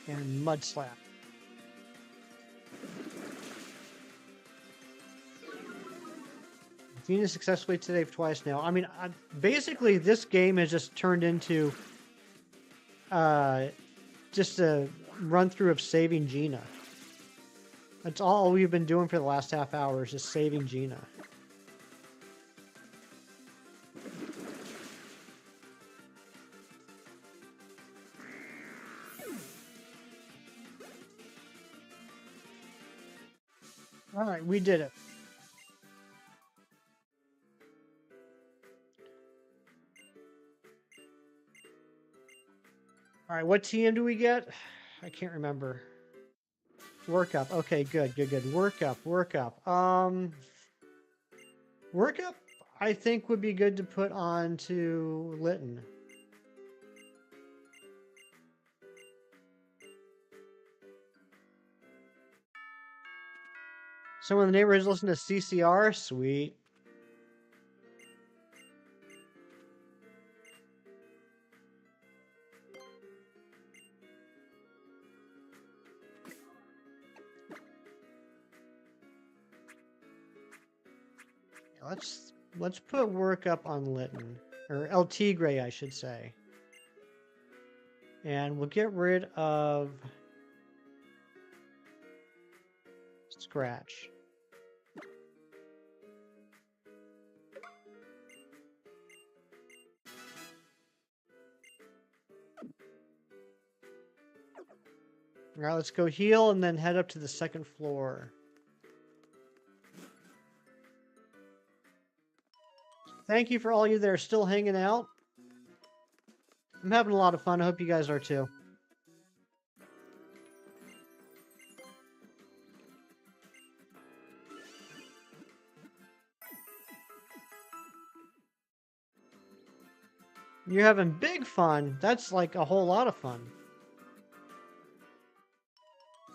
And Mud Slap. Gina successfully today twice now. I mean, basically this game has just turned into just a run through of saving Gina. That's all we've been doing for the last half hour is just saving Gina. All right, we did it. All right, what TM do we get? I can't remember. Work up. Okay, good, good, good. Work up, work up. Work up, I think would be good to put on to Lytton. Someone in the neighborhood's listening to CCR? Sweet. Let's put work up on Lytton. Or El Tigre, I should say. And we'll get rid of Scratch. All right, let's go heal and then head up to the second floor. Thank you for all you that are still hanging out. I'm having a lot of fun. I hope you guys are too. You're having big fun. That's like a whole lot of fun.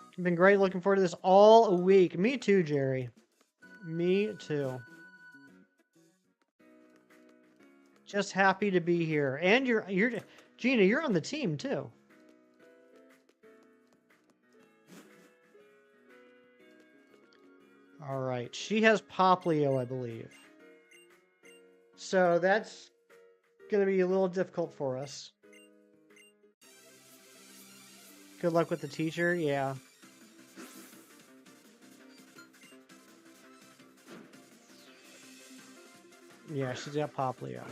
It's been great. Looking forward to this all a week. Me too, Jerry. Me too. Just happy to be here. And you're Gina, you're on the team too. All right. She has Poplio, I believe. So that's going to be a little difficult for us. Good luck with the teacher. Yeah. Yeah, she's got Poplio.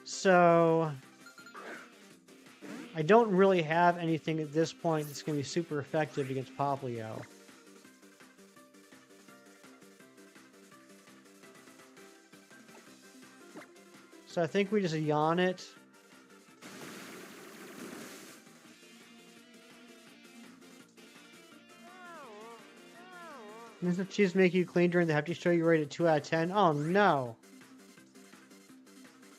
So I don't really have anything at this point that's going to be super effective against Poplio. So I think we just yawn it. Doesn't cheese make you clean during the hefty show? You rated 2 out of 10? Oh no.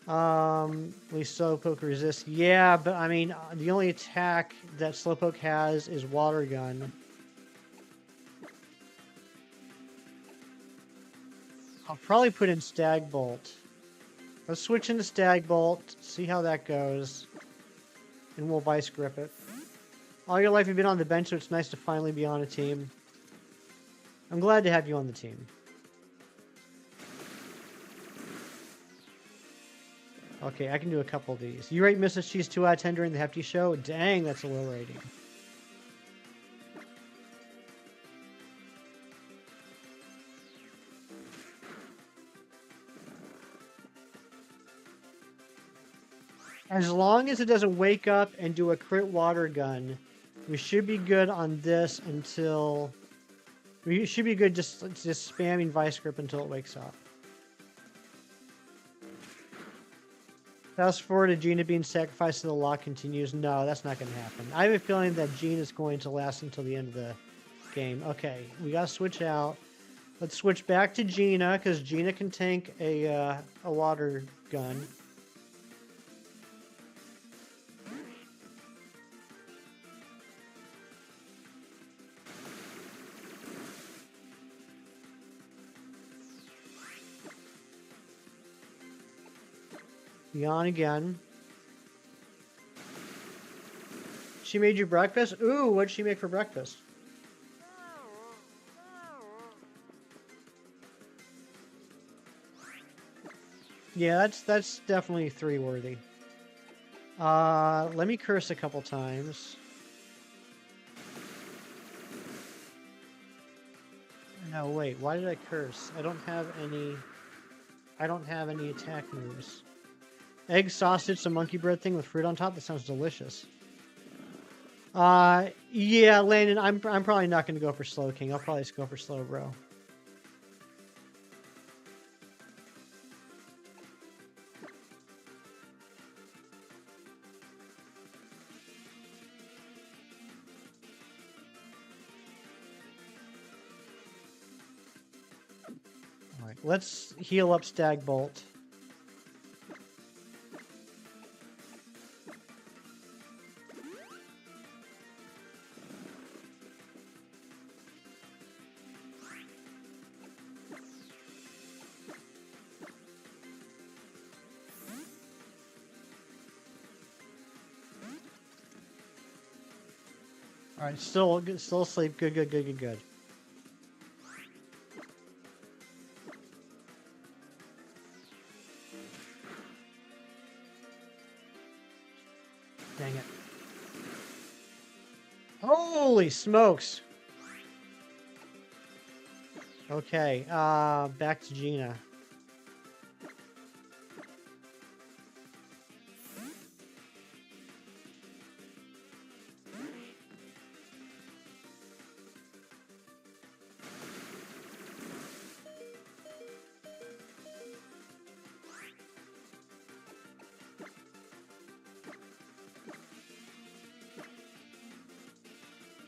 At least Slowpoke resists. Yeah, but I mean, the only attack that Slowpoke has is Water Gun. I'll probably put in Stag Bolt. Let's switch into Stag Bolt, see how that goes, and we'll Vice Grip it. All your life you've been on the bench, so it's nice to finally be on a team. I'm glad to have you on the team. Okay, I can do a couple of these. You rate Mrs. Cheese 2 out of 10 during the hefty show? Dang, that's a low rating. As long as it doesn't wake up and do a crit Water Gun, we should be good on this until... We should be good just spamming Vice Grip until it wakes up. Fast forward to Gina being sacrificed to the lock continues. No, that's not going to happen. I have a feeling that Gina is going to last until the end of the game. Okay, we got to switch out. Let's switch back to Gina, because Gina can tank a Water Gun. Yawn again. She made you breakfast? Ooh, what'd she make for breakfast? Yeah, that's definitely 3 worthy. Let me curse a couple times. No, wait, why did I curse? I don't have any attack moves. Egg sausage, some monkey bread thing with fruit on top. That sounds delicious. Yeah, Landon, I'm probably not going to go for Slow King. I'll probably just go for Slow Bro. Alright, let's heal up Stagbolt. Alright, still asleep. Good. Dang it. Holy smokes! Okay, back to Gina.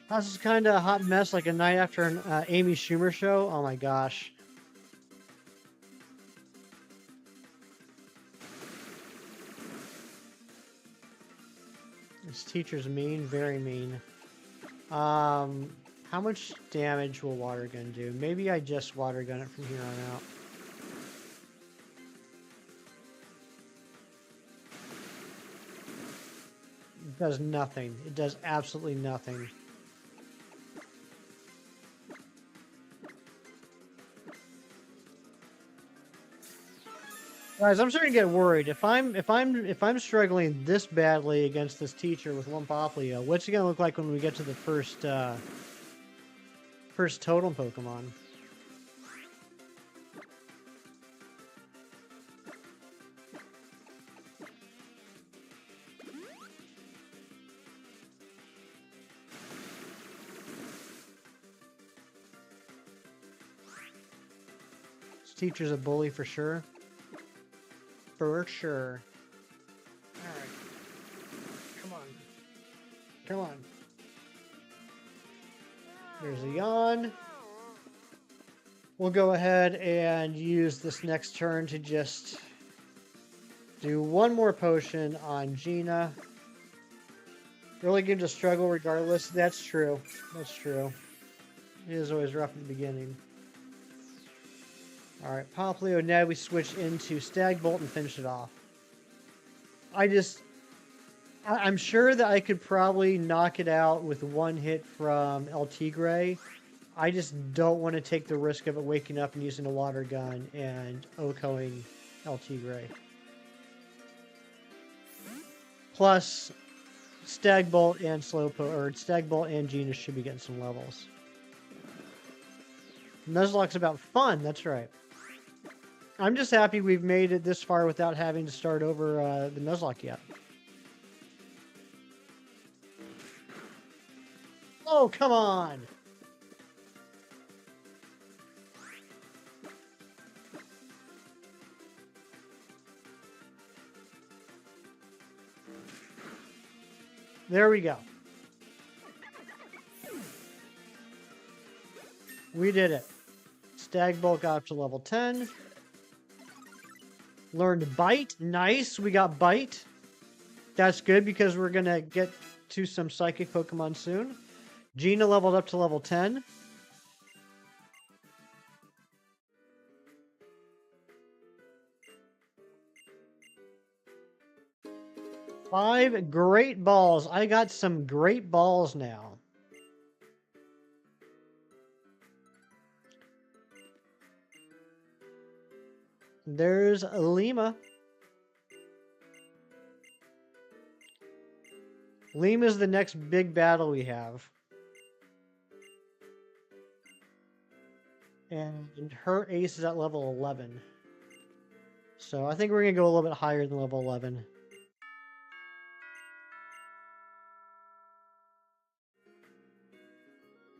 This is kind of a hot mess, like a night after an Amy Schumer show. Oh my gosh. This teacher's mean, very mean. How much damage will Water Gun do? Maybe I just Water Gun it from here on out. It does nothing. It does absolutely nothing. Guys, I'm starting to get worried. If I'm struggling this badly against this teacher with Lumpoplio, what's it gonna look like when we get to the first totem Pokemon? This teacher's a bully for sure. For sure. Alright. Come on. There's a yawn. We'll go ahead and use this next turn to just do one more potion on Gina. Really going to struggle regardless. That's true. That's true. It is always rough at the beginning. Alright, Poplio, now we switch into Stagbolt and finish it off. I'm sure that I could probably knock it out with one hit from El Tigre. I just don't want to take the risk of it waking up and using a Water Gun and OHKOing El Tigre. Plus, Stagbolt and Stagbolt and Gina should be getting some levels. Nuzlocke's about fun, that's right. I'm just happy we've made it this far without having to start over the Nuzlocke yet. Oh, come on! There we go. We did it. Stagbolt got up to level 10. Learned Bite. Nice. We got Bite. That's good because we're going to get to some Psychic Pokemon soon. Gina leveled up to level 10. Five great balls. I got some great balls now. There's Lima. Lima's the next big battle we have. And her ace is at level 11. So I think we're going to go a little bit higher than level 11.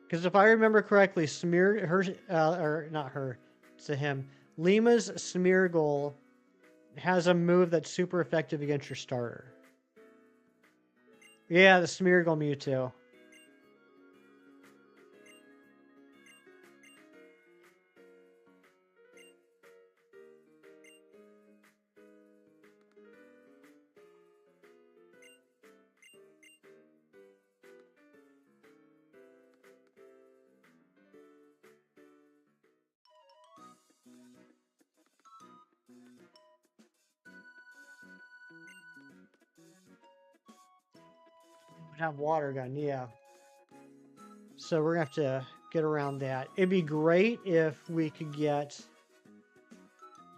Because if I remember correctly, Lima's Smeargle has a move that's super effective against your starter. Yeah, the Smeargle Mewtwo. Would have water gun, yeah. So we're gonna have to get around that. It'd be great if we could get.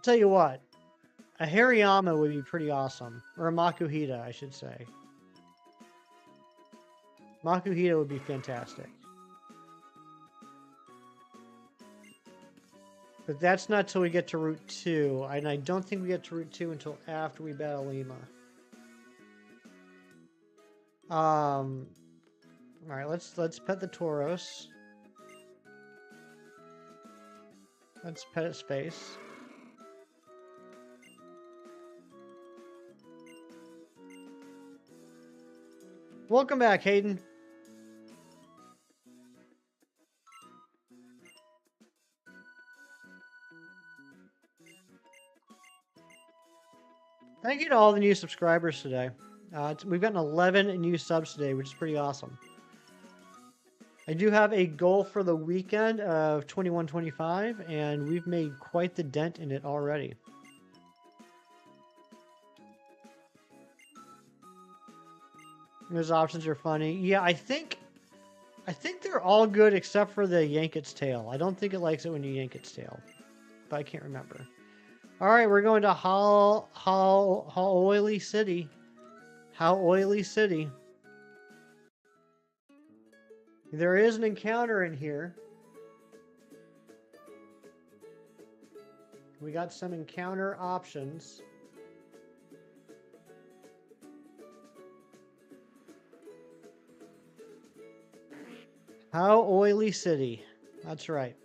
Tell you what, a Hariyama would be pretty awesome, or a Makuhita, I should say. Makuhita would be fantastic. But that's not till we get to Route 2, and I don't think we get to Route 2 until after we battle Lima. Alright, let's pet the Tauros. Let's pet its space. Welcome back, Hayden. Thank you to all the new subscribers today. We've gotten 11 new subs today, which is pretty awesome. I do have a goal for the weekend of 2125, and we've made quite the dent in it already. Those options are funny. Yeah, I think they're all good except for the yank its tail. I don't think it likes it when you yank its tail, but I can't remember. All right, we're going to How Oily City. How Oily City. There is an encounter in here. We got some encounter options. How Oily City. That's right.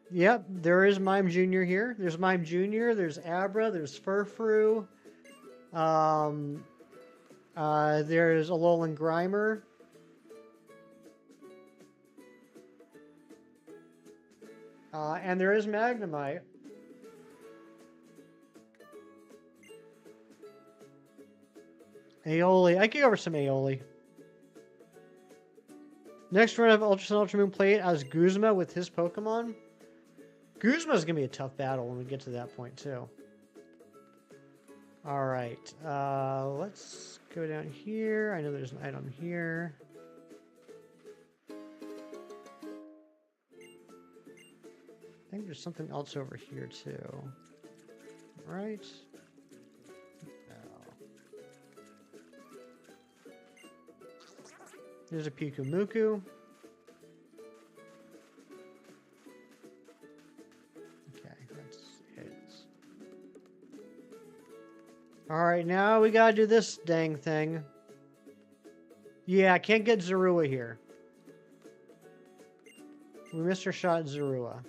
Yep, there is Mime Jr. here. There's Mime Jr., there's Abra, there's Furfrou. There's Alolan Grimer. And there is Magnemite. Aeoli. I could go over some Aeoli. Next run of Ultra Sun Ultra Moon played as Guzma with his Pokemon. Guzma's going to be a tough battle when we get to that point, too. Alright. Let's go down here. I know there's an item here. I think there's something else over here, too. Right? No. There's a Pikumuku. Alright, now we gotta do this dang thing. Yeah, I can't get Zorua here. We missed our shot at Zorua.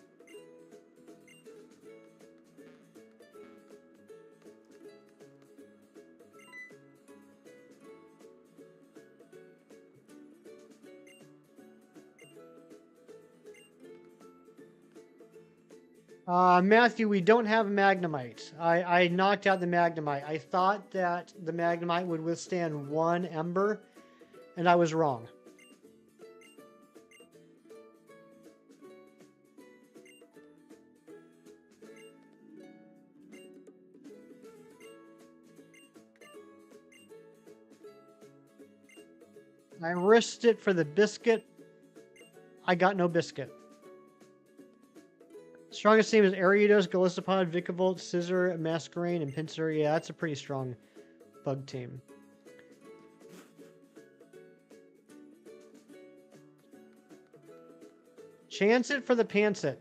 Matthew, we don't have a Magnemite. I knocked out the Magnemite. I thought that the Magnemite would withstand one Ember, and I was wrong. I risked it for the biscuit. I got no biscuit. Strongest team is Ariados, Golisopod, Vikavolt, Scissor, Masquerain, and Pinsir. Yeah, that's a pretty strong bug team. Chance it for the Pansett.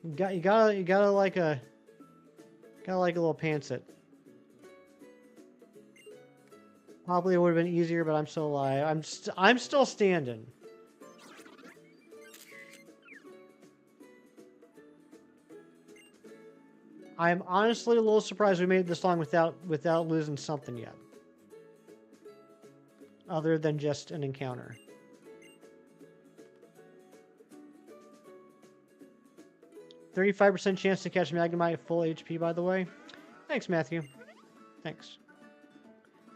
You gotta like a little Pansett. Probably would have been easier, but I'm still alive. I'm still standing. I'm honestly a little surprised we made it this long without losing something yet. Other than just an encounter. %35 chance to catch Magnemite at full HP, by the way. Thanks, Matthew. Thanks.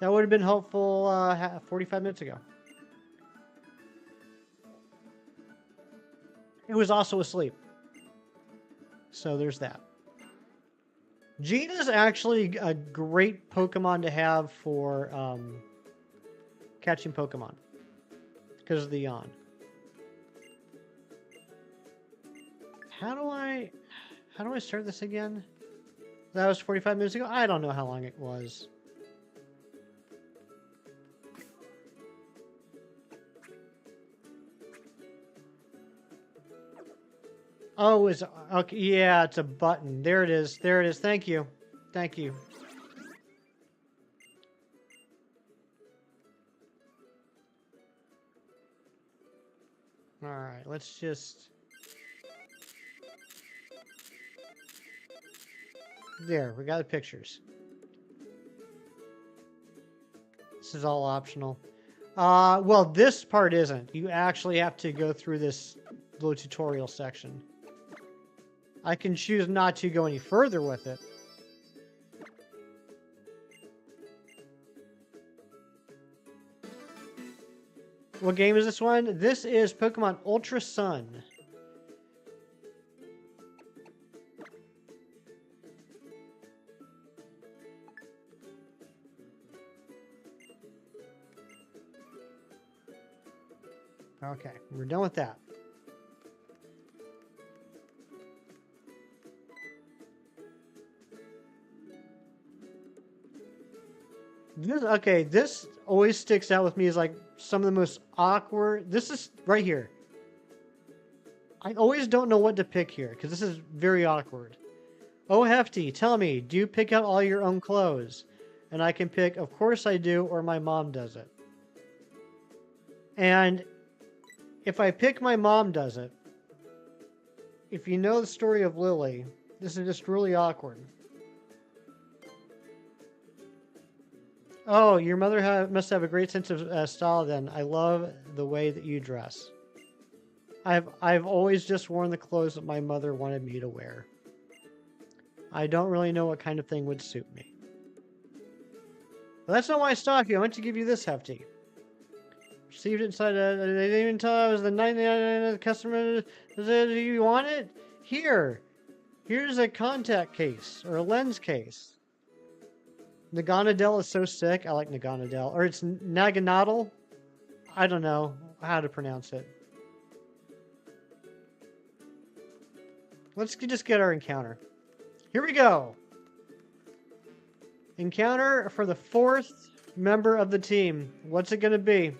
That would have been helpful 45 minutes ago. It was also asleep. So there's that. Gina's actually a great Pokemon to have for catching Pokemon because of the yawn. How do I start this again? That was 45 minutes ago? I don't know how long it was. Oh, it's okay. Yeah, it's a button. There it is. There it is. Thank you. Thank you. All right, let's just... There, we got the pictures. This is all optional. Well, this part isn't. You actually have to go through this little tutorial section. I can choose not to go any further with it. What game is this one? This is Pokemon Ultra Sun. Okay, we're done with that. This always sticks out with me as like some of the most awkward. This is right here. I always don't know what to pick here because this is very awkward. Oh, Hefty, tell me, do you pick out all your own clothes? And I can pick, of course I do, or my mom does it. And if I pick my mom does it, if you know the story of Lily, this is just really awkward. Oh, your mother must have a great sense of style then. I love the way that you dress. I've always just worn the clothes that my mother wanted me to wear. I don't really know what kind of thing would suit me. But that's not why I stalked you. I meant to give you this, Hefty. Received it inside. They didn't even tell I was the 99 customer. Do you want it? Here. Here's a contact case or a lens case. Naganadel is so sick. I like Naganadel. Or it's Naganadel. I don't know how to pronounce it. Let's just get our encounter. Here we go. Encounter for the 4th member of the team. What's it going to be?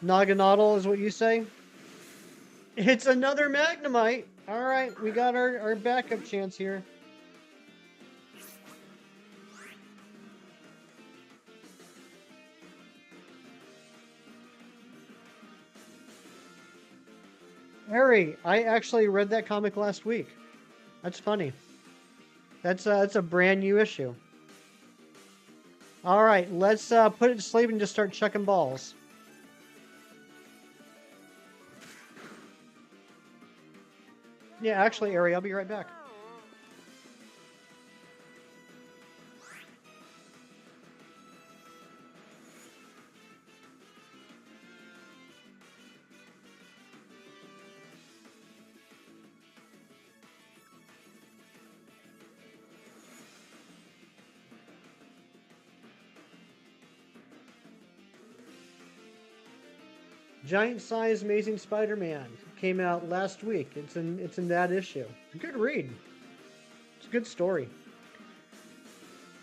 Naganadel is what you say? It's another Magnemite. All right, we got our backup chance here. Harry, I actually read that comic last week. That's funny. That's a brand new issue. All right, let's put it to sleep and just start chucking balls. Yeah, actually, Ari, I'll be right back. Giant Size Amazing Spider-Man came out last week. It's in that issue. It's a good read. It's a good story.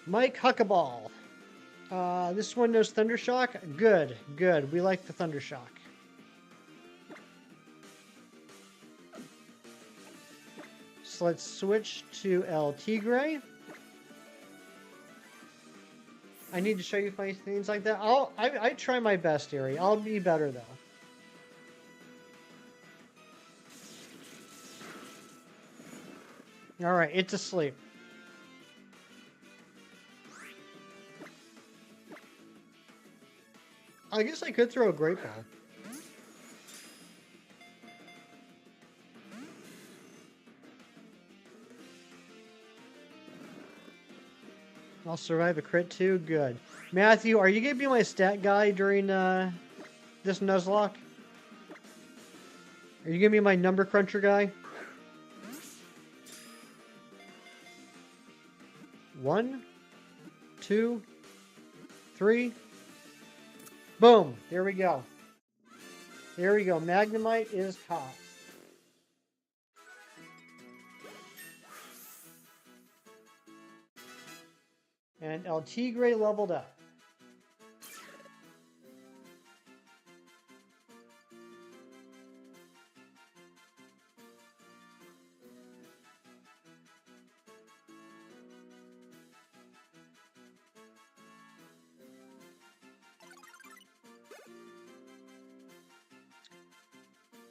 Mike Huckaball. This one knows Thundershock. Good, good. We like the Thundershock. So let's switch to El Tigre. I need to show you funny things like that. I try my best, Ari. I'll be better though. All right, it's asleep. I guess I could throw a great ball. I'll survive a crit too. Good. Matthew, are you gonna be my stat guy during this Nuzlocke? Are you gonna be my number cruncher guy? 1, 2, 3. Boom. There we go. There we go. Magnemite is caught. And El Tigre leveled up.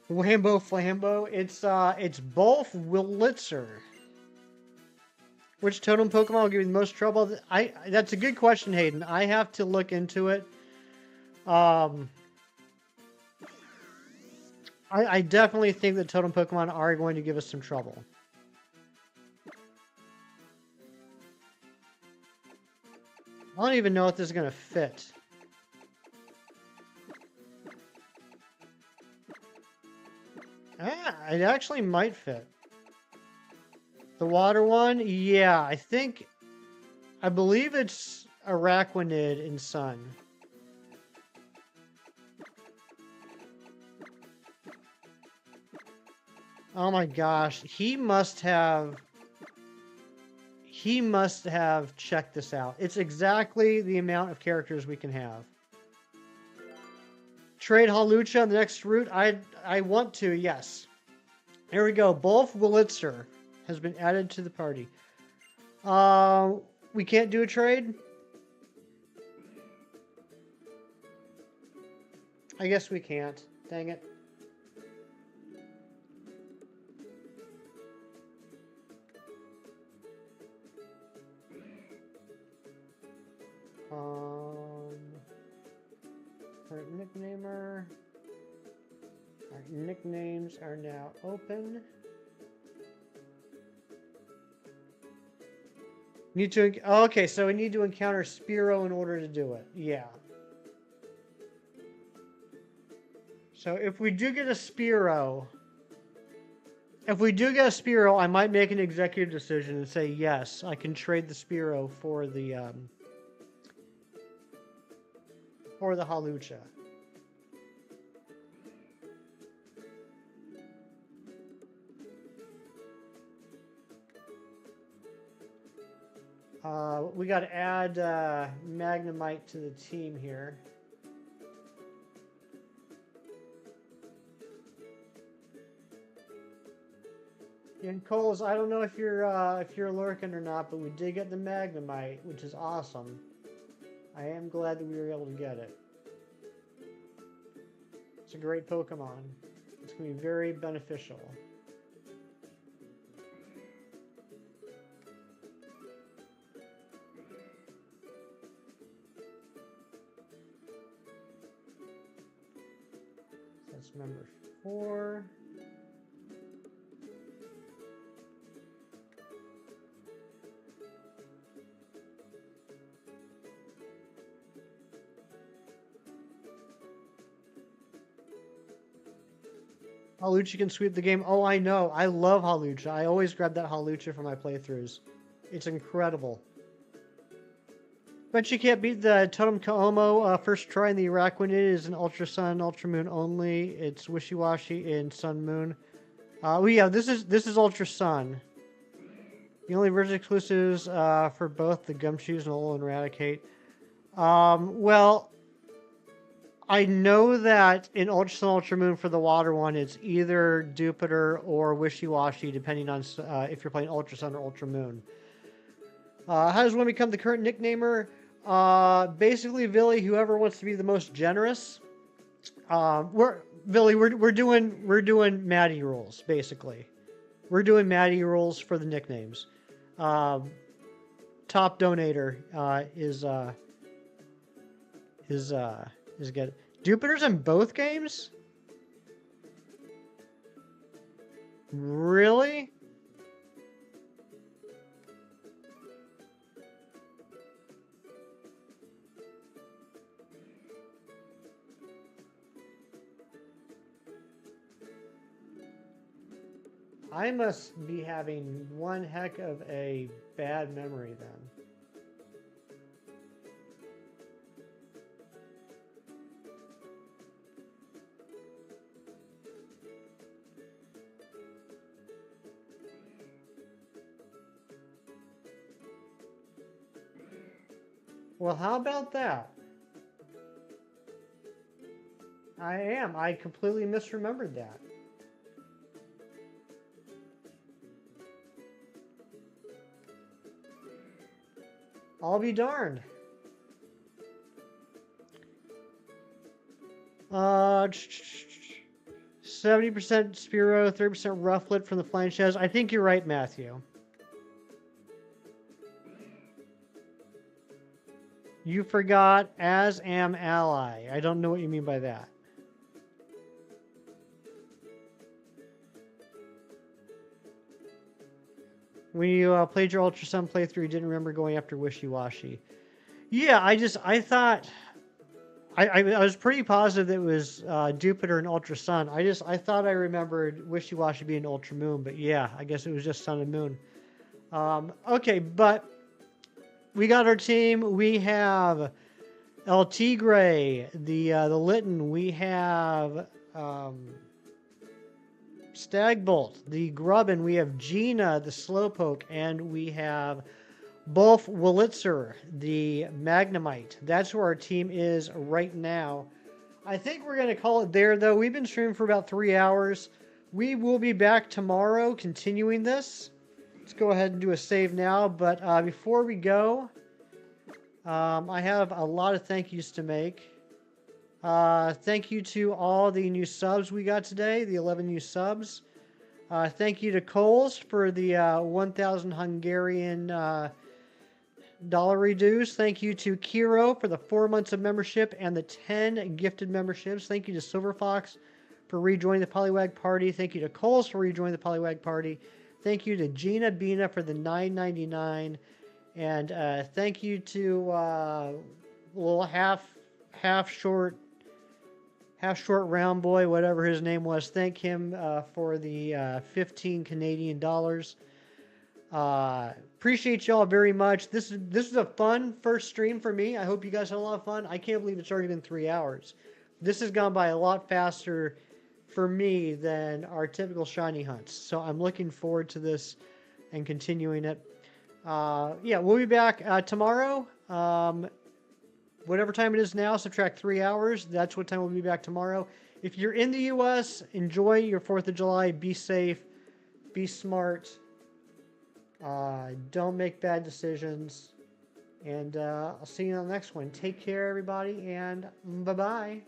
Flambo. It's both Willitzer. Which totem Pokemon will give you the most trouble? That's a good question, Hayden. I have to look into it. I definitely think that totem Pokemon are going to give us some trouble. I don't even know if this is going to fit. Ah, it actually might fit. The water one? Yeah, I believe it's Araquanid in Sun. Oh my gosh, he must have checked this out. It's exactly the amount of characters we can have. Trade Hawlucha on the next route? I want to, yes. There we go. Both Willitzer has been added to the party. We can't do a trade? I guess we can't. Dang it. Current nicknamer. Our nicknames are now open. Need to, okay, so we need to encounter Spearow in order to do it. Yeah. So if we do get a Spearow, I might make an executive decision and say, yes, I can trade the Spearow for the Hawlucha. We got to add Magnemite to the team here. And Coles, I don't know if you're lurking or not, but we did get the Magnemite, which is awesome. I am glad that we were able to get it. It's a great Pokemon. It's going to be very beneficial. That's number 4. Hawlucha can sweep the game. Oh, I know. I love Hawlucha. I always grab that Hawlucha for my playthroughs. It's incredible. But you can't beat the Totem Kaomo. First try in the Araquanid is an Ultra Sun, Ultra Moon only. It's Wishy-Washy in Sun Moon. Well, yeah, this is Ultra Sun. The only version exclusives for both the Gumshoes and Alolan Raticate. Well, I know that in Ultra Sun, Ultra Moon for the water one, it's either Jupiter or Wishy-Washy, depending on if you're playing Ultra Sun or Ultra Moon. How does one become the current nicknamer? Basically, Billy, whoever wants to be the most generous. We're doing Maddie rules, basically. We're doing Maddie rules for the nicknames. Top donator is good. Jupiter's in both games? Really? I must be having one heck of a bad memory then. Well, how about that? I am. I completely misremembered that. I'll be darned. 70% Spiro, 30% Rufflet from the Flying Shadows. I think you're right, Matthew. You forgot as am ally. I don't know what you mean by that. When you played your Ultra Sun playthrough, you didn't remember going after Wishy Washy. Yeah, I thought... I was pretty positive that it was Jupiter and Ultra Sun. I thought I remembered Wishy Washy being Ultra Moon, but yeah, I guess it was just Sun and Moon. Okay, but we got our team. We have El Tigre, the Litten. We have Stagbolt, the Grubbin. We have Gina, the Slowpoke, and we have Bolf Wolitzer, the Magnemite. That's where our team is right now. I think we're going to call it there, though. We've been streaming for about 3 hours. We will be back tomorrow continuing this. Let's go ahead and do a save now. But before we go, I have a lot of thank yous to make. Thank you to all the new subs we got today, the 11 new subs. Thank you to Coles for the 1,000 Hungarian dollar dues. Thank you to Kiro for the 4 months of membership and the 10 gifted memberships. Thank you to Silver Fox for rejoining the Poliwag Party. Thank you to Coles for rejoining the Poliwag Party. Thank you to Gina Bina for the $9.99. And thank you to little half short round boy, whatever his name was. Thank him for the 15 Canadian dollars. Appreciate y'all very much. This is a fun first stream for me. I hope you guys had a lot of fun. I can't believe it's already been 3 hours. This has gone by a lot faster for me than our typical shiny hunts. So I'm looking forward to this and continuing it. Yeah, we'll be back tomorrow. Whatever time it is now, subtract 3 hours. That's what time we'll be back tomorrow. If you're in the U.S., enjoy your 4th of July. Be safe. Be smart. Don't make bad decisions. And I'll see you on the next one. Take care, everybody, and bye-bye.